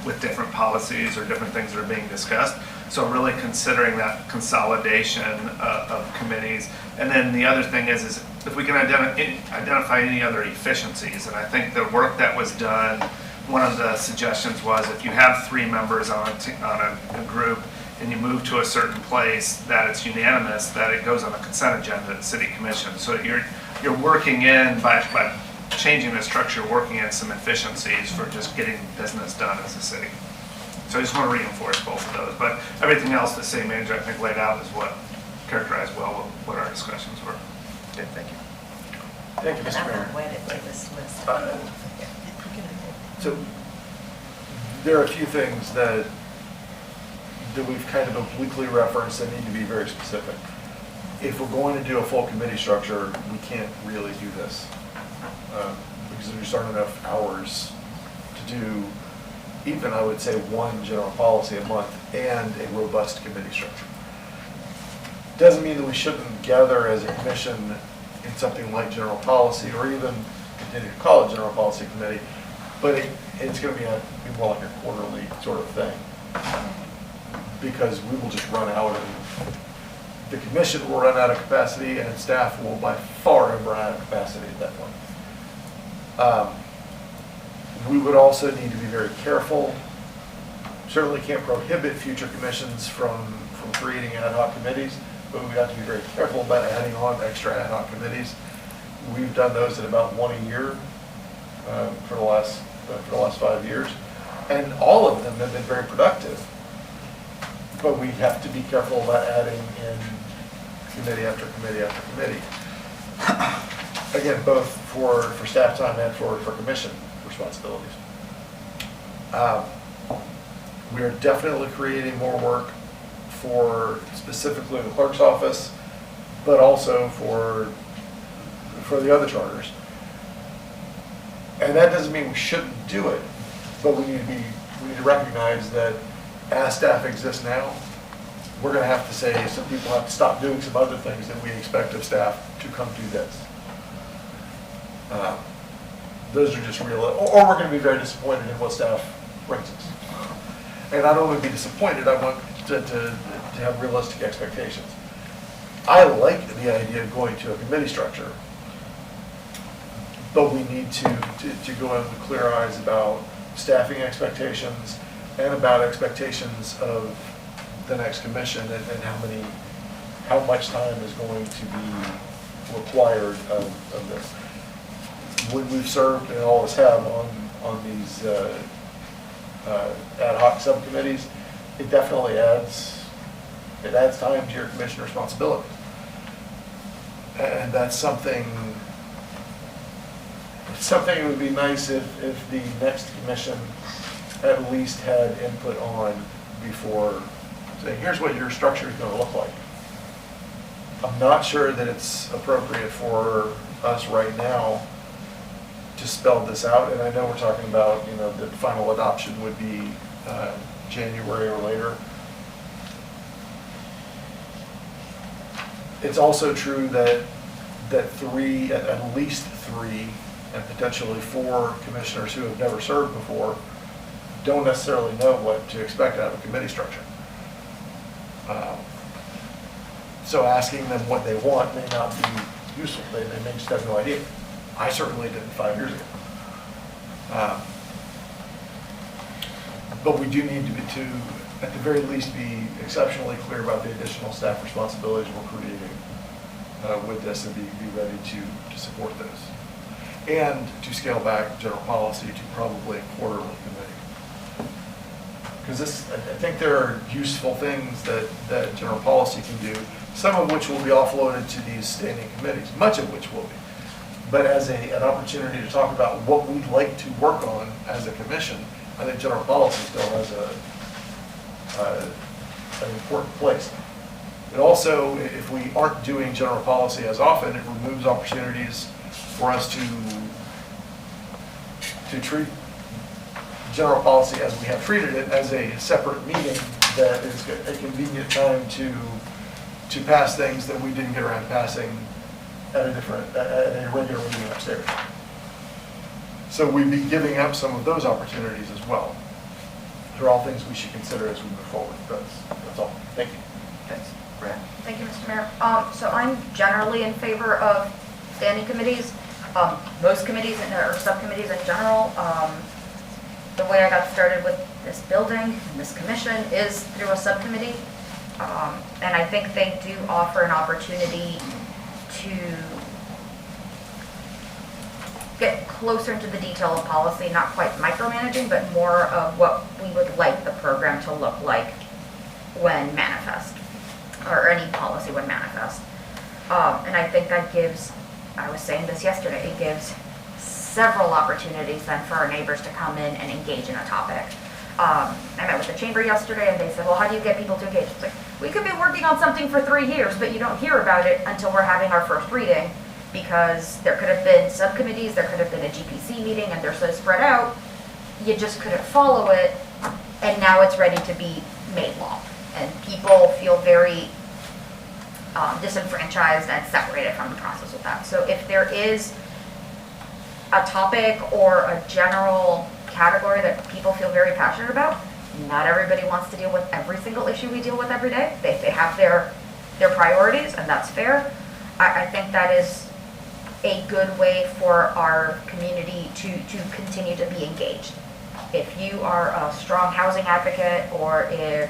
K: with different policies or different things that are being discussed. So really considering that consolidation of committees. And then the other thing is if we can identify any other efficiencies, and I think the work that was done, one of the suggestions was if you have 3 members on a group and you move to a certain place, that it's unanimous, that it goes on the consent agenda at the city commission. So you're working in, by changing the structure, working in some efficiencies for just getting business done as a city. So I just want to reinforce both of those. But everything else the city manager, I think, laid out is what characterized well what our discussions were.
A: Okay, thank you.
H: Thank you,
F: And
H: Mr.
F: I'm
H: Mayor.
F: not wedded to this list.
H: So there are a few things that we've kind of obliquely referenced that need to be very specific. If we're going to do a full committee structure, we can't really do this because there just aren't enough hours to do even, I would say, one general policy a month and a robust committee structure. Doesn't mean that we shouldn't gather as a commission in something like general policy, or even continue to call it general policy committee, but it's going to be more like a quarterly sort of thing, because we will just run out, and the commission will run out of capacity, and staff will by far have run out of capacity at that point. We would also need to be very careful. Certainly can't prohibit future commissions from creating ad hoc committees, but we have to be very careful about adding on extra ad hoc committees. We've done those at about 1 a year for the last 5 years, and all of them have been very productive. But we have to be careful about adding in committee after committee after committee. Again, both for staff time and for commission responsibilities. We are definitely creating more work for specifically the clerk's office, but also for the other charters. And that doesn't mean we shouldn't do it, but we need to recognize that as staff exists now, we're going to have to say some people have to stop doing some other things that we expect of staff to come do this. Those are just real, or we're going to be very disappointed in what staff brings us. And I don't want to be disappointed, I want to have realistic expectations. I like the idea of going to a committee structure, but we need to go in with clear eyes about staffing expectations and about expectations of the next commission and how much time is going to be required of this. When we've served, and all of us have, on these ad hoc subcommittees, it definitely adds time to your commission responsibilities. And that's something it would be nice if the next commission at least had input on before saying, here's what your structure is going to look like. I'm not sure that it's appropriate for us right now to spell this out, and I know we're talking about, the final adoption would be January or later. It's also true that at least 3, and potentially 4 commissioners who have never served before don't necessarily know what to expect out of a committee structure. So asking them what they want may not be useful. They may just have no idea. I certainly didn't 5 years ago. But we do need to, at the very least, be exceptionally clear about the additional staff responsibilities we're creating with this, and be ready to support those. And to scale back general policy to probably a quarterly committee. Because I think there are useful things that general policy can do, some of which will be offloaded to these standing committees, much of which will be. But as an opportunity to talk about what we'd like to work on as a commission, I think general policy still has an important place. It also, if we aren't doing general policy as often, it removes opportunities for us to treat general policy as we have treated it, as a separate meeting that is a convenient time to pass things that we didn't get around to passing at a regular meeting upstairs. So we'd be giving up some of those opportunities as well. They're all things we should consider as we move forward. That's all. Thank you.
A: Thanks. Brad?
J: Thank you, Mr. Mayor. So I'm generally in favor of standing committees, most committees or subcommittees in general. The way I got started with this building and this commission is through a subcommittee. And I think they do offer an opportunity to get closer into the detail of policy, not quite micromanaging, but more of what we would like the program to look like when manifest, or any policy when manifest. And I think that gives, I was saying this yesterday, it gives several opportunities then for our neighbors to come in and engage in a topic. I met with the chamber yesterday and they said, well, how do you get people to engage? It's like, we could be working on something for 3 years, but you don't hear about it until we're having our first reading, because there could have been subcommittees, there could have been a GPC meeting, and they're so spread out, you just couldn't follow it, and now it's ready to be made law. And people feel very disenfranchised and separated from the process of that. So if there is a topic or a general category that people feel very passionate about, not everybody wants to deal with every single issue we deal with every day. They have their priorities, and that's fair. I think that is a good way for our community to continue to be engaged. If you are a strong housing advocate, or if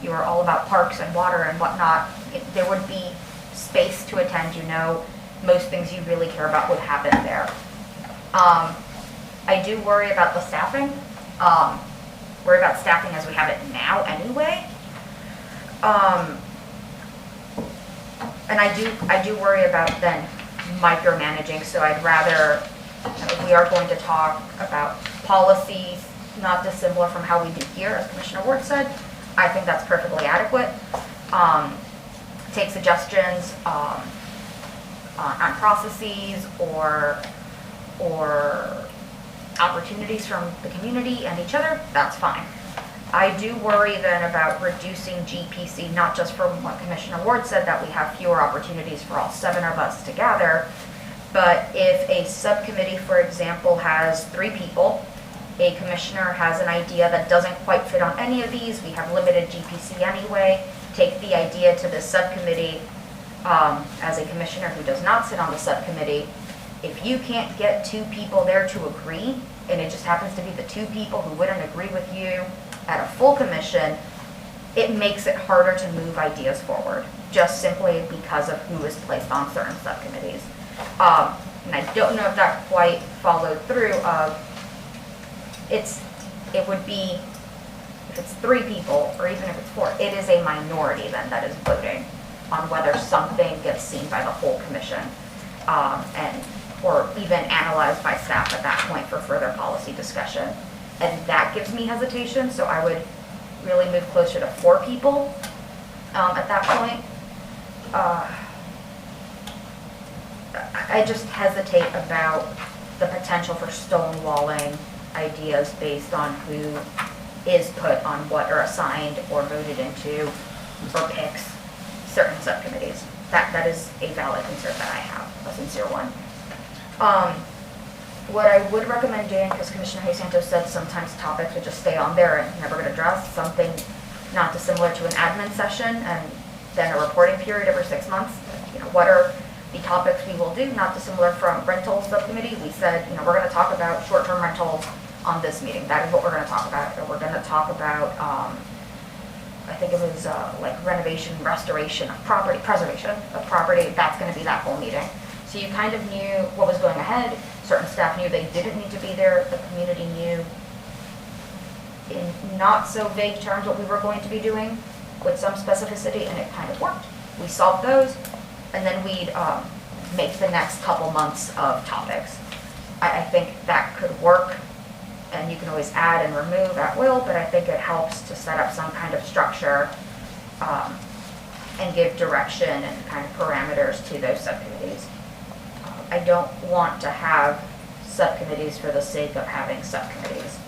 J: you are all about parks and water and whatnot, there would be space to attend. You know, most things you really care about would happen there. I do worry about the staffing. Worry about staffing as we have it now anyway. And I do worry about then micromanaging, so I'd rather, we are going to talk about policies not dissimilar from how we do here, as Commissioner Ward said. I think that's perfectly adequate. Take suggestions on processes or opportunities from the community and each other, that's fine. I do worry then about reducing GPC, not just from what Commissioner Ward said, that we have fewer opportunities for all 7 of us to gather, but if a subcommittee, for example, has 3 people, a commissioner has an idea that doesn't quite fit on any of these, we have limited GPC anyway, take the idea to the subcommittee as a commissioner who does not sit on the subcommittee. If you can't get 2 people there to agree, and it just happens to be the 2 people who wouldn't agree with you at a full commission, it makes it harder to move ideas forward, just simply because of who is placed on certain subcommittees. And I don't know if that quite followed through. It would be, if it's 3 people, or even if it's 4, it is a minority then that is voting on whether something gets seen by the whole commission, or even analyzed by staff at that point for further policy discussion. And that gives me hesitation, so I would really move closer to 4 people at that point. I just hesitate about the potential for stonewalling ideas based on who is put on what, or assigned or voted into or picks certain subcommittees. That is a valid concern that I have, a sincere one. What I would recommend doing, because Commissioner Haysantos said sometimes topics would just stay on there and never get addressed, something not dissimilar to an admin session and then a reporting period every 6 months. You know, what are the topics we will do, not dissimilar from rental subcommittee. We said, you know, we're going to talk about short-term rentals on this meeting. That is what we're going to talk about. And we're going to talk about, I think it was like renovation, restoration of property, preservation of property. That's going to be that whole meeting. So you kind of knew what was going ahead. Certain staff knew they didn't need to be there. The community knew in not so vague terms what we were going to be doing with some specificity, and it kind of worked. We solved those, and then we'd make the next couple months of topics. I think that could work, and you can always always add and remove at will, but I think it helps to set up some kind of structure and give direction and kind of parameters to those subcommittees. I don't want to have subcommittees for the sake of having subcommittees.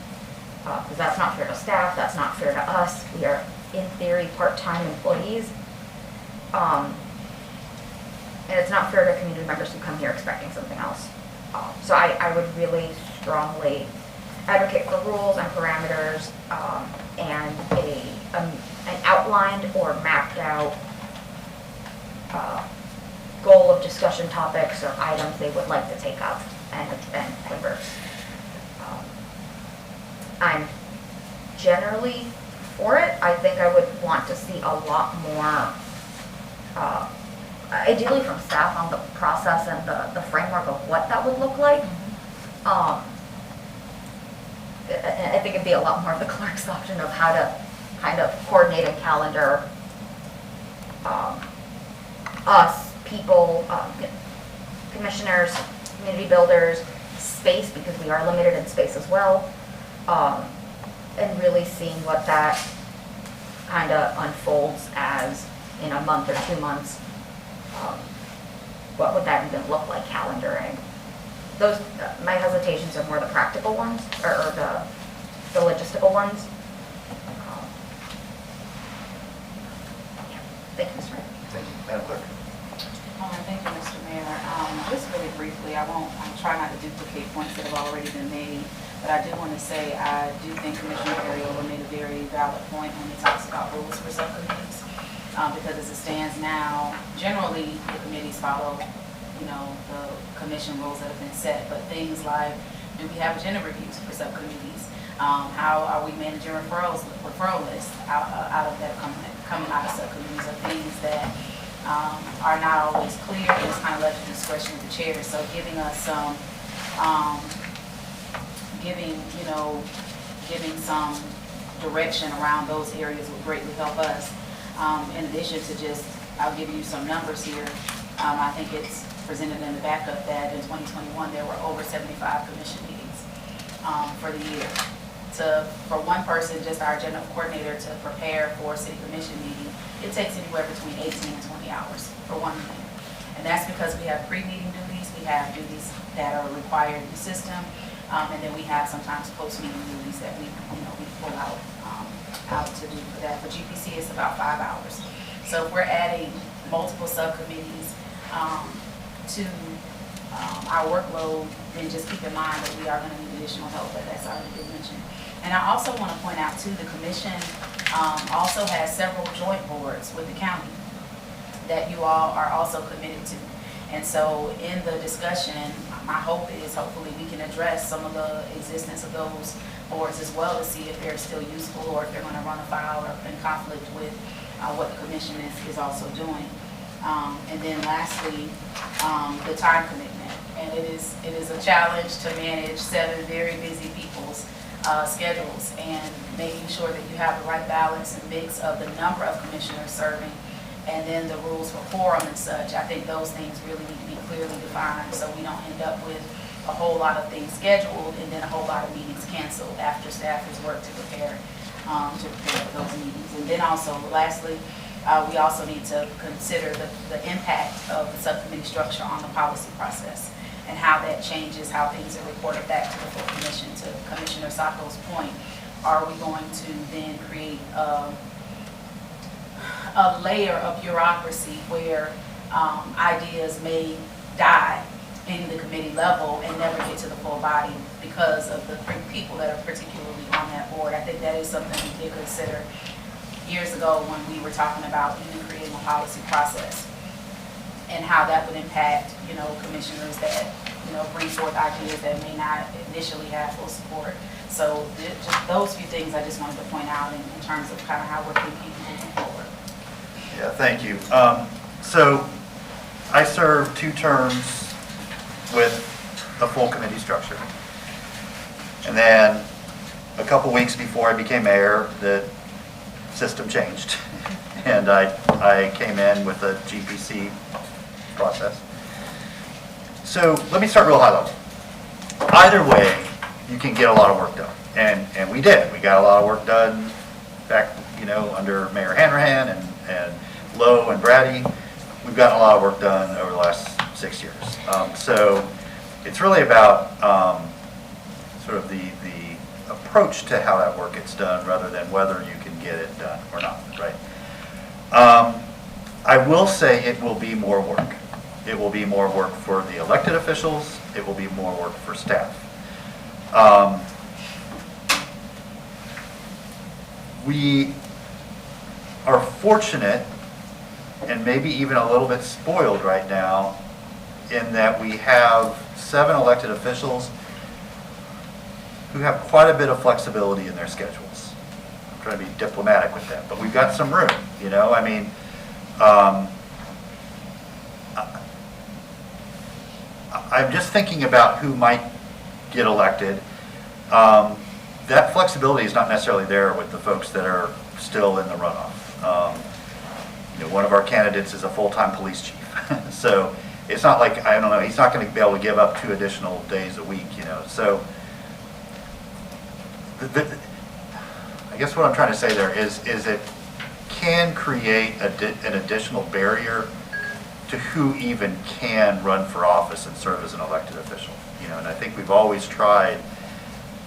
J: Because that's not fair to staff, that's not fair to us. We are, in theory, part-time employees. And it's not fair to community members who come here expecting something else. So I would really strongly advocate for rules and parameters and an outlined or mapped out goal of discussion topics or items they would like to take up and converse. I'm generally for it. I think I would want to see a lot more, ideally from staff, on the process and the framework of what that would look like. I think it'd be a lot more of the clerk's option of how to kind of coordinate and calendar us, people, commissioners, community builders, space, because we are limited in space as well, and really seeing what that kind of unfolds as in a month or 2 months. What would that even look like, calendaring? Those, my hesitations are more the practical ones, or the logistical ones. Thank you, Mr. Mayor.
A: Thank you, Madam Clerk.
I: Thank you, Mr. Mayor. Just really briefly, I'll try not to duplicate points that have already been made, but I do want to say I do think Commissioner Ariola made a very valid point when he talks about rules for subcommittees. Because as it stands now, generally the committees follow, the commission rules that have been set, but things like, do we have agenda reviews for subcommittees? How are we managing referral lists out of that coming out of subcommittees, are things that are not always clear, and it's kind of left to the discretion of the chair. So giving us some, giving some direction around those areas would greatly help us. In addition to just, I'll give you some numbers here. I think it's presented in the backup that in 2021 there were over 75 commission meetings for the year. For one person, just our general coordinator, to prepare for a city commission meeting, it takes anywhere between 18 and 20 hours for one meeting. And that's because we have pre-meeting duties, we have duties that are required in the system, and then we have sometimes post-meeting duties that we pull out to do for that. For GPC, it's about 5 hours. So if we're adding multiple subcommittees to our workload, then just keep in mind that we are going to need additional help, but that's already been mentioned. And I also want to point out too, the commission also has several joint boards with the county that you all are also committed to. And so in the discussion, my hope is hopefully we can address some of the existence of those boards as well, to see if they're still useful or if they're going to run afoul or in conflict with what the commission is also doing. And then lastly, the time commitment. And it is a challenge to manage 7 very busy people's schedules, and making sure that you have the right balance and mix of the number of commissioners serving, and then the rules for quorum and such. I think those things really need to be clearly defined, so we don't end up with a whole lot of things scheduled and then a whole lot of meetings canceled after staff has worked to prepare for those meetings. And then also, lastly, we also need to consider the impact of the subcommittee structure on the policy process, and how that changes how things are reported back to the full commission. To Commissioner Sacco's point, are we going to then create a layer of bureaucracy where ideas may die in the committee level and never get to the full body because of the people that are particularly on that board? I think that is something we did consider years ago when we were talking about even creating a policy process, and how that would impact, commissioners that, bring forth ideas that may not initially have full support. So just those few things I just wanted to point out in terms of kind of how we're thinking moving forward.
A: Yeah, thank you. So I served 2 terms with a full committee structure. And then a couple weeks before I became mayor, the system changed. And I came in with a GPC process. So let me start real high level. Either way, you can get a lot of work done. And we did. We got a lot of work done back, under Mayor Hanrahan and Lowe and Brady. We've gotten a lot of work done over the last 6 years. So it's really about sort of the approach to how that work gets done rather than whether you can get it done or not, right? I will say it will be more work. It will be more work for the elected officials. It will be more work for staff. We are fortunate and maybe even a little bit spoiled right now in that we have 7 elected officials who have quite a bit of flexibility in their schedules. I'm trying to be diplomatic with that, but we've got some room, I mean, I'm just thinking about who might get elected. That flexibility is not necessarily there with the folks that are still in the runoff. One of our candidates is a full-time police chief. So it's not like, I don't know, he's not going to be able to give up 2 additional days a week, So I guess what I'm trying to say there is it can create an additional barrier to who even can run for office and serve as an elected official. And I think we've always tried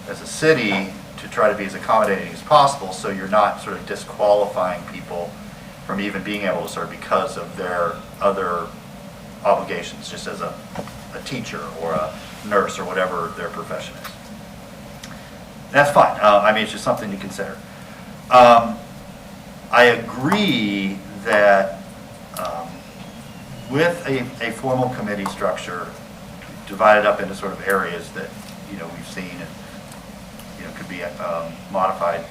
A: as a city to try to be as accommodating as possible so you're not sort of disqualifying people from even being able to serve because of their other obligations, just as a teacher or a nurse or whatever their profession is. That's fine. I mean, it's just something to consider. I agree that with a formal committee structure divided up into sort of areas that we've seen and could be modified,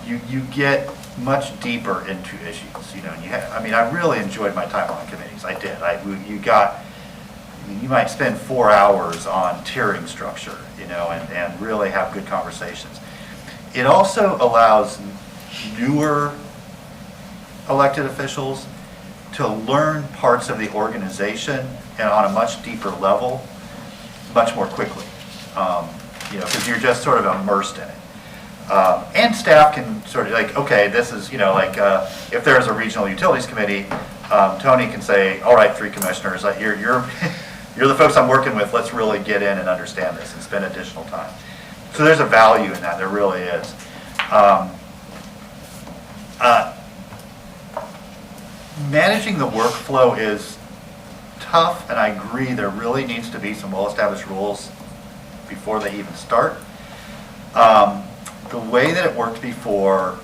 A: you get much deeper into issues. I mean, I really enjoyed my time on committees. I did. You might spend 4 hours on tiering structure, and really have good conversations. It also allows newer elected officials to learn parts of the organization and on a much deeper level, much more quickly, because you're just sort of immersed in it. And staff can sort of okay, this is, if there's a regional utilities committee, Tony can say, all right, 3 commissioners, you're the folks I'm working with, let's really get in and understand this and spend additional time. So there's a value in that, there really is. Managing the workflow is tough, and I agree there really needs to be some well-established rules before they even start. The way that it worked before,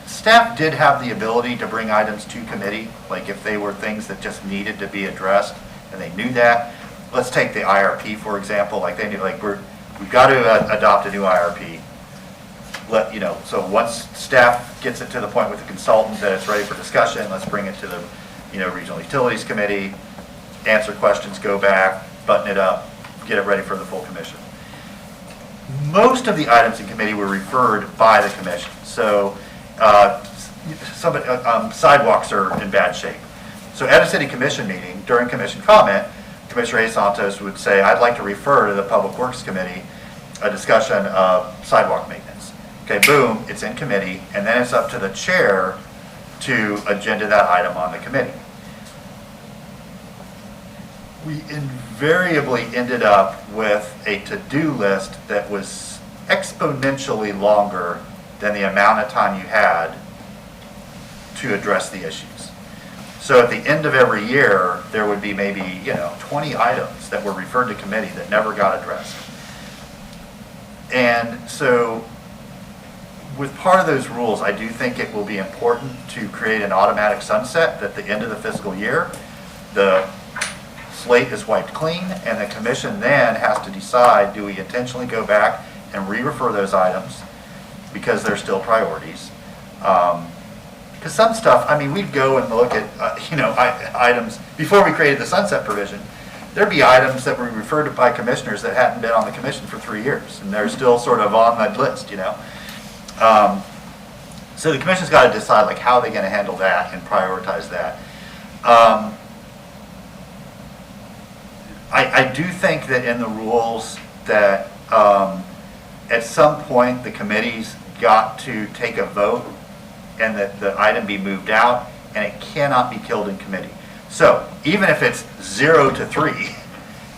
A: staff did have the ability to bring items to committee, like if they were things that just needed to be addressed, and they knew that. Let's take the IRP, for example, they knew, we've got to adopt a new IRP. So once staff gets it to the point with the consultant that it's ready for discussion, let's bring it to the, Regional Utilities Committee, answer questions, go back, button it up, get it ready for the full commission. Most of the items in committee were referred by the commission. So sidewalks are in bad shape. So at a city commission meeting, during commission comment, Commissioner A. Santos would say, I'd like to refer to the Public Works Committee a discussion of sidewalk maintenance. Okay, boom, it's in committee, and then it's up to the chair to agenda that item on the committee. We invariably ended up with a to-do list that was exponentially longer than the amount of time you had to address the issues. So at the end of every year, there would be maybe 20 items that were referred to committee that never got addressed. And so with part of those rules, I do think it will be important to create an automatic sunset at the end of the fiscal year. The slate is wiped clean, and the commission then has to decide, do we intentionally go back and re-refer those items because they're still priorities? Because some stuff, we'd go and look at, items, before we created the sunset provision, there'd be items that were referred to by commissioners that hadn't been on the commission for 3 years, and they're still sort of on that list, So the commission's got to decide, how are they going to handle that and prioritize that. I do think that in the rules that at some point, the committee's got to take a vote and that the item be moved out, and it cannot be killed in committee. So even if it's 0-3,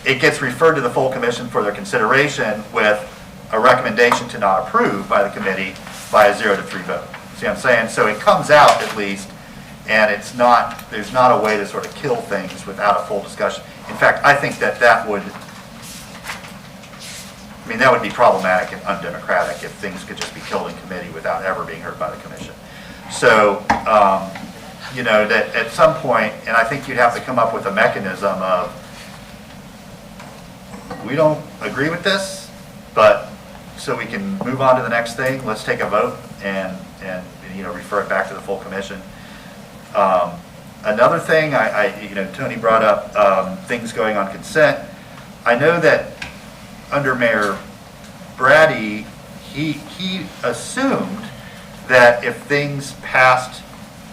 A: it gets referred to the full commission for their consideration with a recommendation to not approve by the committee by a 0-3 vote. See what I'm saying? So it comes out at least, and it's not, there's not a way to sort of kill things without a full discussion. In fact, I think that that would, I mean, that would be problematic and undemocratic if things could just be killed in committee without ever being heard by the commission. So, you know, that at some point, and I think you'd have to come up with a mechanism of, we don't agree with this, but so we can move on to the next thing, let's take a vote and you know, refer it back to the full commission. Another thing, you know, Tony brought up things going on consent. I know that under Mayor Brady, he assumed that if things passed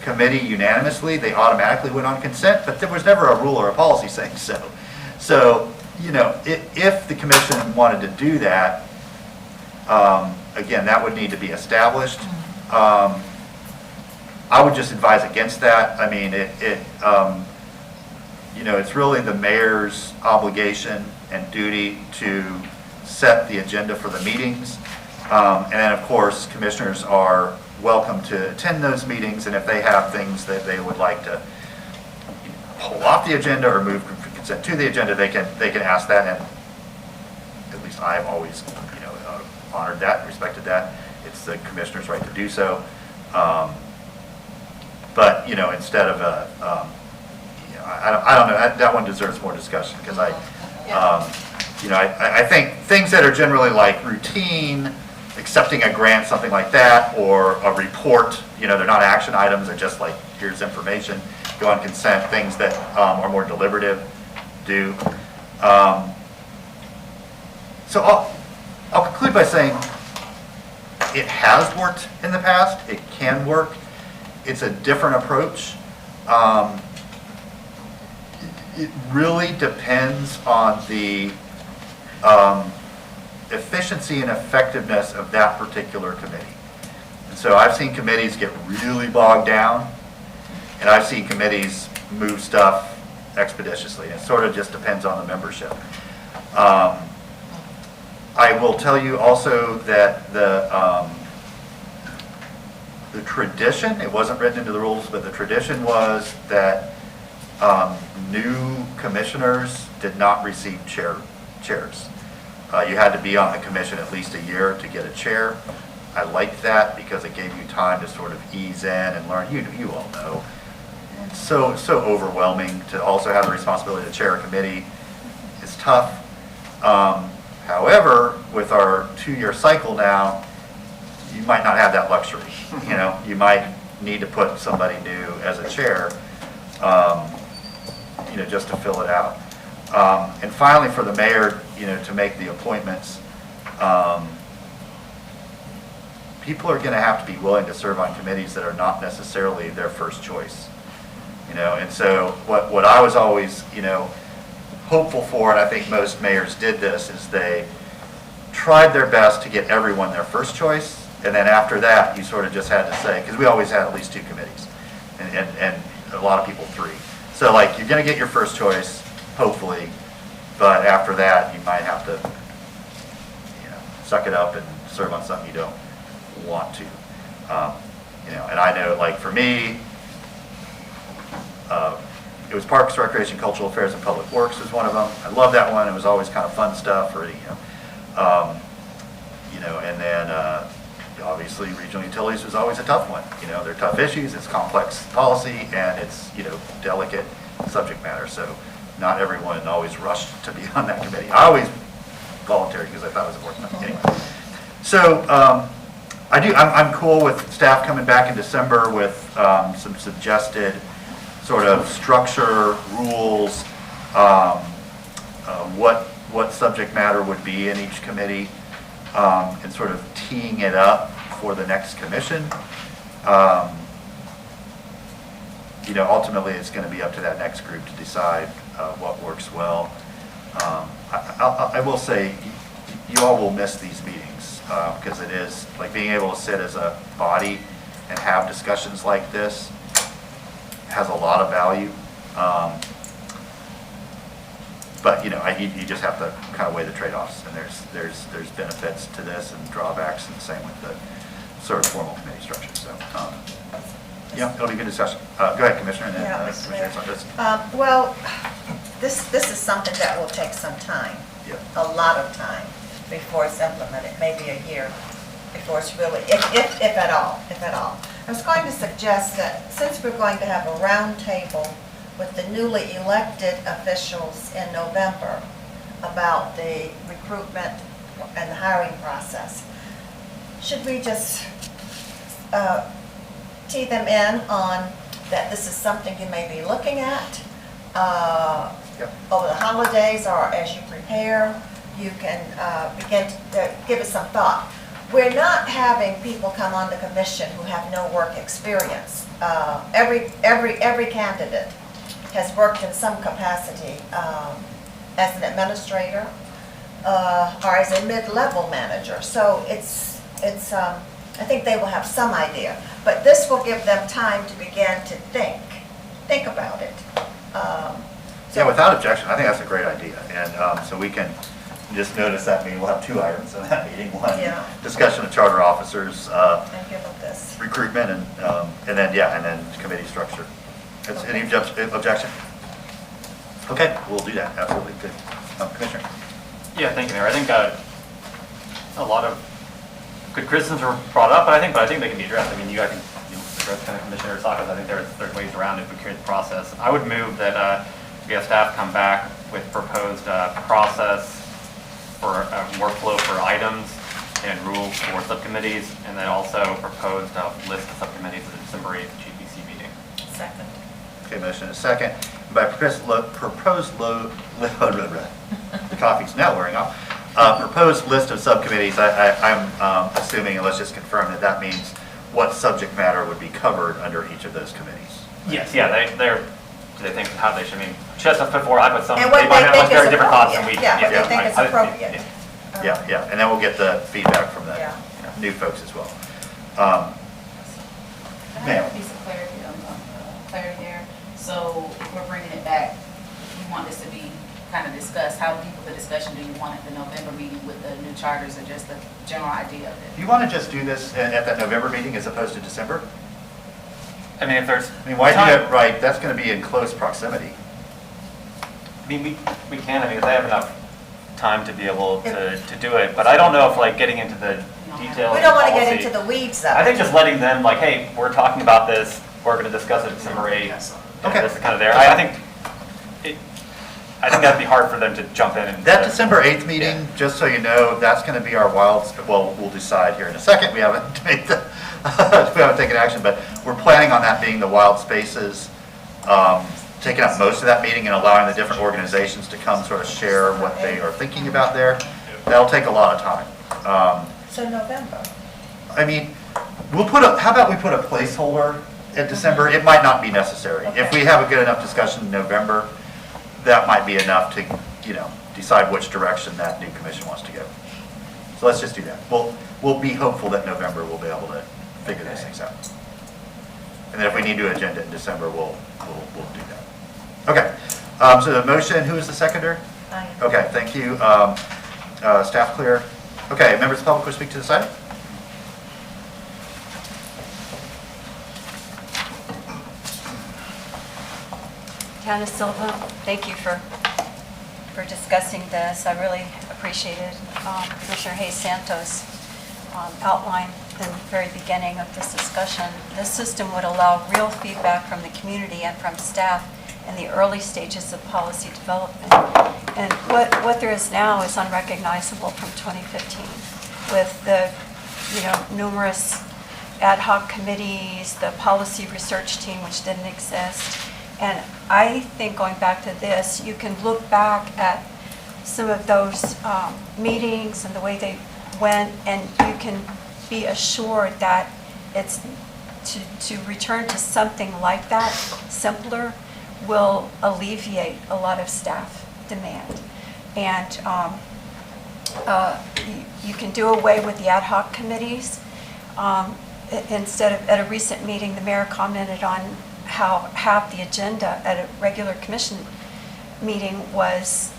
A: committee unanimously, they automatically went on consent, but there was never a rule or a policy saying so. So, you know, if the commission wanted to do that, again, that would need to be established. I would just advise against that. I mean, you know, it's really the mayor's obligation and duty to set the agenda for the meetings. And then, of course, commissioners are welcome to attend those meetings, and if they have things that they would like to pull off the agenda or move consent to the agenda, they can ask that, and at least I've always, you know, honored that and respected that. It's the commissioner's right to do so. But, you know, instead of you know, I don't know, that one deserves more discussion, because you know, I think things that are generally like routine, accepting a grant, something like that, or a report, you know, they're not action items, they're just like, here's information, go on consent. Things that are more deliberative do. So I'll conclude by saying it has worked in the past, it can work. It's a different approach. It really depends on the efficiency and effectiveness of that particular committee. And so I've seen committees get really bogged down, and I've seen committees move stuff expeditiously. It sort of just depends on the membership. I will tell you also that the tradition, it wasn't written into the rules, but the tradition was that new commissioners did not receive chairs. You had to be on the commission at least a year to get a chair. I liked that because it gave you time to sort of ease in and learn. You all know. It's so overwhelming to also have the responsibility to chair a committee. It's tough. However, with our 2-year cycle now, you might not have that luxury. You know, you might need to put somebody new as a chair, you know, just to fill it out. And finally, for the mayor, you know, to make the appointments, people are going to have to be willing to serve on committees that are not necessarily their first choice. You know, and so what I was always, you know, hopeful for, and I think most mayors did this, is they tried their best to get everyone their first choice, and then after that, you sort of just had to say, because we always had at least 2 committees, and a lot of people 3. So like, you're going to get your first choice, hopefully, but after that, you might have to, you know, suck it up and serve on something you don't want to. You know, and I know, like, for me, it was Parks, Recreation, Cultural Affairs, and Public Works was one of them. I love that one. It was always kind of fun stuff, or, you know, and then obviously regional utilities was always a tough one. You know, they're tough issues, it's complex policy, and it's, you know, delicate subject matter. So not everyone always rushed to be on that committee. I always volunteered because I thought it was important. Anyway, so I'm cool with staff coming back in December with some suggested sort of structure, rules, what subject matter would be in each committee, and sort of teeing it up for the next commission. You know, ultimately, it's going to be up to that next group to decide what works well. I will say, you all will miss these meetings, because it is, like, being able to sit as a body and have discussions like this has a lot of value. But, you know, you just have to kind of weigh the trade-offs, and there's benefits to this and drawbacks, and the same with the sort of formal committee structure, so, yeah, it'll be a good discussion. Go ahead, Commissioner, and then
F: Yeah, Mr.
A: Commissioner
F: Mayor.
A: Sanchez.
F: Well, this is something that will take some time,
A: Yeah.
F: a lot of time before it's implemented, maybe a year before it's really, if at all. I was going to suggest that since we're going to have a round table with the newly elected officials in November about the recruitment and the hiring process, should we just tee them in on that this is something you may be looking at over the holidays, or as you prepare, you can begin to give it some thought. We're not having people come on the commission who have no work experience. Every candidate has worked in some capacity as an administrator or as a mid-level manager. So it's I think they will have some idea, but this will give them time to begin to think about it.
A: Yeah, without objection, I think that's a great idea, and so we can just notice that meeting, we'll have 2 items in that meeting. One,
F: Yeah.
A: discussion of charter officers,
F: And give them this.
A: recruitment, and then committee structure. Any objection? Okay, we'll do that, absolutely, good. Commissioner?
D: Yeah, thank you, Mayor. I think a lot of good criticisms were brought up, but I think they can be addressed. I mean, you guys can address kind of Commissioner Sakis. I think there's ways around it if we carry the process. I would move that we have staff come back with proposed process for workflow for items and rules for subcommittees, and then also proposed list of subcommittees at the December 8th GPC meeting.
F: Second.
A: Okay, motion is second. By proposed the coffee's now wearing off. Proposed list of subcommittees, I'm assuming, and let's just confirm that means what subject matter would be covered under each of those committees.
D: Yes, yeah, they think how they should, I mean, just as before, I put some,
F: And
D: they
F: what
D: might
F: they
D: have
F: think
D: very
F: is
D: different thoughts than we.
F: appropriate. Yeah, what they think is
D: I-
F: appropriate.
D: yeah.
A: Yeah, and then we'll get the feedback from the
F: Yeah.
A: new folks as well.
S: There has to be some clarity there. So if we're bringing it back, we want this to be kind of discussed. How deep of a discussion do you want at the November meeting with the new charters, or just the general idea of it?
A: Do you want to just do this at that November meeting as opposed to December?
D: I mean, if there's.
A: Why do that, right, that's going to be in close proximity.
D: I mean, we can, I mean, if they have enough time to be able to do it, but I don't know if like getting into the details.
F: We don't want to
D: of
F: get
D: policy-
F: into the weeds of
D: I think
F: it.
D: just letting them like, hey, we're talking about this, we're going to discuss it December 8th.
A: Okay.
D: This is kind of there. I think that'd be hard for them to jump in and.
A: That December 8th meeting, just so you know, that's going to be our well, we'll decide here in a second. We haven't made we haven't taken action, but we're planning on that being the wild spaces, taking up most of that meeting and allowing the different organizations to come sort of share what they are thinking about there. That'll take a lot of time.
F: So November.
A: I mean, how about we put a placeholder in December? It might not be necessary. If we have a good enough discussion in November, that might be enough to, decide which direction that new commission wants to go. So let's just do that. We'll be hopeful that November we'll be able to figure these things out. And then if we need to agenda it in December, we'll do that. Okay, so the motion, who is the seconder?
F: I am.
A: Okay, thank you. Staff clear? Okay, members of the public will speak to this item?
R: Tana Silva, thank you for discussing this. I really appreciated Commissioner Hayes Santos' outline in the very beginning of this discussion. This system would allow real feedback from the community and from staff in the early stages of policy development. And what there is now is unrecognizable from 2015 with the numerous ad hoc committees, the policy research team, which didn't exist. And I think going back to this, you can look back at some of those meetings and the way they went, and you can be assured that it's to return to something like that, simpler, will alleviate a lot of staff demand. And you can do away with the ad hoc committees. Instead of, at a recent meeting, the mayor commented on how half the agenda at a regular commission meeting was,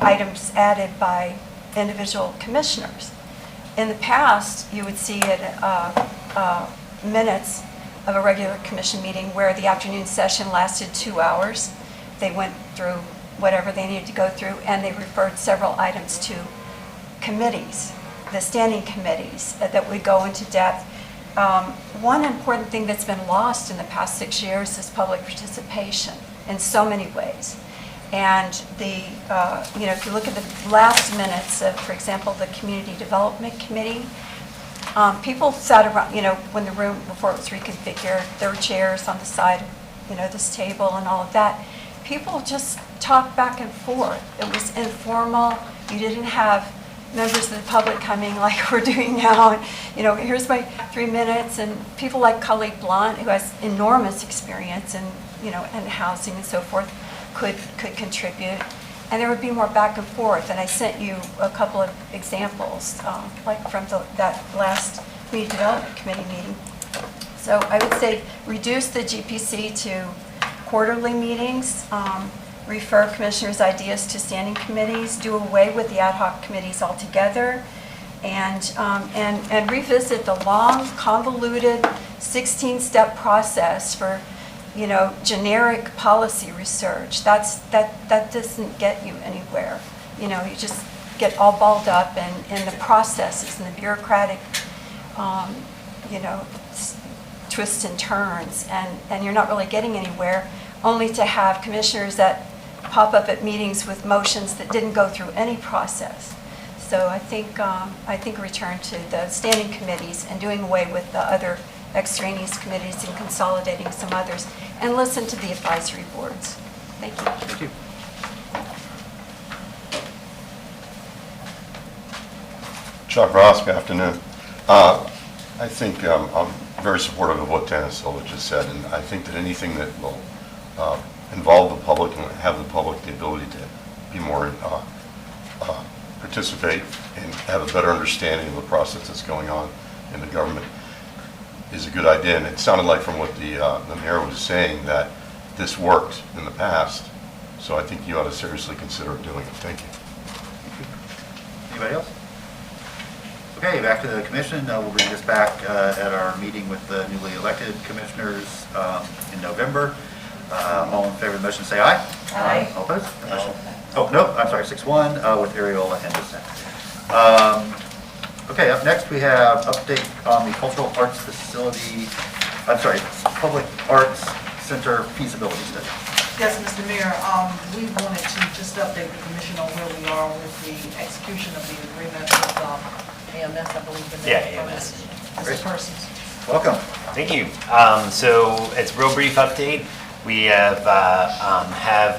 R: items added by individual commissioners. In the past, you would see it, minutes of a regular commission meeting where the afternoon session lasted 2 hours. They went through whatever they needed to go through, and they referred several items to committees, the standing committees that would go into depth. One important thing that's been lost in the past 6 years is public participation in so many ways. And if you look at the last minutes of, for example, the Community Development Committee, people sat around, when the room, before it was reconfigured, there were chairs on the side, this table and all of that. People just talked back and forth. It was informal. You didn't have members of the public coming like we're doing now, and here's my 3 minutes, and people like Khalid Blunt, who has enormous experience in in housing and so forth, could contribute, and there would be more back and forth. And I sent you a couple of examples, like from that last Community Development Committee meeting. So I would say reduce the GPC to quarterly meetings. Refer commissioners' ideas to standing committees, do away with the ad hoc committees altogether, and revisit the long, convoluted 16-step process for, generic policy research. That doesn't get you anywhere. You just get all balled up in the processes and the bureaucratic, twists and turns, and you're not really getting anywhere, only to have commissioners that pop up at meetings with motions that didn't go through any process. So I think return to the standing committees and doing away with the other extraneous committees and consolidating some others, and listen to the advisory boards. Thank you.
A: Thank you.
T: Chuck Ross, good afternoon. I think I'm very supportive of what Dennis Silva just said, and I think that anything that will involve the public and have the public the ability to be more, participate and have a better understanding of the process that's going on in the government is a good idea. And it sounded like from what the mayor was saying that this worked in the past, so I think you ought to seriously consider doing it. Thank you.
A: Anybody else? Okay, back to the commission. We'll bring this back at our meeting with the newly elected commissioners in November. All in favor of the motion, say aye.
F: Aye.
A: All opposed? The motion- Oh, no, I'm sorry, 6-1 with Ariel and dissent. Okay, up next we have update on the cultural arts facility, Public Arts Center feasibility study.
B: Yes, Mr. Mayor, we wanted to just update the commission on where we are with the execution of the agreement with AMS, I believe the name.
N: Yeah, AMS.
B: Mr. Persons.
A: Welcome.
N: Thank you. So it's a real brief update. We have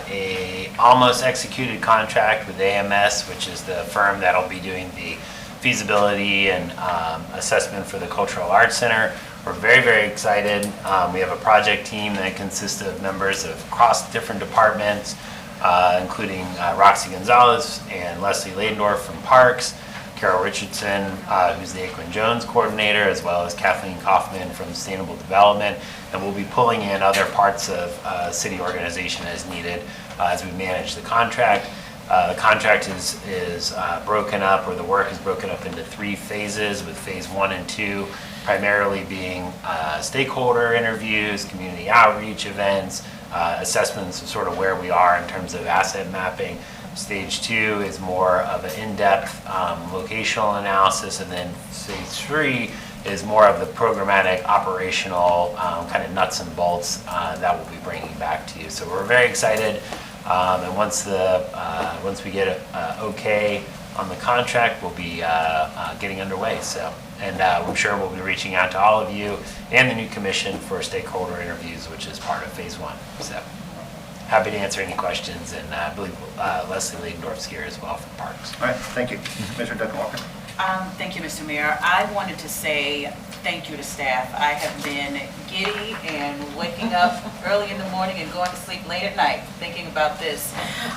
N: a almost executed contract with AMS, which is the firm that'll be doing the feasibility and assessment for the Cultural Arts Center. We're very, very excited. We have a project team that consists of members of across different departments, including Roxy Gonzalez and Leslie Ladendorf from Parks, Carol Richardson, who's the Aquin Jones coordinator, as well as Kathleen Kaufman from Sustainable Development. And we'll be pulling in other parts of city organization as needed as we manage the contract. The contract is broken up, or the work is broken up into 3 phases, with phase 1 and 2 primarily being stakeholder interviews, community outreach events, assessments of sort of where we are in terms of asset mapping. Stage 2 is more of an in-depth locational analysis, and then phase 3 is more of the programmatic operational kind of nuts and bolts that we'll be bringing back to you. So we're very excited, and once we get okay on the contract, we'll be getting underway. So, and I'm sure we'll be reaching out to all of you and the new commission for stakeholder interviews, which is part of phase 1. So happy to answer any questions, and I believe Leslie Ladendorf's here as well from Parks.
A: All right, thank you. Commissioner Duncan Walker.
I: Thank you, Mr. Mayor. I wanted to say thank you to staff. I have been giddy and waking up early in the morning and going to sleep late at night thinking about this.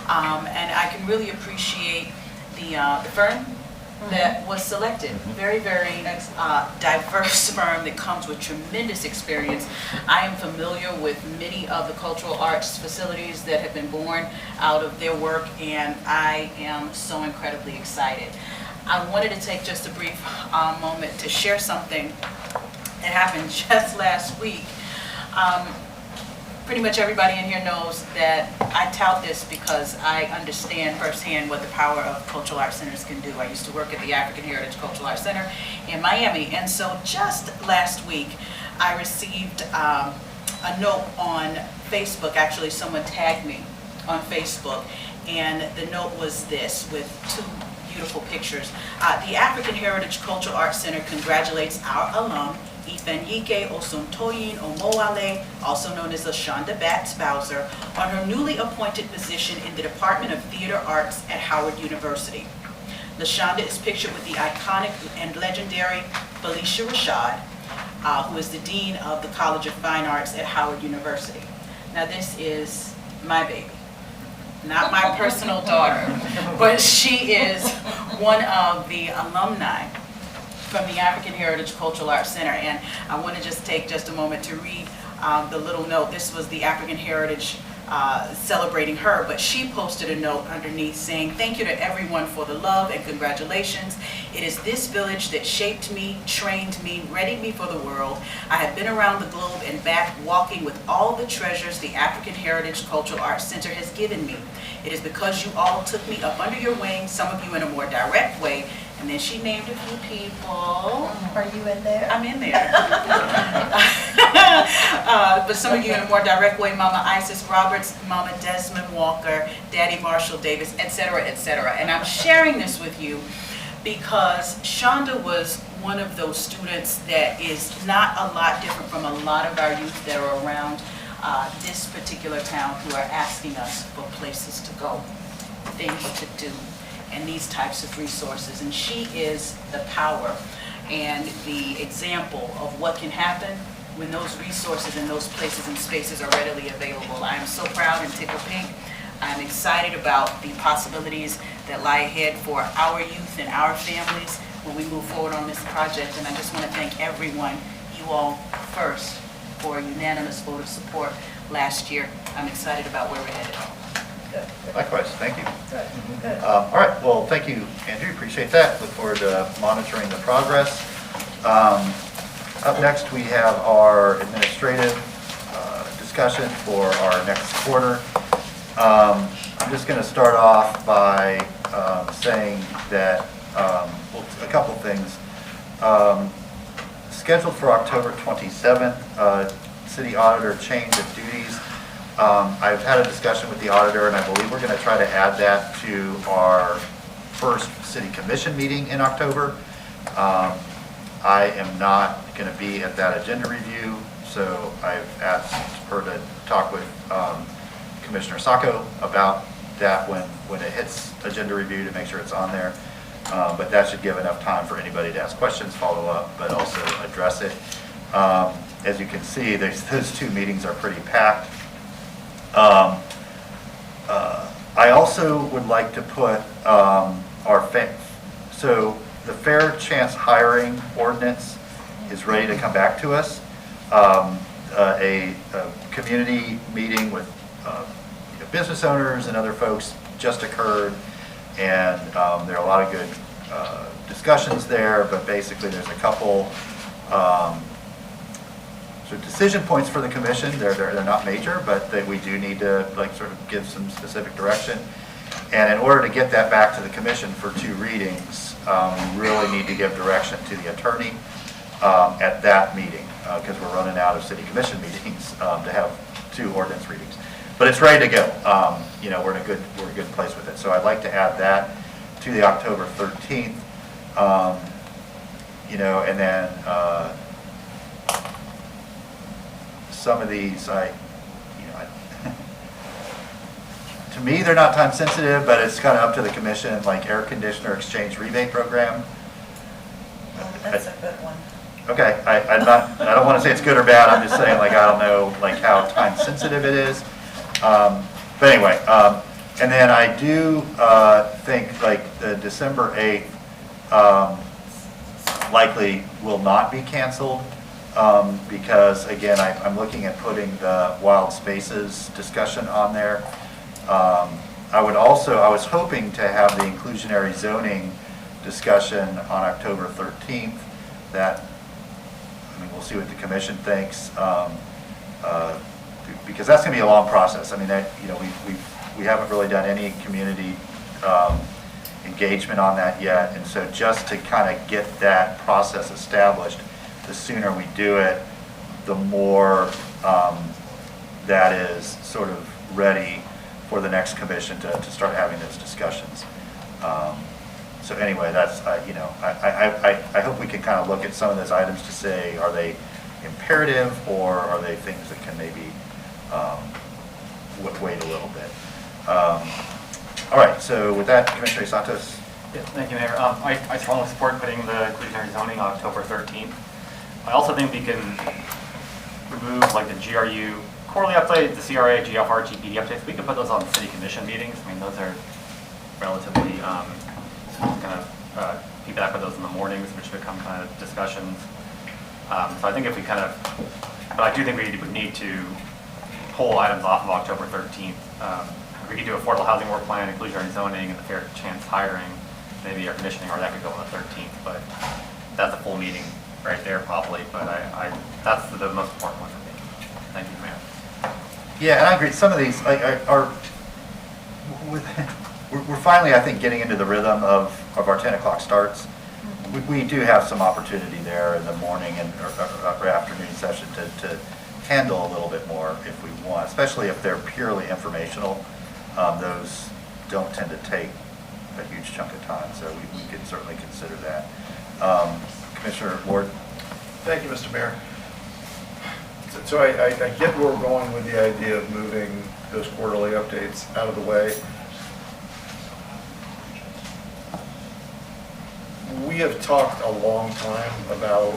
I: And I can really appreciate the the firm that was selected. Very, very diverse firm that comes with tremendous experience. I am familiar with many of the cultural arts facilities that have been born out of their work, and I am so incredibly excited. I wanted to take just a brief moment to share something that happened just last week. Pretty much everybody in here knows that I tout this because I understand firsthand what the power of cultural arts centers can do. I used to work at the African Heritage Cultural Arts Center in Miami, and so just last week I received a note on Facebook. Actually, someone tagged me on Facebook, and the note was this with two beautiful pictures. The African Heritage Cultural Arts Center congratulates our alum, Ifenyike Osuntoyin Omoale, also known as LaShonda Batts Bowser, on her newly appointed position in the Department of Theater Arts at Howard University. LaShonda is pictured with the iconic and legendary Felicia Rashad, who is the Dean of the College of Fine Arts at Howard University. Now this is my baby. Not my personal daughter, but she is one of the alumni from the African Heritage Cultural Arts Center. And I want to just take just a moment to read the little note. This was the African Heritage celebrating her, but she posted a note underneath saying, "Thank you to everyone for the love and congratulations. It is this village that shaped me, trained me, readied me for the world. I have been around the globe and back walking with all the treasures the African Heritage Cultural Arts Center has given me. It is because you all took me up under your wing, some of you in a more direct way." And then she named a few people.
F: Are you in there?
I: I'm in there. But some of you in a more direct way: Mama Isis Roberts, Mama Desmond Walker, Daddy Marshall Davis, etc., etc. And I'm sharing this with you because Shonda was one of those students that is not a lot different from a lot of our youth that are around this particular town who are asking us for places to go, things to do, and these types of resources. And she is the power and the example of what can happen when those resources and those places and spaces are readily available. I am so proud and tickled pink. I'm excited about the possibilities that lie ahead for our youth and our families when we move forward on this project. And I just want to thank everyone, you all first, for a unanimous vote of support last year. I'm excited about where we're headed.
A: Likewise, thank you. All right, well, thank you, Andrew, appreciate that. Look forward to monitoring the progress. Up next, we have our administrative discussion for our next quarter. I'm just going to start off by saying that, well, a couple things. Scheduled for October 27th, city auditor change of duties. I've had a discussion with the auditor, and I believe we're going to try to add that to our first city commission meeting in October. I am not going to be at that agenda review, so I've asked her to talk with Commissioner Sacco about that when it hits agenda review to make sure it's on there. But that should give enough time for anybody to ask questions, follow up, but also address it. As you can see, those two meetings are pretty packed. I also would like to put so the fair chance hiring ordinance is ready to come back to us. A community meeting with business owners and other folks just occurred, and there are a lot of good discussions there, but basically there's a couple sort of decision points for the commission. They're not major, but we do need to sort of give some specific direction. And in order to get that back to the commission for two readings, we really need to give direction to the attorney at that meeting, because we're running out of city commission meetings to have two ordinance readings. But it's ready to go. We're in a good place with it. So I'd like to add that to the October 13th. And then some of these, to me, they're not time sensitive, but it's kind of up to the commission, like air conditioner exchange rebate program.
F: That's a good one.
A: Okay, I don't want to say it's good or bad. I'm just saying, I don't know, how time sensitive it is. But anyway, And then I do think like the December 8th likely will not be canceled because, again, I'm looking at putting the wild spaces discussion on there. I was hoping to have the inclusionary zoning discussion on October 13th. We'll see what the commission thinks, because that's going to be a long process. I mean, we haven't really done any community engagement on that yet, and so just to kind of get that process established, the sooner we do it, the more that is sort of ready for the next commission to start having those discussions. So anyway, that's, I hope we can kind of look at some of those items to say, are they imperative or are they things that can maybe wait a little bit? All right, so with that, Commissioner Santos.
D: Yeah, thank you, Mayor. I strongly support putting the inclusionary zoning on October 13th. I also think we can remove like the GRU quarterly update, the CRA, GFR, GPD updates. We could put those on city commission meetings. I mean, those are relatively kind of feedback with those in the mornings, which become kind of discussions. So I think if we kind of, but I do think we would need to pull items off of October 13th. We could do affordable housing work plan, inclusionary zoning, and the fair chance hiring, maybe air conditioning, or that could go on the 13th. But that's a full meeting right there, probably. But that's the most important one for me. Thank you, Mayor.
A: Yeah, and I agree. Some of these we're finally, I think, getting into the rhythm of our 10 o'clock starts. We do have some opportunity there in the morning and or afternoon session to handle a little bit more if we want, especially if they're purely informational. Those don't tend to take a huge chunk of time, so we could certainly consider that. Commissioner Ward?
H: Thank you, Mr. Mayor. So I get where we're going with the idea of moving those quarterly updates out of the way. We have talked a long time about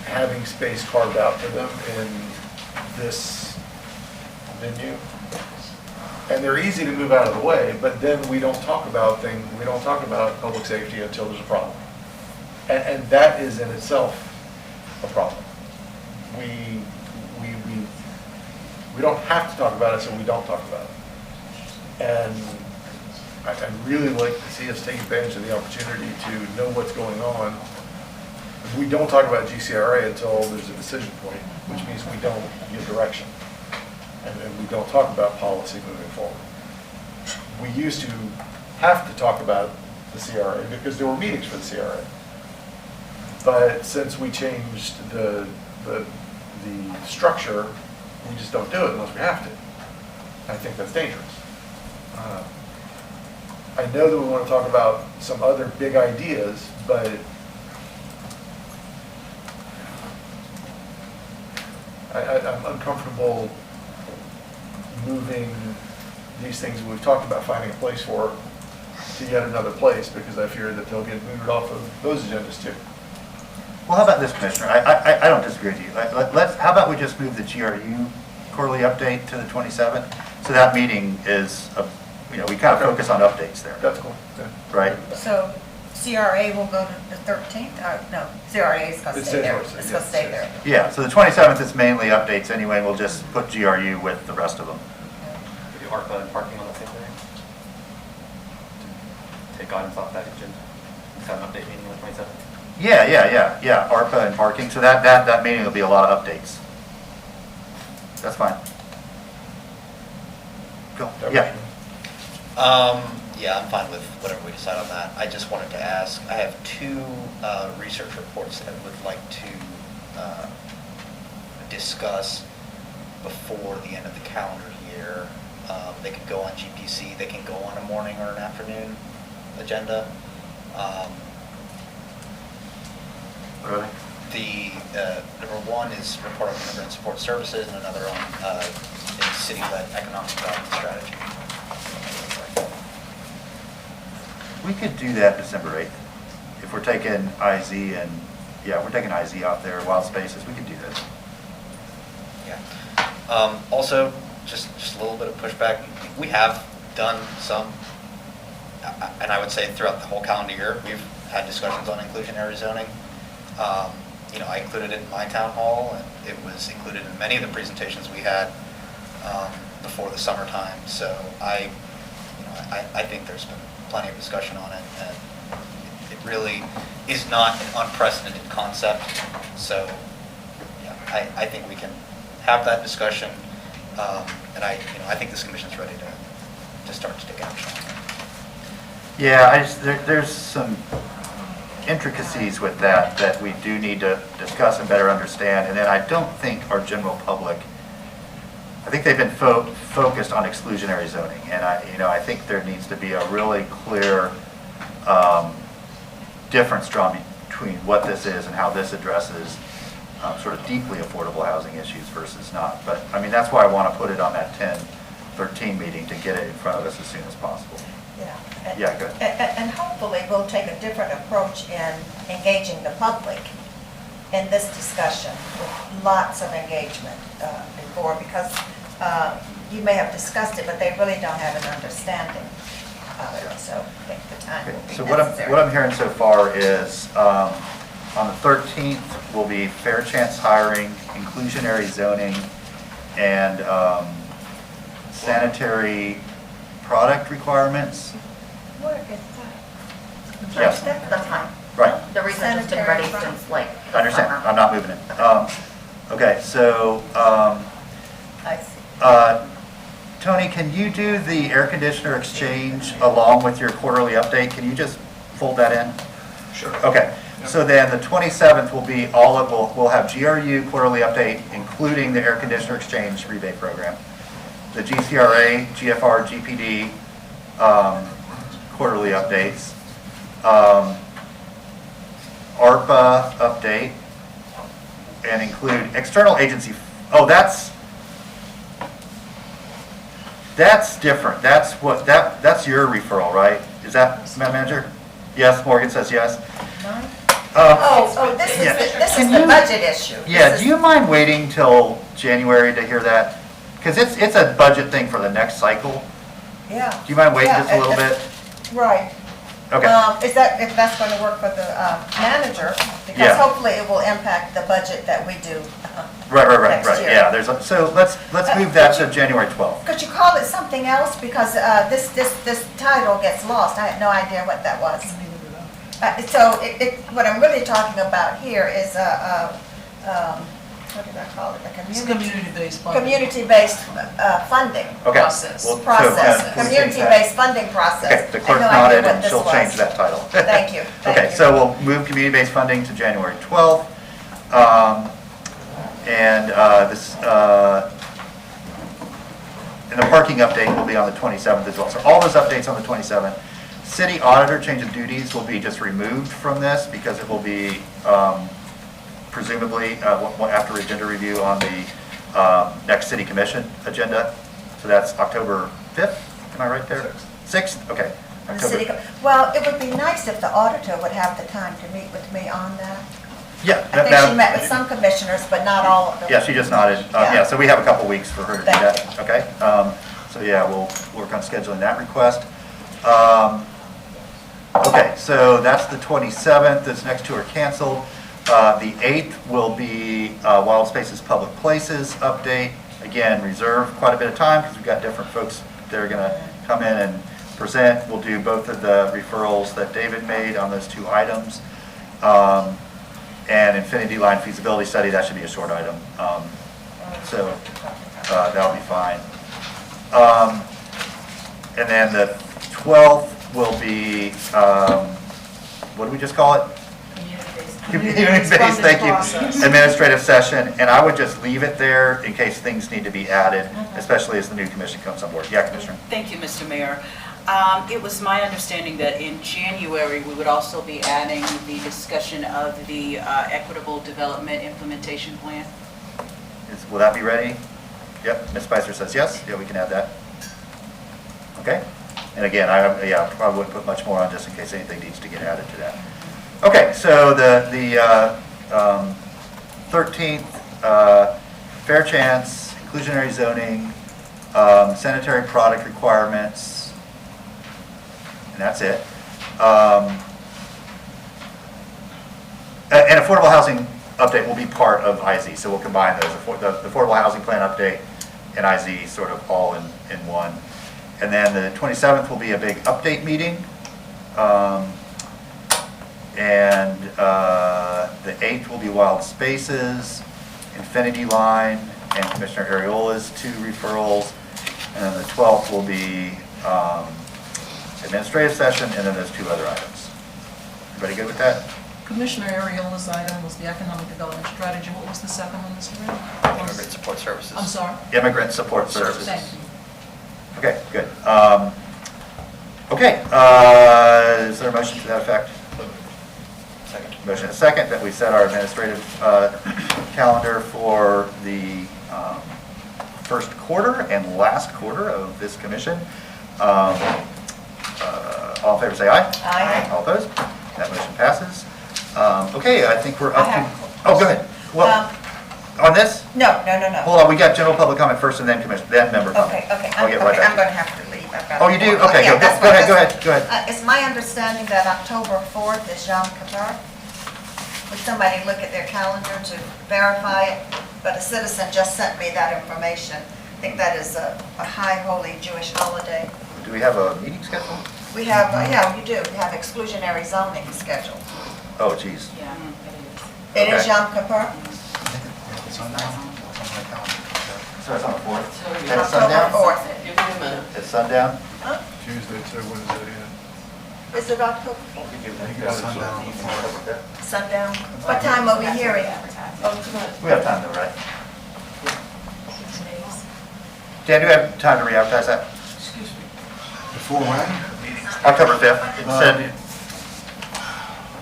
H: having space carved out for them in this venue. And they're easy to move out of the way, but then we don't talk about public safety until there's a problem. And that is in itself a problem. We don't have to talk about it, so we don't talk about it. And I'd really like to see us take advantage of the opportunity to know what's going on. We don't talk about GCRA until there's a decision point, which means we don't give direction. And then we don't talk about policy moving forward. We used to have to talk about the CRA because there were meetings for the CRA. But since we changed the structure, we just don't do it unless we have to. I think that's dangerous. I know that we want to talk about some other big ideas, but I'm uncomfortable moving these things we've talked about finding a place for to yet another place because I fear that they'll get moved off of those agendas too.
A: Well, how about this, Commissioner? I don't disagree with you. How about we just move the GRU quarterly update to the 27th? So that meeting is, we kind of focus on updates there.
H: That's cool. Yeah.
A: Right?
F: So CRA will go to the 13th? No, CRA is going to stay there. It's going to stay there.
A: Yeah, so the 27th is mainly updates anyway. We'll just put GRU with the rest of them.
D: We do ARPA and parking on the same day. Take items off that agenda. Let's have an update meeting on the 27th.
A: Yeah, ARPA and parking. So that meeting will be a lot of updates. That's fine. Go. Yeah.
G: Yeah, I'm fine with whatever we decide on that. I just wanted to ask, I have two research reports that I would like to discuss before the end of the calendar year. They can go on GPC, they can go on a morning or an afternoon agenda.
A: Really?
G: The number one is report on immigrant support services and another on city-led economic development strategy.
A: We could do that December 8th. If we're taking IZ and, we're taking IZ out there, wild spaces, we could do that.
G: Yeah. Also, just a little bit of pushback. We have done some, and I would say throughout the whole calendar year, we've had discussions on inclusionary zoning. I included it in my town hall, and it was included in many of the presentations we had before the summertime. So I think there's been plenty of discussion on it, and it really is not an unprecedented concept. So yeah, I think we can have that discussion, and I think this commission's ready to start to take action on it.
A: Yeah, there's some intricacies with that we do need to discuss and better understand. And then I don't think our general public, I think they've been focused on exclusionary zoning. And I think there needs to be a really clear difference drawn between what this is and how this addresses sort of deeply affordable housing issues versus not. But I mean, that's why I want to put it on that 10-13 meeting to get it in front of us as soon as possible.
F: Yeah.
A: Yeah, good.
F: And hopefully we'll take a different approach in engaging the public in this discussion with lots of engagement before, because you may have discussed it, but they really don't have an understanding of it. So I think the time will be
A: So
F: necessary.
A: what I'm hearing so far is on the 13th will be fair chance hiring, inclusionary zoning, and sanitary product requirements.
F: Where is that?
A: Yes.
J: That's fine.
A: Right.
J: The research has been ready since like
A: I understand.
J: summer.
A: I'm not moving it. Okay, so
F: I see.
A: Tony, can you do the air conditioner exchange along with your quarterly update? Can you just fold that in?
H: Sure.
A: Okay, so then the 27th will be we'll have GRU quarterly update, including the air conditioner exchange rebate program, the GCRA, GFR, GPD quarterly updates, ARPA update, and include external agency. Oh, that's different. That's your referral, right? Is that, Madam Manager? Yes, Morgan says yes.
F: This is the budget issue.
A: Yeah, do you mind waiting till January to hear that? Because it's a budget thing for the next cycle.
F: Yeah.
A: Do you mind waiting just a little bit?
F: Right.
A: Okay.
F: If that's going to work for the manager, because
A: Yeah.
F: hopefully it will impact the budget that we do
A: Right.
F: next year.
A: Yeah, so let's move that to January 12th.
F: Could you call it something else? Because this title gets lost. I had no idea what that was. So what I'm really talking about here is what did I call it?
B: It's community-based funding.
F: Community-based funding.
A: Okay.
B: Process.
A: Well, so,
F: Process,
A: we'll change that.
F: community-based funding process.
A: Okay, the
F: I
A: clerk
F: had no idea
A: nodded
F: what
A: and
F: this
A: she'll
F: was.
A: change that title.
F: Thank you.
A: Okay, so we'll move community-based funding to January 12th. And the parking update will be on the 27th as well. So all those updates on the 27th. City auditor change of duties will be just removed from this because it will be presumably after agenda review on the next city commission agenda. So that's October 5th, am I right there? 6th, okay.
F: The city well, it would be nice if the auditor would have the time to meet with me on that.
A: Yeah.
F: I think she met with some commissioners, but not all of them.
A: Yeah, she just nodded. Yeah, so we have a couple weeks for her to do
F: Thank
A: that. Okay. So yeah, we'll work on scheduling that request. Okay, so that's the 27th. Those next two are canceled. The 8th will be Wild Spaces Public Places update. Again, reserve quite a bit of time because we've got different folks that are going to come in and present. We'll do both of the referrals that David made on those two items. And Infinity Line feasibility study, that should be a short item. So that'll be fine. And then the 12th will be, what do we just call it? Community-based, thank you. Administrative session, and I would just leave it there in case things need to be added, especially as the new commission comes on board. Yeah, Commissioner?
I: Thank you, Mr. Mayor. It was my understanding that in January, we would also be adding the discussion of the equitable development implementation plan.
A: Will that be ready? Yep, Ms. Spicer says yes. Yeah, we can add that. Okay. And again, I probably wouldn't put much more on just in case anything needs to get added to that. Okay, so the 13th, fair chance, inclusionary zoning, sanitary product requirements, and that's it. And affordable housing update will be part of IZ, so we'll combine those. The affordable housing plan update and IZ sort of all in one. And then the 27th will be a big update meeting. And the 8th will be Wild Spaces, Infinity Line, and Commissioner Ariola's 2 referrals. And then the 12th will be administrative session, and then there's 2 other items. Everybody good with that?
B: Commissioner Ariola's item was the economic development strategy. What was the second one, Mr. Ray?
G: Immigrant support services.
B: I'm sorry?
A: Immigrant support services.
B: Thank you.
A: Okay, good. Okay, is there a motion to that effect?
G: Second.
A: Motion and a second that we set our administrative calendar for the first quarter and last quarter of this commission. All in favor say aye.
F: Aye.
A: All opposed? That motion passes. Okay, I think we're up to, oh, go ahead. Well, on this?
F: No.
A: Hold on, we got general public comment first and then commission, then member comment.
F: Okay.
A: I'll get right back
F: I'm
A: to
F: going to have to leave. I've got
A: Oh, you do?
F: one.
A: Okay,
F: Yeah,
A: go
F: that's fine, that's
A: ahead.
F: fine. It's my understanding that October 4th is Yom Kippur. Would somebody look at their calendar to verify it? But a citizen just sent me that information. I think that is a high holy Jewish holiday.
A: Do we have a meeting scheduled?
F: We have, yeah, you do. We have exclusionary zoning scheduled.
A: Oh, geez.
S: Yeah,
F: It is
A: Okay.
F: Yom Kippur?
A: So it's on the 4th?
F: October
A: At sundown?
F: 4th.
A: At sundown?
H: Tuesday to Wednesday,
F: Is it October 4th? Sundown? What time are we hearing?
A: We have time though, right? Dan, do we have time to re-advertise that?
Q: Before when?
A: October 5th. It said,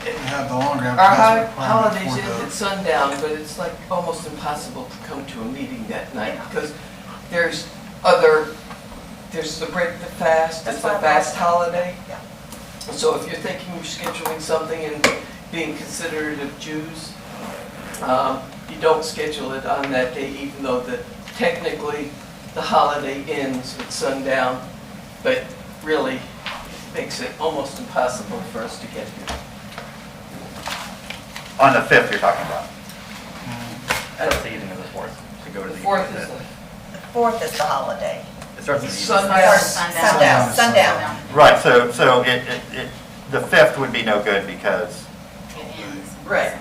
Q: We have the longer
U: Our
Q: advertisement requirement
U: holidays
Q: for
U: end
Q: the-
U: at sundown, but it's like almost impossible to come to a meeting that night because there's the break the fast, it's a fast holiday. So if you're thinking of scheduling something and being considerate of Jews, you don't schedule it on that day, even though technically the holiday ends at sundown, but really makes it almost impossible for us to get here.
A: on the 5th you're talking about.
D: That's the evening of the 4th, to go to the.
U: The 4th is
F: The 4th is the holiday.
A: It starts in the evening.
F: Sundown.
A: Right, so the 5th would be no good because,
U: Right.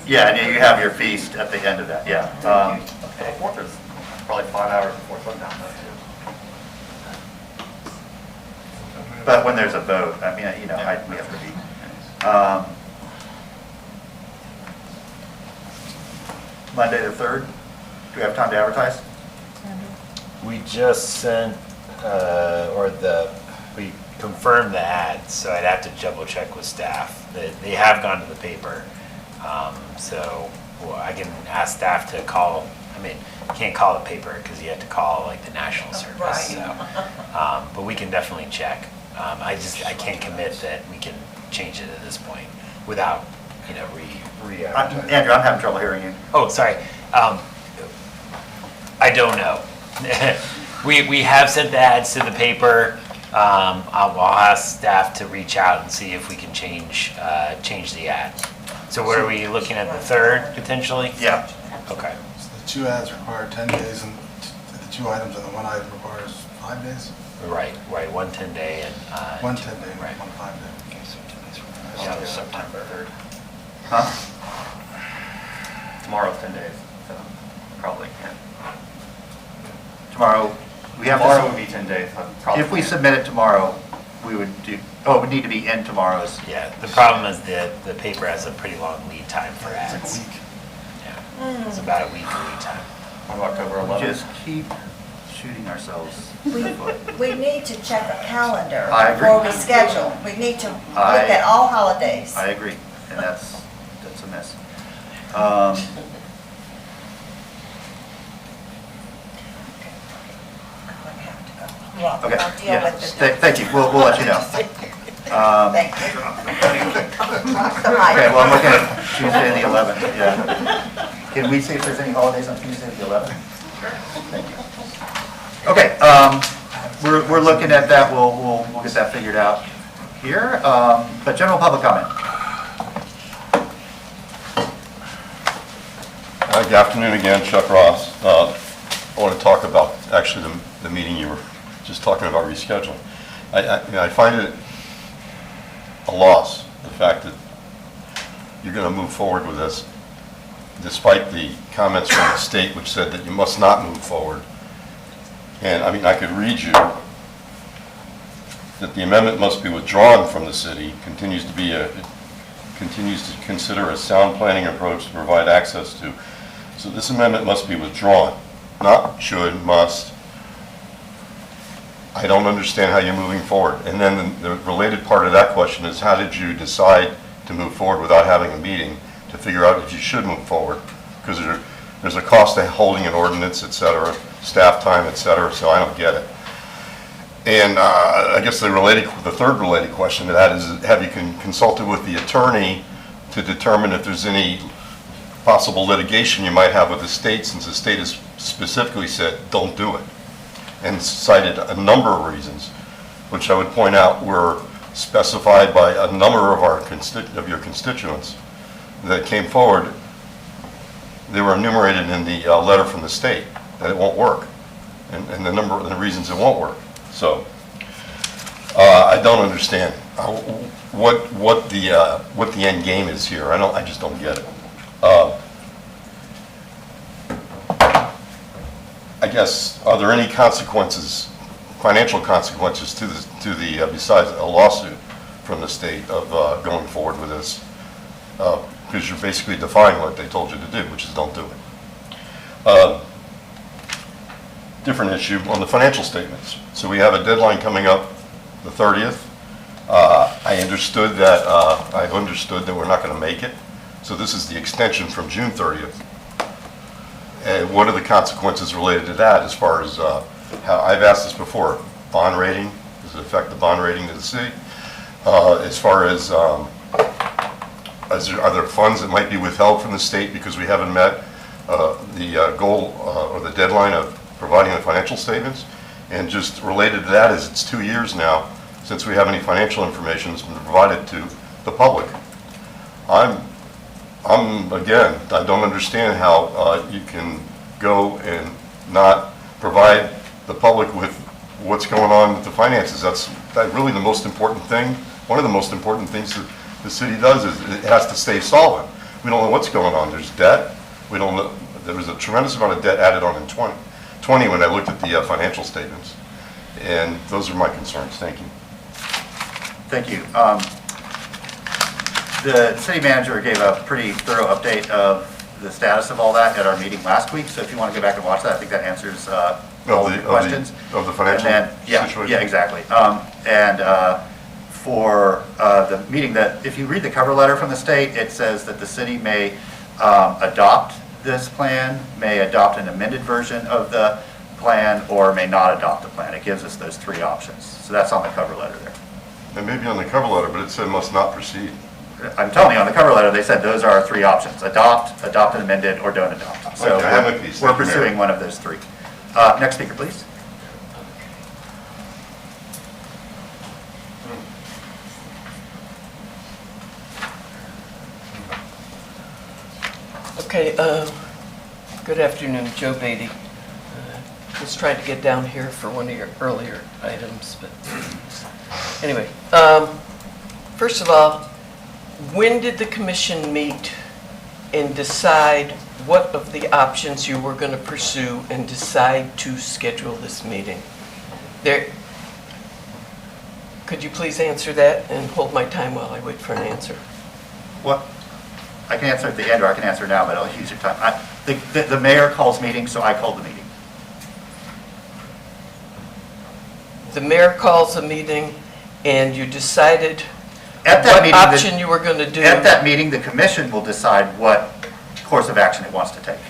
A: yeah, and you have your feast at the end of that, yeah.
D: The 4th is probably 5 hours before sundown, though, too.
A: But when there's a vote, I mean, we have to be. Monday the 3rd, do we have time to advertise?
N: We just sent, we confirmed the ads, so I'd have to double check with staff. They have gone to the paper. So I can ask staff to call, you can't call the paper because you have to call like the national service.
F: Right.
N: So, but we can definitely check. I can't commit that we can change it at this point without, re-advertising.
A: Andrew, I'm having trouble hearing you.
N: Oh, sorry. I don't know. We have sent the ads to the paper. I'll ask staff to reach out and see if we can change the ad. So what are we looking at, the 3rd potentially?
A: Yeah.
N: Okay.
Q: So the 2 ads require 10 days, and the 2 items, and the 1 item requires 5 days?
N: Right, 1 10-day and.
Q: 1 10-day and
N: right.
Q: 1 5-day.
D: Yeah, September 3rd.
A: Huh?
D: Tomorrow's 10 days, so probably can't.
A: Tomorrow, we have to.
D: Tomorrow would be 10 days.
A: If we submit it tomorrow, we would do, it would need to be in tomorrow's.
N: Yeah, the problem is that the paper has a pretty long lead time for ads.
Q: It's like a week.
N: Yeah, it's about a week lead time.
D: On October 11th.
A: Just keep shooting ourselves.
F: We need to check a calendar
A: I agree.
F: before we schedule. We need to look at all holidays.
A: I agree, and that's a miss.
F: Well,
A: Okay,
F: I'll deal
A: yeah,
F: with it.
A: thank you, we'll let you know.
F: Thank you.
A: Okay, well, I'm looking at Tuesday the 11th, yeah. Can we see if there's any holidays on Tuesday the 11th? Thank you. Okay, we're looking at that, we'll get that figured out here, but general public comment.
T: Good afternoon again, Chuck Ross. I want to talk about actually the meeting you were just talking about rescheduling. I find it a loss, the fact that you're going to move forward with this, despite the comments from the state which said that you must not move forward. And I mean, I could read you that the amendment must be withdrawn from the city, continues to consider a sound planning approach to provide access to. So this amendment must be withdrawn, not should, must. I don't understand how you're moving forward. And then the related part of that question is, how did you decide to move forward without having a meeting to figure out if you should move forward? Because there's a cost to holding an ordinance, et cetera, staff time, et cetera, so I don't get it. And I guess the third related question to that is, have you consulted with the attorney to determine if there's any possible litigation you might have with the state, since the state has specifically said, don't do it, and cited a number of reasons, which I would point out were specified by a number of your constituents that came forward. They were enumerated in the letter from the state that it won't work, and the number of the reasons it won't work. So I don't understand what the end game is here. I just don't get it. I guess, are there any consequences, financial consequences to the besides a lawsuit from the state of going forward with this? Because you're basically defying what they told you to do, which is don't do it. Different issue on the financial statements. So we have a deadline coming up the 30th. I understood that we're not going to make it. So this is the extension from June 30th. And what are the consequences related to that, as far as how I've asked this before? Bond rating, does it affect the bond rating to the city? As far as are there funds that might be withheld from the state because we haven't met the goal or the deadline of providing the financial statements? And just related to that is, it's 2 years now since we have any financial information that's been provided to the public. Again, I don't understand how you can go and not provide the public with what's going on with the finances. That's really the most important thing. One of the most important things that the city does is it has to stay solvent. We don't know what's going on. There's debt. We don't know. There was a tremendous amount of debt added on in 2020 when I looked at the financial statements. And those are my concerns. Thank you.
A: Thank you. The city manager gave a pretty thorough update of the status of all that at our meeting last week. So if you want to go back and watch that, I think that answers all the questions.
T: Of the financial situation?
A: Yeah, exactly. For the meeting, that if you read the cover letter from the state, it says that the city may adopt this plan, may adopt an amended version of the plan, or may not adopt the plan. It gives us those three options. So that's on the cover letter there.
T: It may be on the cover letter, but it said must not proceed.
A: I'm telling you, on the cover letter, they said those are our three options: adopt, adopt and amended, or don't adopt. So we're pursuing one of those three. Next speaker, please.
E: Okay, good afternoon, Joe Beatty. Just trying to get down here for one of your earlier items, but anyway. First of all, when did the commission meet and decide what of the options you were going to pursue and decide to schedule this meeting? Could you please answer that and hold my time while I wait for an answer?
A: What? I can answer at the end, or I can answer now, but I'll use your time. The mayor calls meetings, so I called the meeting.
E: The mayor calls a meeting, and you decided
A: At that
E: what
A: meeting,
E: option you were going to do?
A: At that meeting, the commission will decide what course of action it wants to take,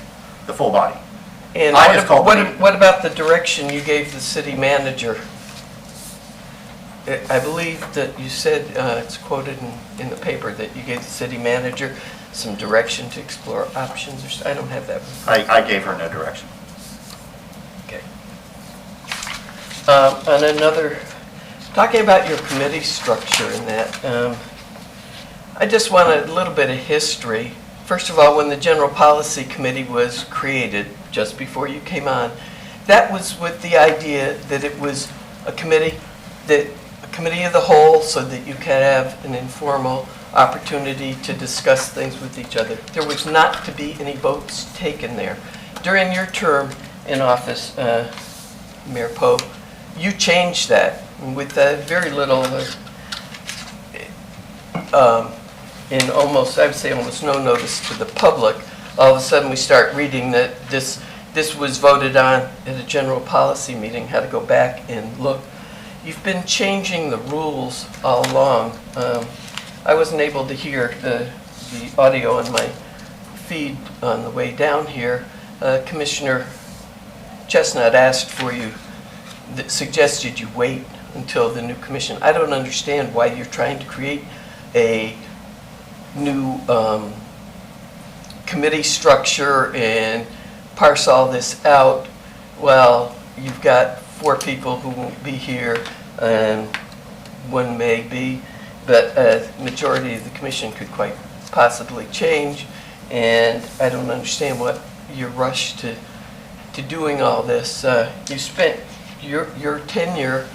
A: the full body.
E: And
A: I just called the meeting.
E: what about the direction you gave the city manager? I believe that you said, it's quoted in the paper, that you gave the city manager some direction to explore options. I don't have that.
A: I gave her no direction.
E: Okay. On another, talking about your committee structure and that, I just want a little bit of history. First of all, when the General Policy Committee was created, just before you came on, that was with the idea that it was a committee of the whole, so that you could have an informal opportunity to discuss things with each other. There was not to be any votes taken there. During your term in office, Mayor Poe, you changed that with very little, in almost, I would say almost no notice to the public. All of a sudden we start reading that this was voted on at a general policy meeting, had to go back and look. You've been changing the rules all along. I wasn't able to hear the audio on my feed on the way down here. Commissioner Chestnut asked for you, that suggested you wait until the new commission. I don't understand why you're trying to create a new committee structure and parse all this out. Well, you've got 4 people who won't be here, and 1 may be, but a majority of the commission could quite possibly change, and I don't understand what your rush to doing all this. You spent your tenure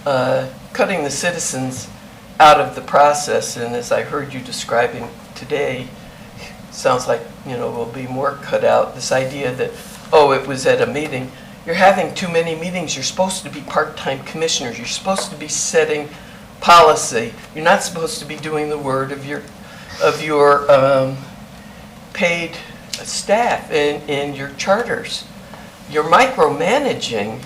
E: cutting the citizens out of the process, and as I heard you describing today, sounds like, will be more cut out. This idea that, oh, it was at a meeting. You're having too many meetings. You're supposed to be part-time commissioners. You're supposed to be setting policy. You're not supposed to be doing the word of your paid staff and your charters. You're micromanaging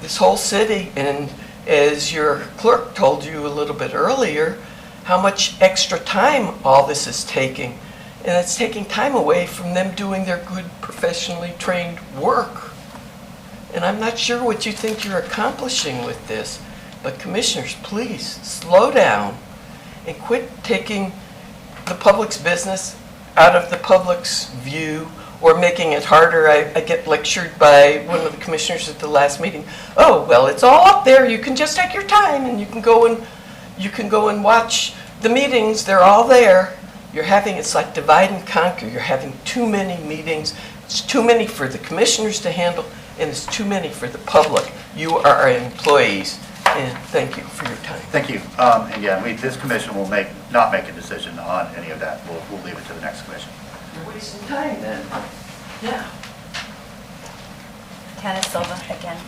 E: this whole city, and as your clerk told you a little bit earlier, how much extra time all this is taking. And it's taking time away from them doing their good, professionally trained work. And I'm not sure what you think you're accomplishing with this, but commissioners, please slow down and quit taking the public's business out of the public's view or making it harder. I get lectured by one of the commissioners at the last meeting. Oh, well, it's all up there. You can just take your time and you can go and watch the meetings. They're all there. It's like divide and conquer. You're having too many meetings. It's too many for the commissioners to handle, and it's too many for the public. You are our employees, and thank you for your time.
A: Thank you. And yeah, this commission will not make a decision on any of that. We'll leave it to the next commission.
E: You're wasting time then. Yeah.
R: Tana Silva again.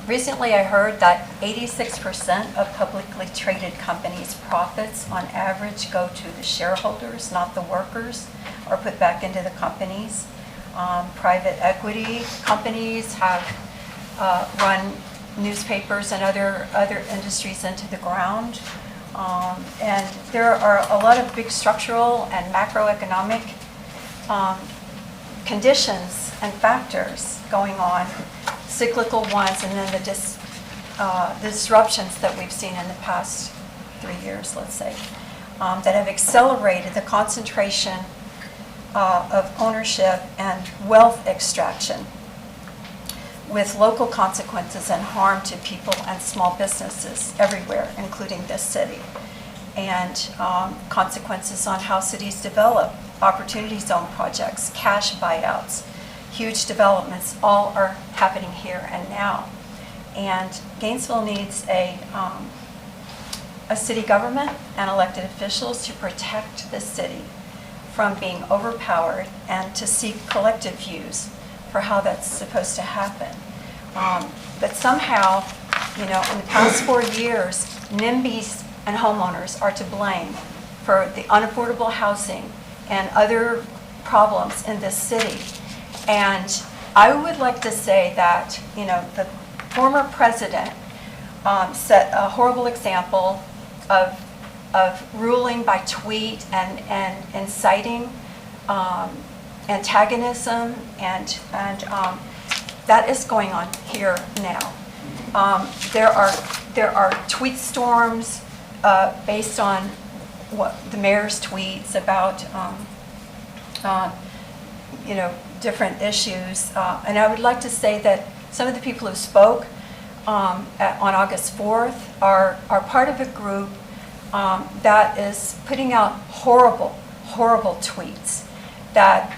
R: Recently, I heard that 86% of publicly traded companies' profits on average go to the shareholders, not the workers, or put back into the companies. Private equity companies have run newspapers and other industries into the ground. And there are a lot of big structural and macroeconomic conditions and factors going on, cyclical ones, and then the disruptions that we've seen in the past 3 years, let's say, that have accelerated the concentration of ownership and wealth extraction, with local consequences and harm to people and small businesses everywhere, including this city, and consequences on how cities develop, opportunity zone projects, cash buyouts, huge developments, all are happening here and now. And Gainesville needs a city government and elected officials to protect the city from being overpowered and to seek collective views for how that's supposed to happen. But somehow, in the past 4 years, NIMBYs and homeowners are to blame for the unaffordable housing and other problems in this city. And I would like to say that, the former president set a horrible example of ruling by tweet and inciting antagonism, and that is going on here now. There are tweet storms based on what the mayor's tweets about different issues, and I would like to say that some of the people who spoke on August 4th are part of a group that is putting out horrible tweets that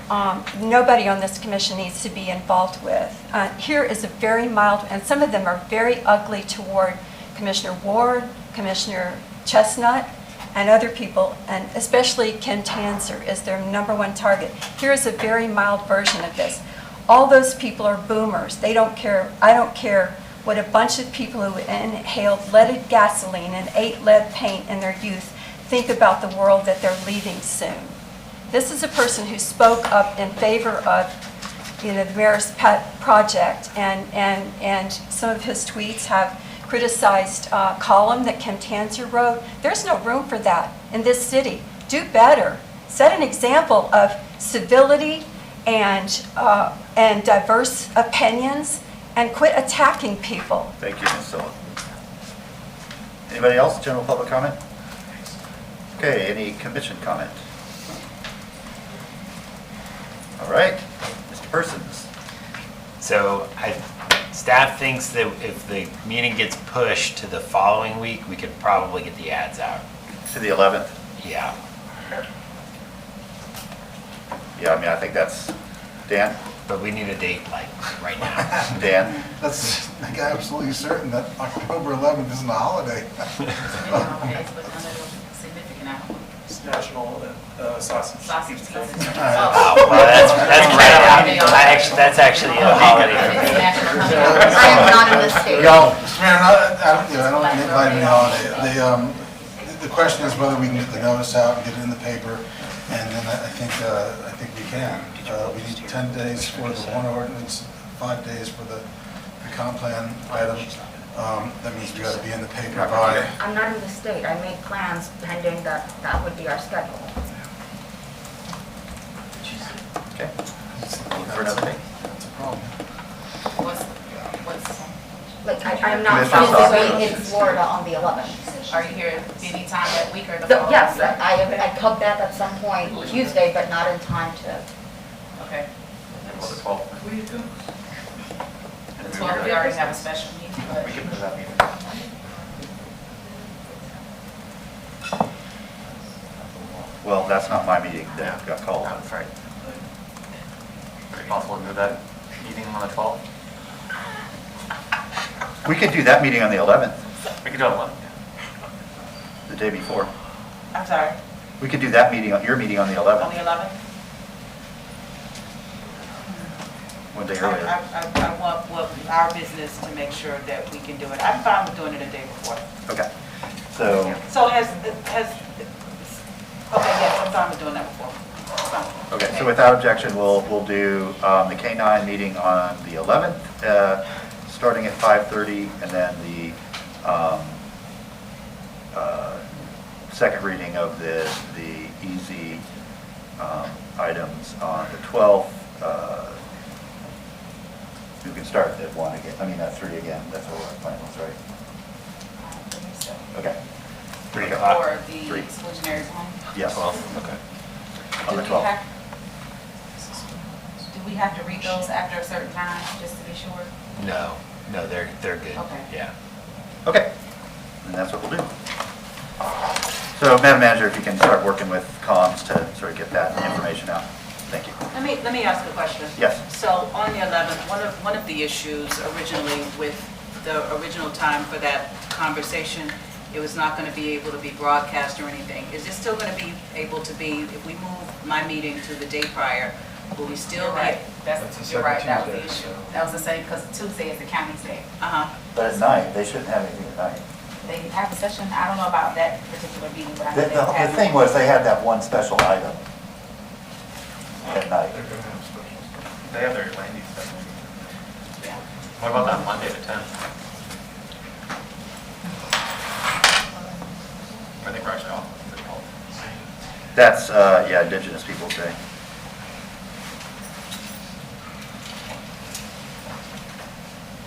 R: nobody on this commission needs to be involved with. Here is a very mild, and some of them are very ugly toward Commissioner Ward, Commissioner Chestnut, and other people, and especially Ken Tanzer is their #1 target. Here's a very mild version of this. All those people are boomers. They don't care. I don't care what a bunch of people who inhaled leaded gasoline and ate lead paint in their youth think about the world that they're leaving soon. This is a person who spoke up in favor of, the mayor's pet project, and some of his tweets have criticized a column that Kim Tanzer wrote. There's no room for that in this city. Do better. Set an example of civility and diverse opinions, and quit attacking people.
A: Thank you, Ms. Sullivan. Anybody else, general public comment? Okay, any commission comment? All right, Mr. Persons.
N: So staff thinks that if the meeting gets pushed to the following week, we could probably get the ads out.
A: To the 11th?
N: Yeah.
A: Yeah, I mean, I think that's, Dan?
N: But we need a date like right now.
A: Dan?
Q: That's like absolutely certain that October 11th isn't a holiday.
K: It's National Sausage.
S: Sausage Day.
N: Oh, well, that's right out. That's actually a holiday.
J: I am not in this state.
Q: Y'all, Mr. Mayor, I don't invite any holiday. The question is whether we can get the notice out and get it in the paper, and then I think we can. We need 10 days for the one ordinance, 5 days for the comp plan item. That means we got to be in the paper by.
J: I'm not in the state. I made plans pending that would be our schedule.
A: Okay. For another day?
Q: That's a problem.
J: Like, I'm not physically in Florida on the 11th.
S: Are you here any time that week or the
J: So,
S: following?
J: yes, I come back at some point Tuesday, but not in time to.
S: Okay.
A: Well, the 12th.
S: What are you doing? The 12th, we already have a special meeting, but.
A: We can put that meeting. Well, that's not my meeting that got called.
D: That's right. Is it possible to move that meeting on the 12th?
A: We could do that meeting on the 11th,
D: We could do it on
A: the day before.
S: I'm sorry,
A: We could do that meeting, your meeting on the
S: on
A: 11th,
S: the 11th?
A: one day earlier.
S: I want our business to make sure that we can do it. I'm fine with doing it a day before.
A: Okay. So,
S: So okay, yes, I'm fine with doing that before. Fine.
A: okay, so without objection, we'll do the K-9 meeting on the 11th, starting at 5:30, and then the second reading of the easy items on the 12th. You can start at 1 again, I mean, at 3 again, that's what our plan was, right? Okay.
N: 3
A: Okay.
N: o'clock.
S: For the
A: Three.
S: exclusionary zone?
A: Yes.
N: 12th, okay.
A: On the
S: Do we
A: 12th.
S: have- Do we have to read those after a certain time, just to be sure?
N: No, they're good.
S: Okay.
N: Yeah.
A: Okay, and that's what we'll do. So, Madam Manager, if you can start working with comms to sort of get that information out. Thank you.
S: Let me ask a question.
A: Yes.
S: So on the 11th, one of the issues originally with the original time for that conversation, it was not going to be able to be broadcast or anything. Is it still going to be able to be, if we move my meeting to the day prior, will we still
I: You're
S: be?
I: right.
H: That's a
S: You're right, that was
H: second
S: the
H: Tuesday,
S: issue.
H: so-
I: That was the same, because Tuesday is the county's day.
A: But at night, they shouldn't have anything at night.
I: They have a session, I don't know about that particular meeting, but I know they
A: The
I: have.
A: thing was, they had that one special item at night.
H: They're gonna have specials.
D: They have their land use stuff. What about that Monday the 10th? I think we're actually off.
A: That's, yeah, Indigenous Peoples' Day.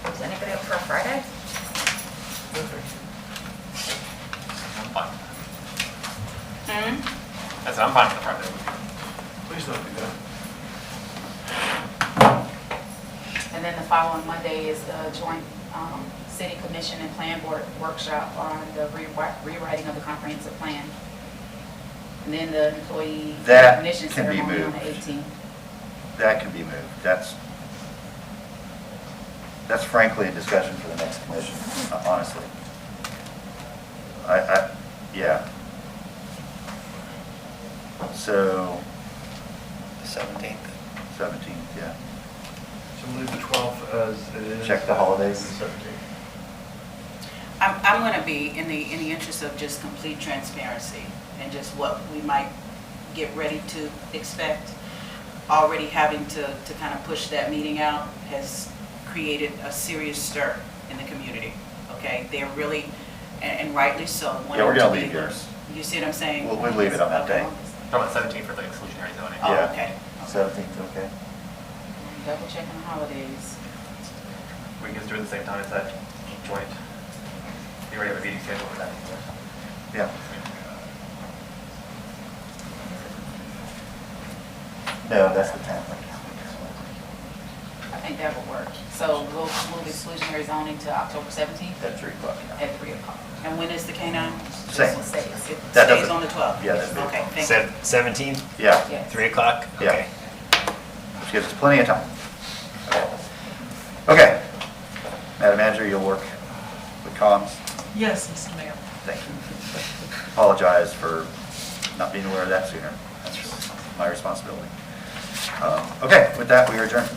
J: Is anybody up for a Friday?
D: I'm fine. That's, I'm fine with the Friday.
H: Please don't do that.
I: And then the following Monday is the joint
S: city commission and plan board workshop on the rewriting of the comprehensive plan. And then the employee
A: That
S: recognition
A: can be
S: ceremony on the
A: moved.
S: 18th.
A: That can be moved. That's frankly a discussion for the next commission, honestly. Yeah. So,
G: The 17th.
A: 17th, yeah.
H: So leave the 12th as it is.
A: Check the holidays.
H: And the 17th.
I: I'm going to be, in the interest of just complete transparency and just what we might get ready to expect, already having to kind of push that meeting out has created a serious stir in the community, okay? They're really, and rightly so.
A: Yeah, we're gonna
I: wanting to
A: leave
I: be-
A: yours.
I: You see what I'm saying?
A: We'll leave it on that day.
D: Talking about 17 for the exclusionary zoning.
I: Oh,
A: Yeah.
I: okay.
A: 17th, okay.
I: Double checking the holidays.
D: We can just do it at the same time as that joint. You already have a meeting scheduled for that.
A: Yeah. No, that's the 10th.
S: I think that will work. So we'll move exclusionary zoning to October 17th
A: At 3 o'clock.
S: at 3 o'clock.
I: And when is the K-9?
A: Same.
S: It stays.
I: It
A: That
I: stays
A: doesn't-
I: on the 12th?
A: Yeah, that's good.
I: Okay, thank you.
N: 17th,
A: Yeah,
S: Yes.
N: 3 o'clock?
A: Yeah.
N: Okay.
A: which gives us plenty of time. Okay. Madam Manager, you'll work with comms.
B: Yes, Mr. Mayor.
A: Thank you. Apologize for not being aware of that sooner. That's my responsibility. Okay, with that, we are adjourned.